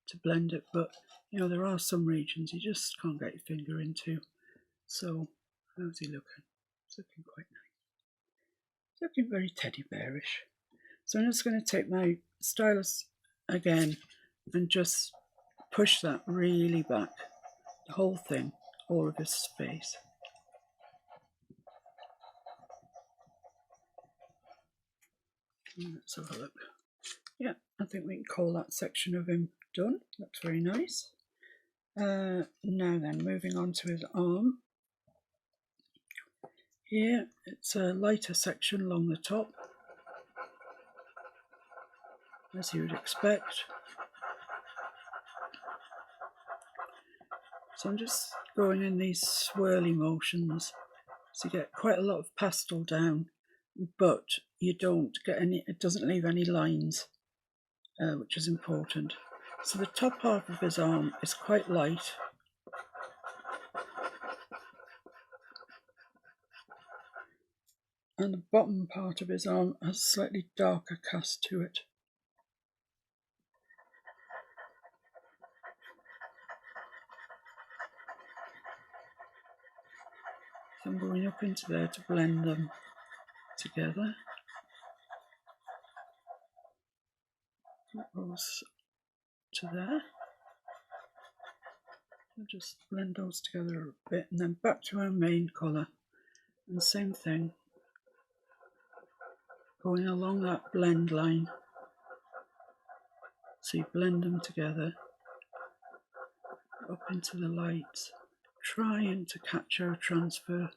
to blend it, but you know, there are some regions you just can't get your finger into. So how's he looking? It's looking quite nice. It's looking very teddy bearish. So I'm just going to take my stylus again and just push that really back, the whole thing, all of his face. Let's have a look. Yeah, I think we can call that section of him done. Looks very nice. Now then, moving on to his arm. Here, it's a lighter section along the top, as you would expect. So I'm just going in these swirly motions, so you get quite a lot of pastel down, but you don't get any, it doesn't leave any lines, which is important. So the top half of his arm is quite light. And the bottom part of his arm has a slightly darker cast to it. So I'm going up into there to blend them together. That goes to there. I'll just blend those together a bit and then back to our main colour. And same thing, going along that blend line. So you blend them together, up into the lights, trying to catch our transfer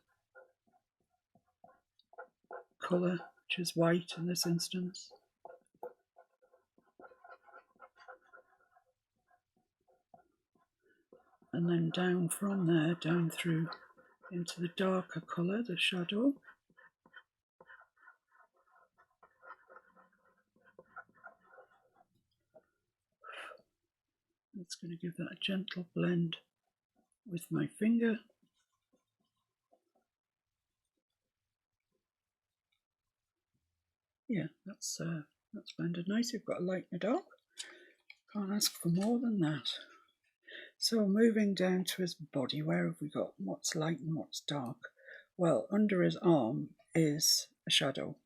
colour, which is white in this instance. And then down from there, down through into the darker colour, the shadow. It's going to give that a gentle blend with my finger. Yeah, that's blended nice. You've got to lighten it up. Can't ask for more than that. So moving down to his body, where have we got what's light and what's dark? Well, under his arm is a shadow.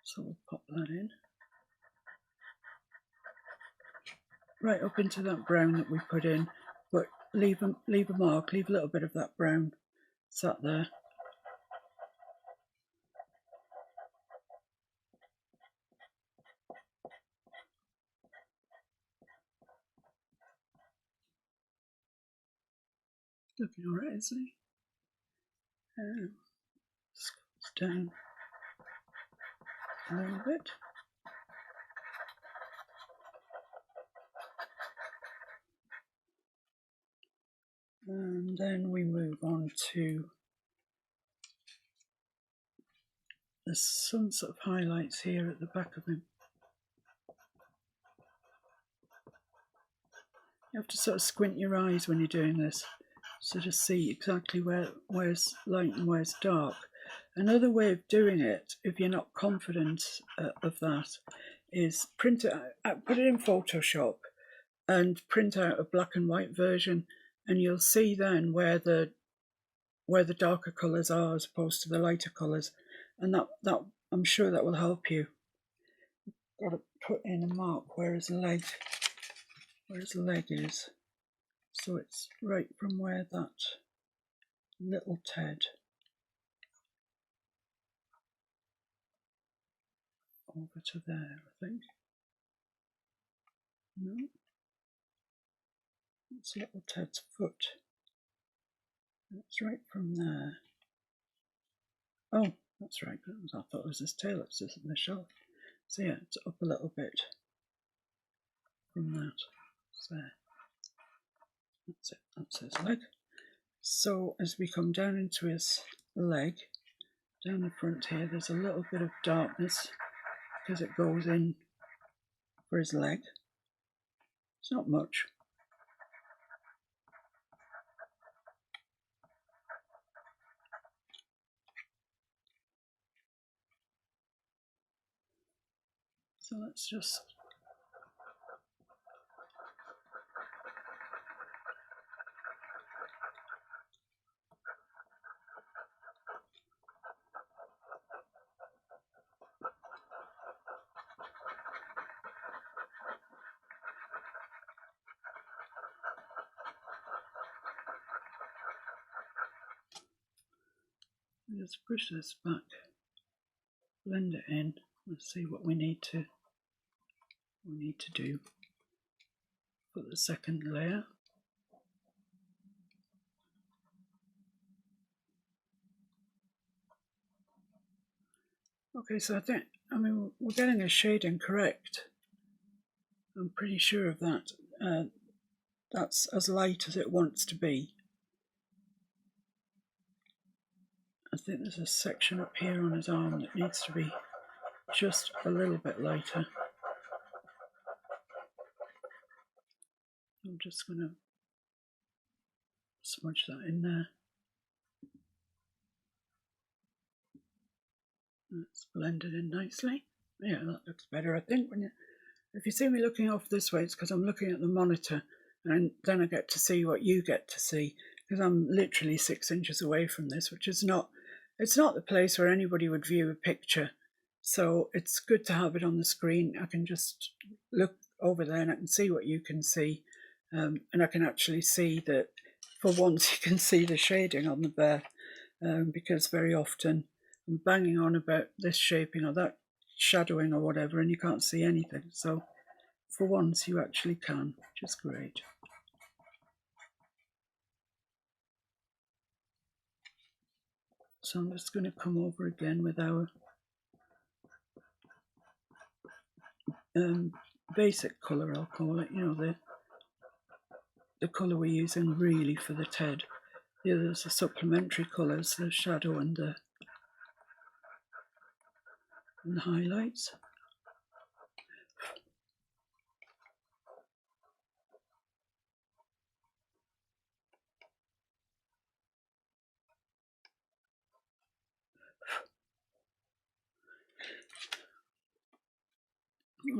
So we'll pop that in. Right up into that brown that we put in, but leave a mark, leave a little bit of that brown sat there. Looking alright, isn't he? Scoots down a little bit. And then we move on to, there's some sort of highlights here at the back of him. You have to sort of squint your eyes when you're doing this, so to see exactly where's light and where's dark. Another way of doing it, if you're not confident of that, is print it out, put it in Photoshop and print out a black and white version, and you'll see then where the darker colours are as opposed to the lighter colours, and that I'm sure that will help you. Got to put in a mark where his leg is, so it's right from where that little Ted over to there, I think. No, it's little Ted's foot. That's right from there. Oh, that's right. I thought it was his tail. It's just in the shelf. So yeah, it's up a little bit from that. So that's it. That's his leg. So as we come down into his leg, down the front here, there's a little bit of darkness because it goes in for his leg. It's not much. So let's just push this back, blend it in. Let's see what we need to do for the second layer. Okay, so I mean, we're getting a shading correct. I'm pretty sure of that. That's as light as it wants to be. I think there's a section up here on his arm that needs to be just a little bit lighter. I'm just going to smudge that in there. That's blended in nicely. Yeah, that looks better, I think. If you see me looking off this way, it's because I'm looking at the monitor, and then I get to see what you get to see, because I'm literally 6 inches away from this, which is not, it's not the place where anybody would view a picture. So it's good to have it on the screen. I can just look over there and I can see what you can see. And I can actually see that, for once, you can see the shading on the bear, because very often I'm banging on about this shaping or that shadowing or whatever, and you can't see anything. So for once you actually can, which is great. So I'm just going to come over again with our basic colour, I'll call it, you know, the colour we're using really for the TED. The others are supplementary colours, the shadow and the highlights.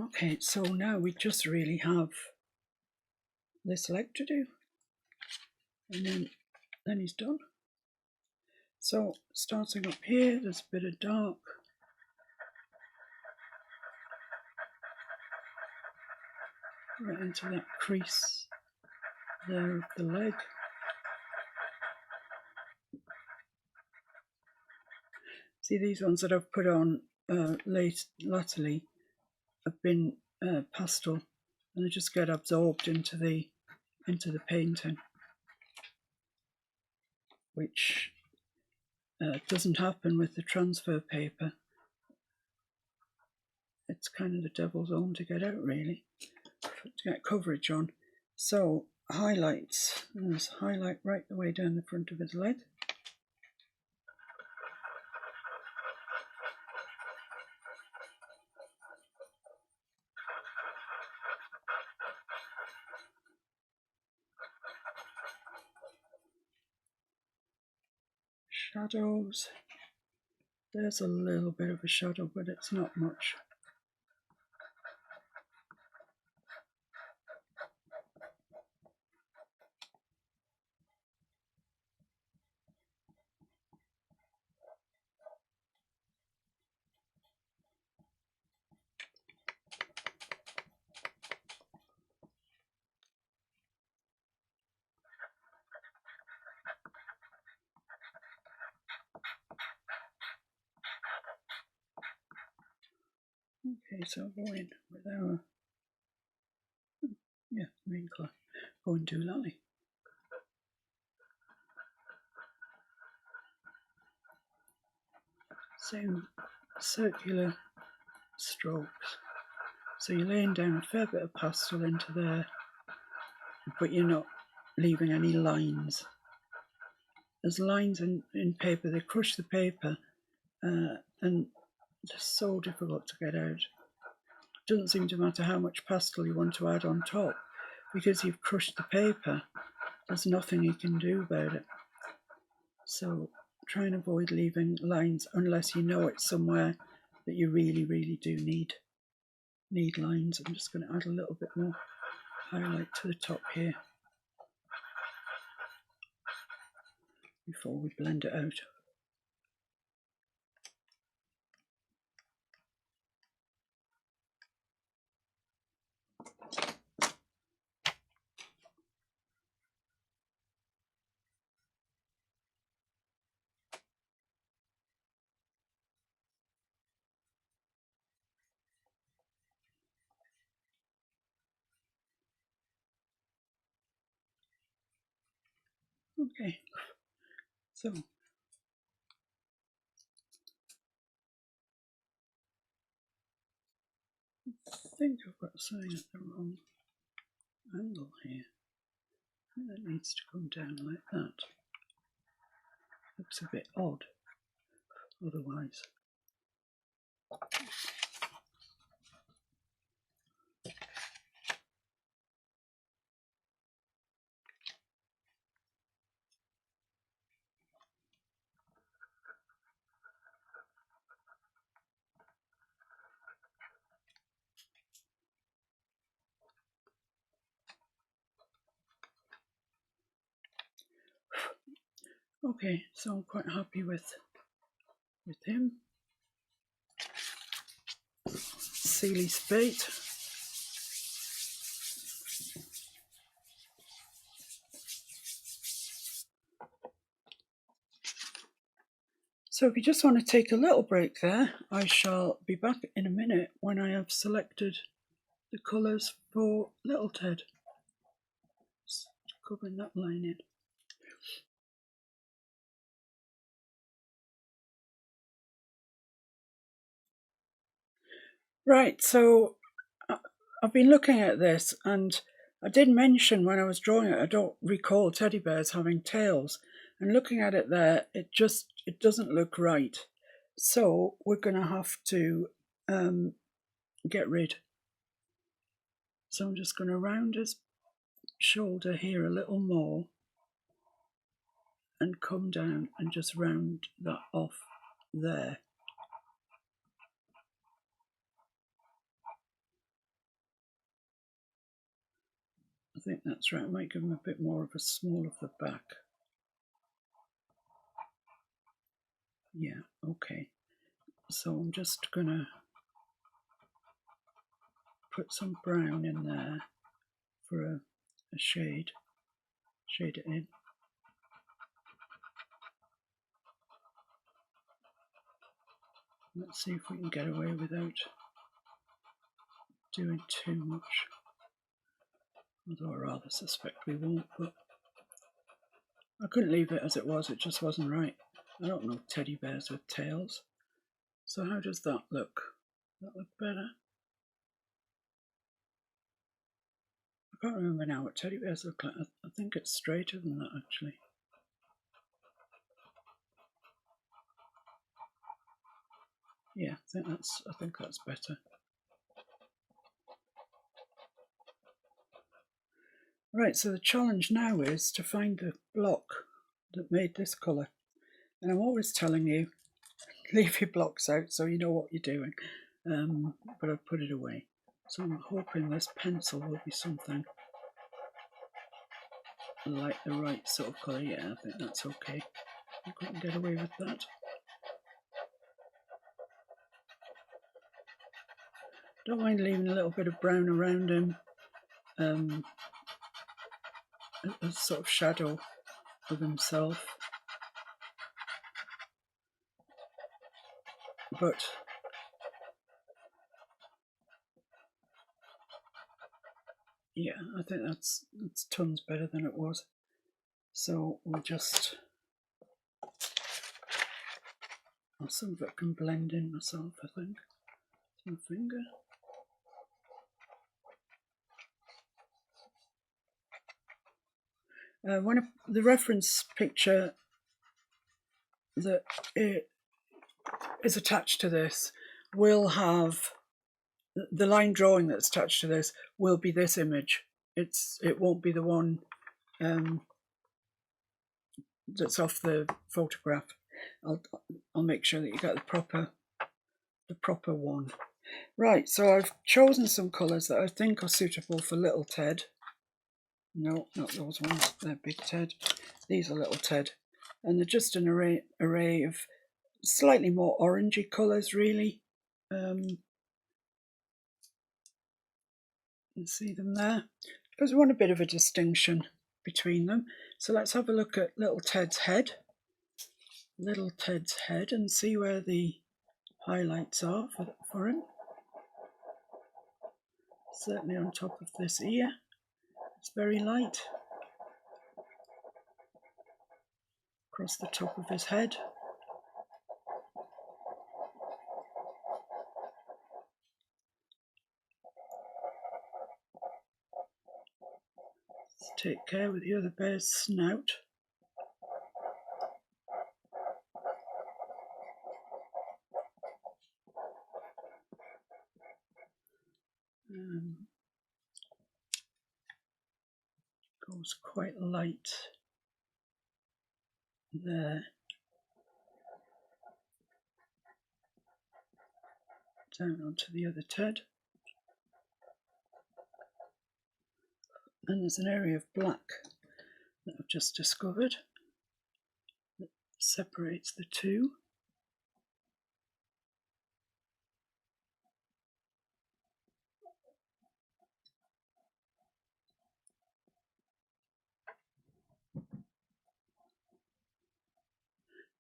Okay, so now we just really have this leg to do, and then he's done. So starting up here, there's a bit of dark. Right into that crease there of the leg. See, these ones that I've put on latterly have been pastel, and they just get absorbed into the painting, which doesn't happen with the transfer paper. It's kind of the devil's own to get out, really, to get coverage on. So highlights, there's highlight right the way down the front of his leg. Shadows, there's a little bit of a shadow, but it's not much. Okay, so go in with our main colour. Go and do Lally. Same circular strokes. So you're laying down a fair bit of pastel into there, but you're not leaving any lines. There's lines in paper, they crush the paper, and they're so difficult to get out. It doesn't seem to matter how much pastel you want to add on top, because you've crushed the paper. There's nothing you can do about it. So try and avoid leaving lines unless you know it's somewhere that you really, really do need. need lines. I'm just going to add a little bit more highlight to the top here before we blend it out. Okay, so I think I've got something at the wrong angle here. I think that needs to come down like that. Looks a bit odd otherwise. Okay, so I'm quite happy with him. Sealy spate. So if you just want to take a little break there, I shall be back in a minute when I have selected the colours for Little Ted. Just covering that line in. Right, so I've been looking at this, and I did mention when I was drawing it, I don't recall teddy bears having tails. And looking at it there, it doesn't look right. So we're going to have to get rid. So I'm just going to round his shoulder here a little more and come down and just round that off there. I think that's right. I might give him a bit more of a small of the back. Yeah, okay. So I'm just gonna put some brown in there for a shade it in. Let's see if we can get away without doing too much. Although I rather suspect we won't, but I couldn't leave it as it was, it just wasn't right. I don't know teddy bears with tails. So how does that look? Does that look better? I can't remember now what teddy bears look like. I think it's straighter than that actually. Yeah, I think that's better. Right, so the challenge now is to find the block that made this colour. And I'm always telling you, leave your blocks out so you know what you're doing. But I've put it away. So I'm hoping this pencil will be something like the right sort of colour. Yeah, I think that's okay. I couldn't get away with that. Don't mind leaving a little bit of brown around him. A sort of shadow of himself. But yeah, I think that's tons better than it was. So we'll just, some of it can blend in myself, I think. My finger. The reference picture that is attached to this will have the line drawing that's attached to this will be this image. It won't be the one that's off the photograph. I'll make sure that you get the proper one. Right, so I've chosen some colours that I think are suitable for Little Ted. No, not those ones, they're Big Ted. These are Little Ted. And they're just an array of slightly more orangey colours, really. You see them there? Because we want a bit of a distinction between them. So let's have a look at Little Ted's head. Little Ted's head, and see where the highlights are for him. Certainly on top of this ear. It's very light. Across the top of his head. Let's take care with the other bear's snout. Goes quite light there. Down onto the other Ted. And there's an area of black that I've just discovered that separates the two.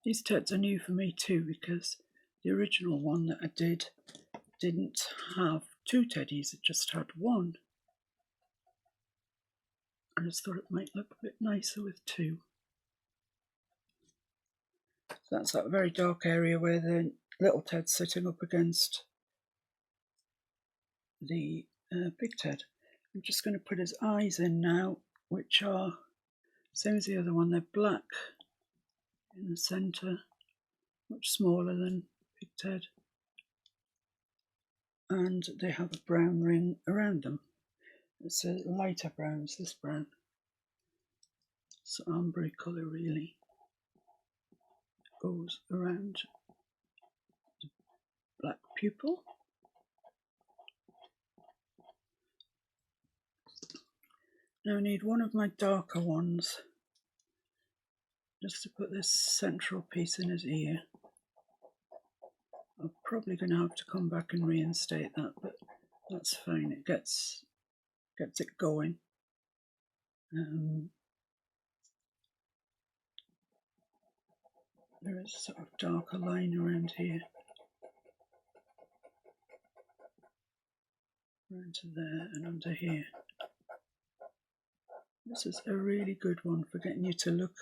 These Teds are new for me too, because the original one that I did didn't have two teddies, it just had one. I just thought it might look a bit nicer with two. So that's that very dark area where the Little Ted's sitting up against the Big Ted. I'm just going to put his eyes in now, which are same as the other one. They're black in the centre, much smaller than Big Ted, and they have a brown ring around them. It's a lighter brown, it's this brown. It's ombre colour really. Goes around the black pupil. Now I need one of my darker ones just to put this central piece in his ear. I'm probably going to have to come back and reinstate that, but that's fine. It gets it going. There is a sort of darker line around here, around to there and under here. This is a really good one for getting you to look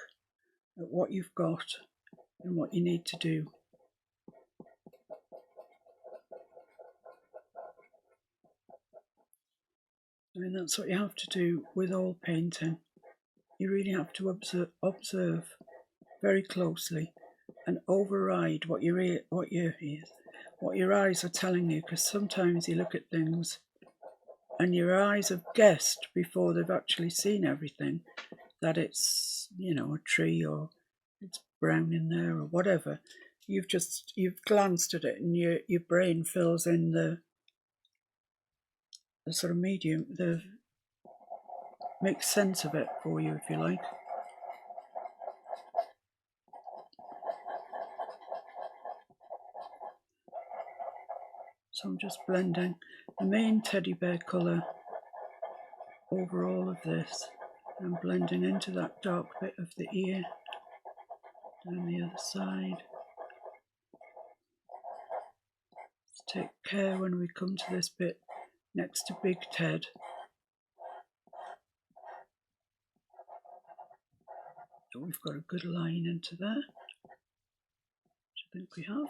at what you've got and what you need to do. I mean, that's what you have to do with all painting. You really have to observe very closely and override what your eyes are telling you, because sometimes you look at things and your eyes have guessed before they've actually seen everything that it's, you know, a tree or it's brown in there or whatever. You've glanced at it and your brain fills in the sort of medium, makes sense of it for you, if you like. So I'm just blending the main teddy bear colour over all of this and blending into that dark bit of the ear down the other side. Let's take care when we come to this bit next to Big Ted. So we've got a good line into there, which I think we have.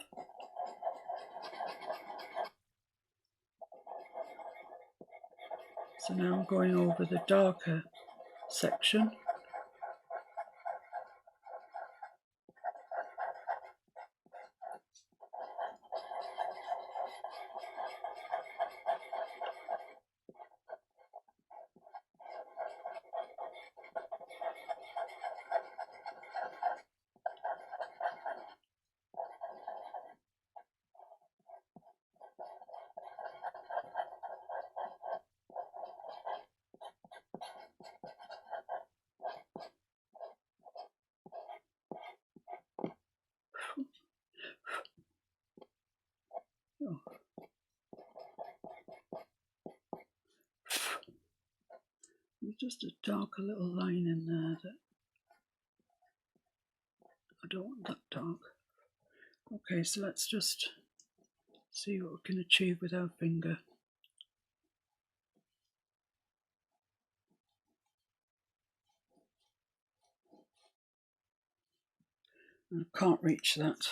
So now I'm going over the darker section. just a darker little line in there that I don't want that dark. Okay, so let's just see what we can achieve with our finger. I can't reach that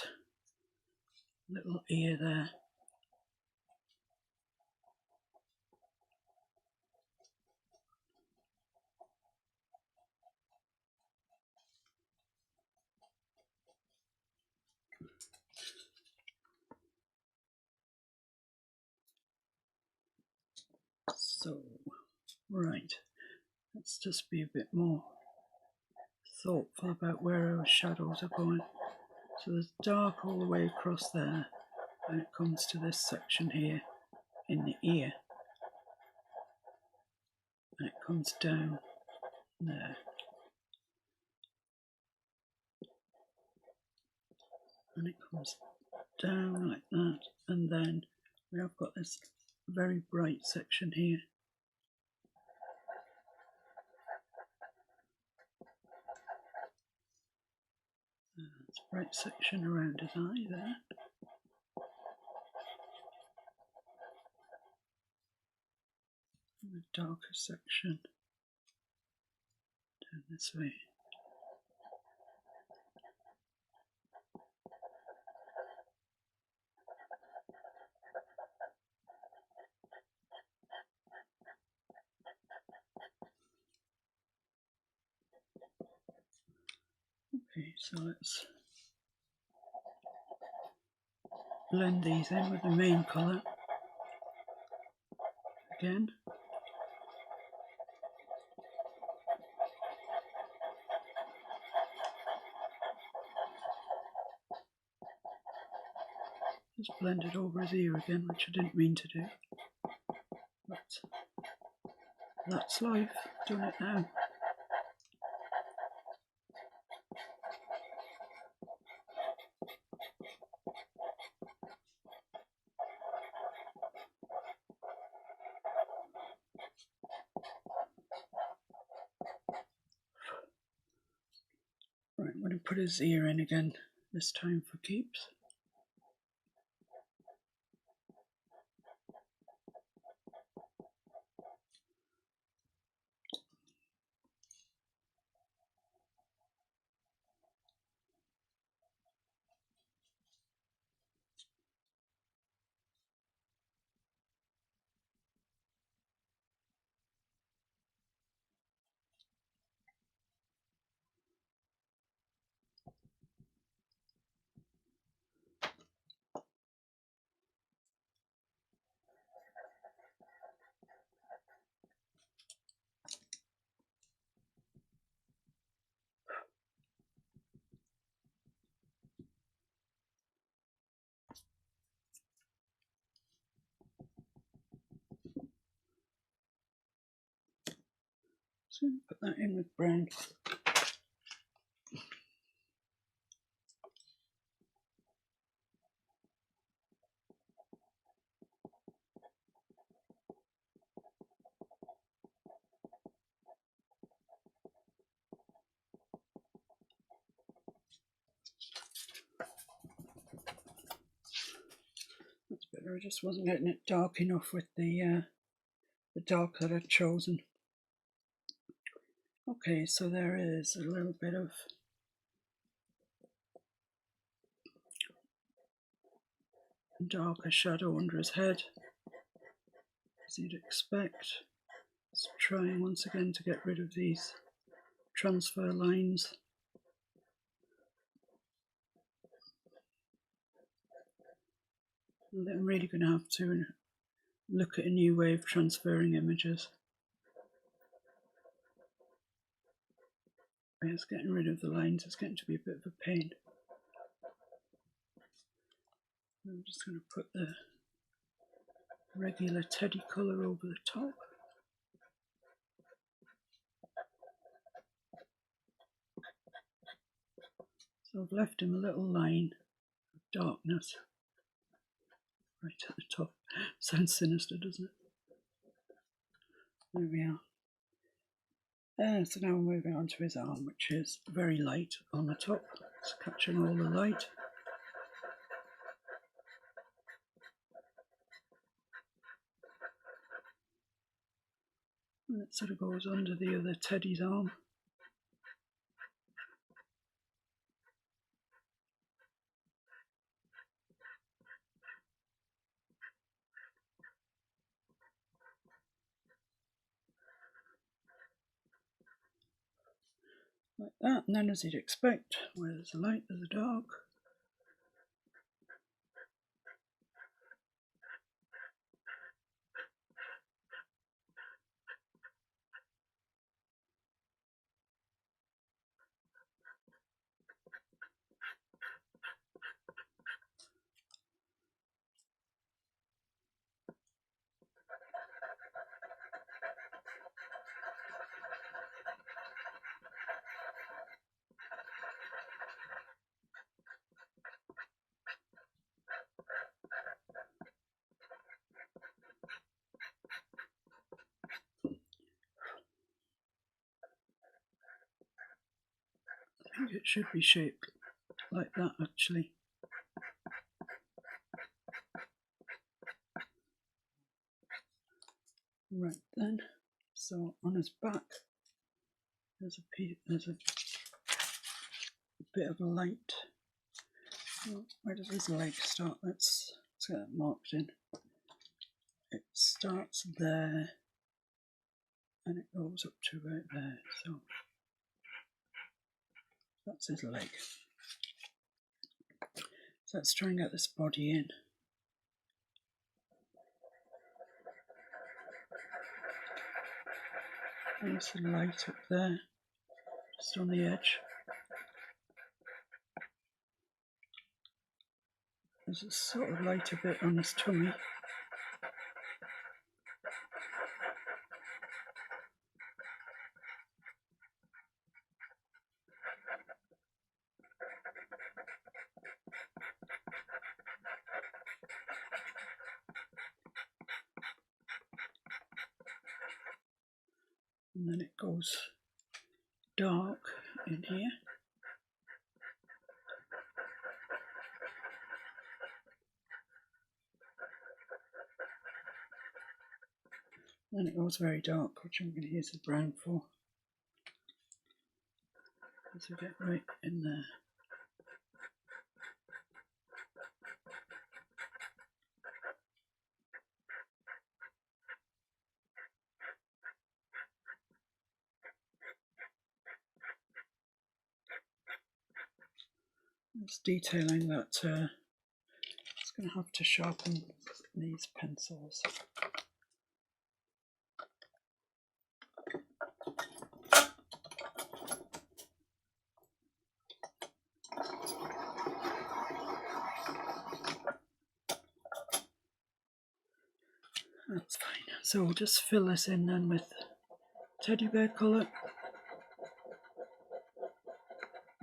little ear there. So, right, let's just be a bit more thoughtful about where our shadows are going. So there's dark all the way across there, and it comes to this section here in the ear, and it comes down there, and it comes down like that, and then we have got this very bright section here. This bright section around his eye there. And the darker section down this way. Okay, so let's blend these in with the main colour again. Just blend it over his ear again, which I didn't mean to do. But that's life, doing it now. Right, I'm going to put his ear in again, this time for keeps. So put that in with brown. That's better. I just wasn't getting it dark enough with the dark that I'd chosen. Okay, so there is a little bit of darker shadow under his head, as you'd expect. Just trying once again to get rid of these transfer lines. I'm really going to have to look at a new way of transferring images. It's getting rid of the lines, it's getting to be a bit of a pain. I'm just going to put the regular teddy colour over the top. So I've left him a little line of darkness right at the top. Sounds sinister, doesn't it? There we are. So now we're moving on to his arm, which is very light on the top. It's catching all the light. And it sort of goes under the other teddy's arm. Like that, and then as you'd expect, where there's a light, there's a dark. I think it should be shaped like that actually. Right then, so on his back there's a bit of a light. Where does his leg start? Let's get that marked in. It starts there and it goes up to right there, so that's his leg. So let's try and get this body in. Nice and light up there, just on the edge. There's a sort of lighter bit on his tummy. And then it goes dark in here. Then it goes very dark, which I'm going to use the brown for. As we get right in there. Just detailing that, it's going to have to sharpen these pencils. That's fine. So we'll just fill this in then with teddy bear colour,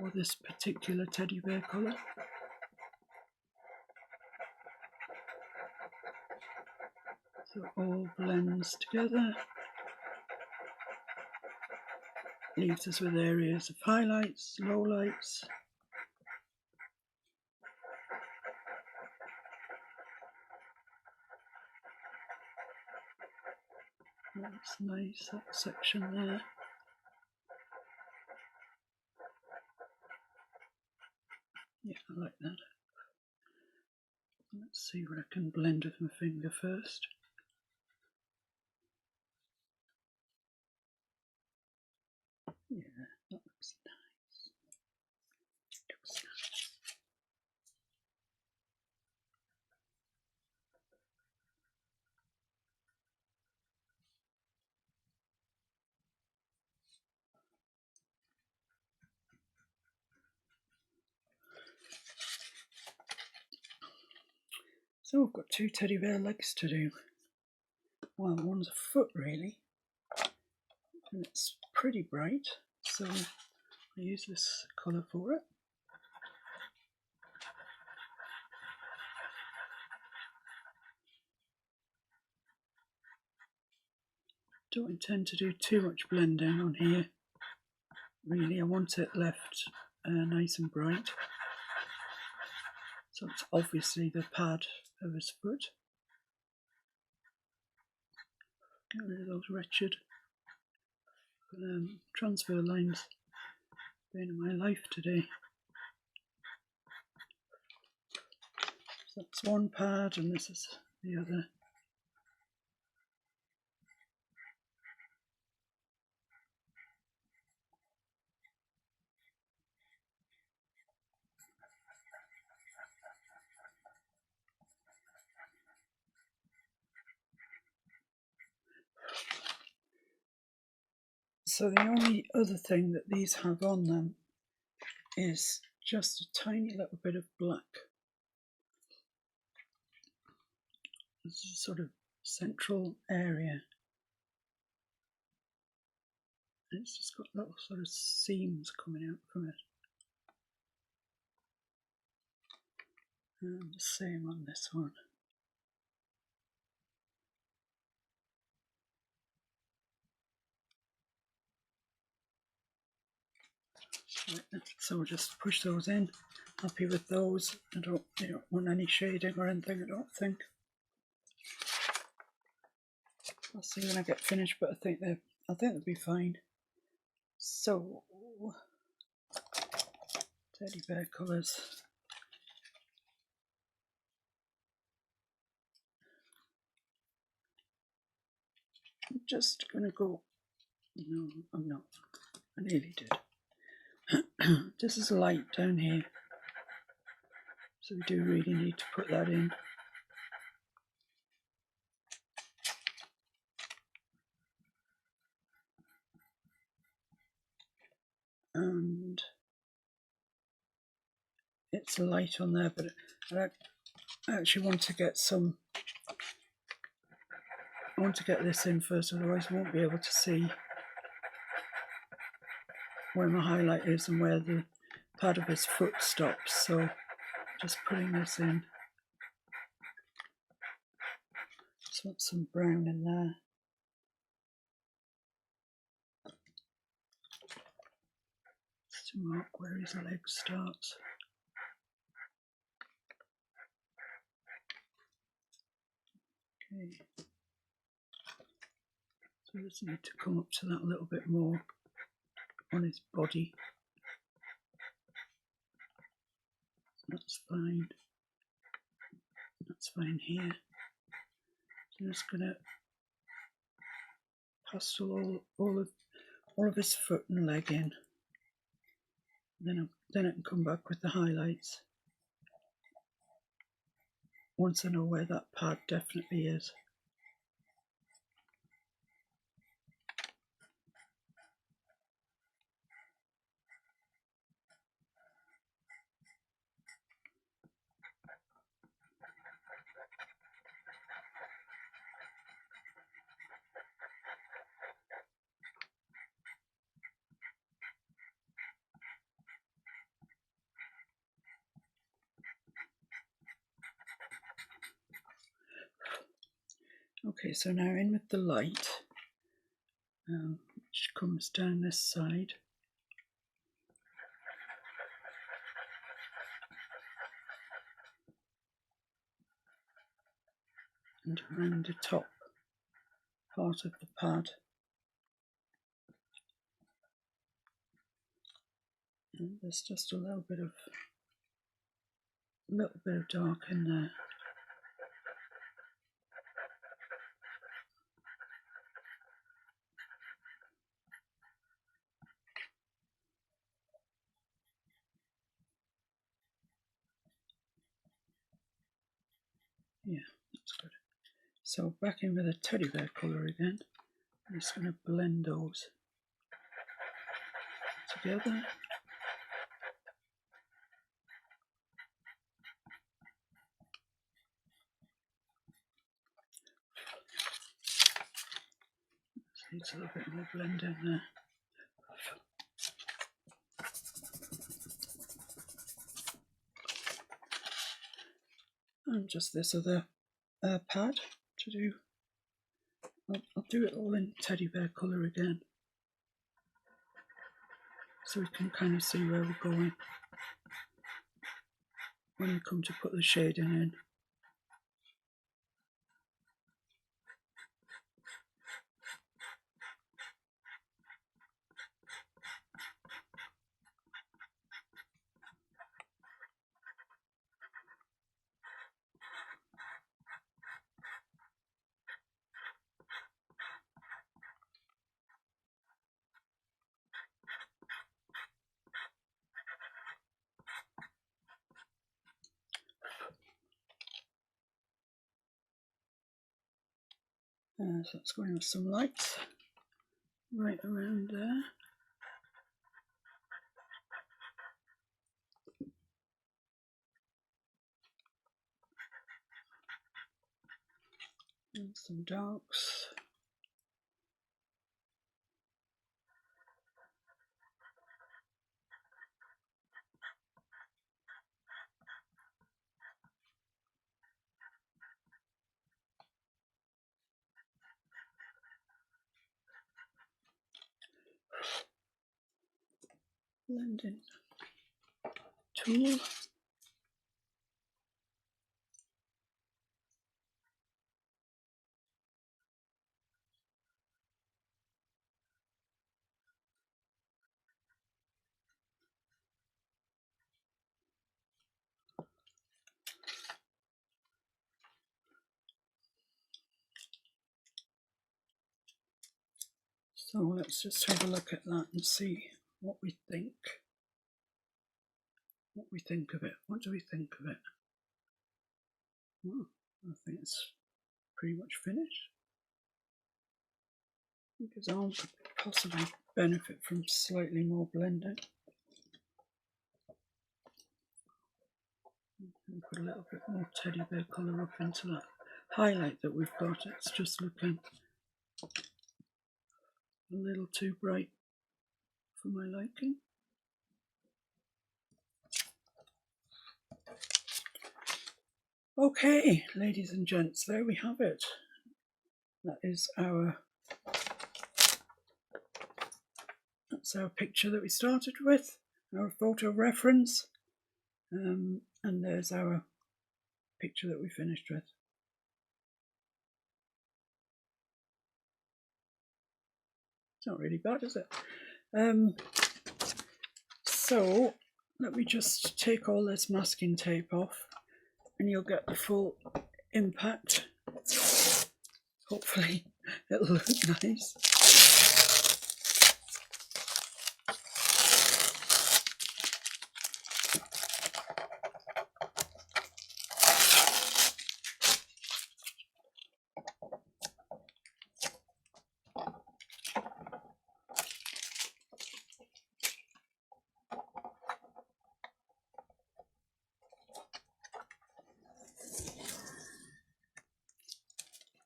or this particular teddy bear colour. So it all blends together, leaves us with areas of highlights, lowlights. That's nice, that section there. Yeah, I like that. Let's see what I can blend with my finger first. Yeah, that looks nice. So I've got two teddy bear legs to do. Well, one's a foot really, and it's pretty bright, so I use this colour for it. Don't intend to do too much blending on here. Really, I want it left nice and bright. So it's obviously the pad of his foot. Get rid of those wretched transfer lines. Bane of my life today. So that's one pad and this is the other. So the only other thing that these have on them is just a tiny little bit of black. This is a sort of central area. It's just got little sort of seams coming out from it. And the same on this one. So we'll just push those in. Happy with those. I don't want any shading or anything, I don't think. I'll see when I get finished, but I think they'll be fine. So teddy bear colours. I'm just gonna go. No, I'm not. I nearly did. This is light down here, so we do really need to put that in. And it's light on there, but I actually want to get some. I want to get this in first, otherwise I won't be able to see where my highlight is and where the pad of his foot stops. So just putting this in. Just want some brown in there. Just to mark where his leg starts. Okay. So I just need to come up to that a little bit more on his body. That's fine. That's fine here. So I'm just gonna pastel all of his foot and leg in. Then I can come back with the highlights once I know where that pad definitely is. Okay, so now in with the light, which comes down this side. And around the top part of the pad. And there's just a little bit of dark in there. Yeah, that's good. So back in with a teddy bear colour again. I'm just going to blend those together. Needs a little bit more blend in there. And just this other pad to do I'll do it all in teddy bear colour again, so we can kind of see where we're going when we come to put the shading in. So it's going with some lights right around there. And some darks. Blending tool. So let's just have a look at that and see what we think. What we think of it. What do we think of it? Oh, I think it's pretty much finished. I think it's all could possibly benefit from slightly more blending. And put a little bit more teddy bear colour up into that highlight that we've got. It's just looking a little too bright for my liking. Okay, ladies and gents, there we have it. That's our picture that we started with, our photo reference, and there's our picture that we finished with. It's not really bad, is it? So let me just take all this masking tape off and you'll get the full impact. Hopefully it'll look nice.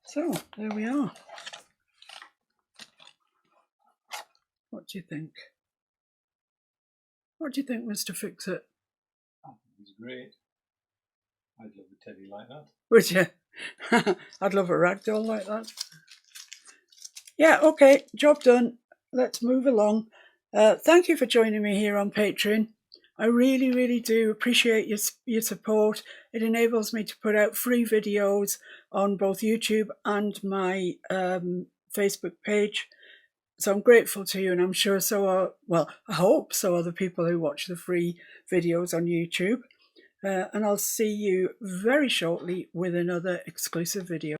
So there we are. What do you think? What do you think, Mr. Fix-It? I think it was great. I'd love a teddy like that. Would you? I'd love a ragdoll like that. Yeah, okay, job done. Let's move along. Thank you for joining me here on Patreon. I really, really do appreciate your support. It enables me to put out free videos on both YouTube and my Facebook page. So I'm grateful to you, and I'm sure so are, well, I hope so are the people who watch the free videos on YouTube. And I'll see you very shortly with another exclusive video.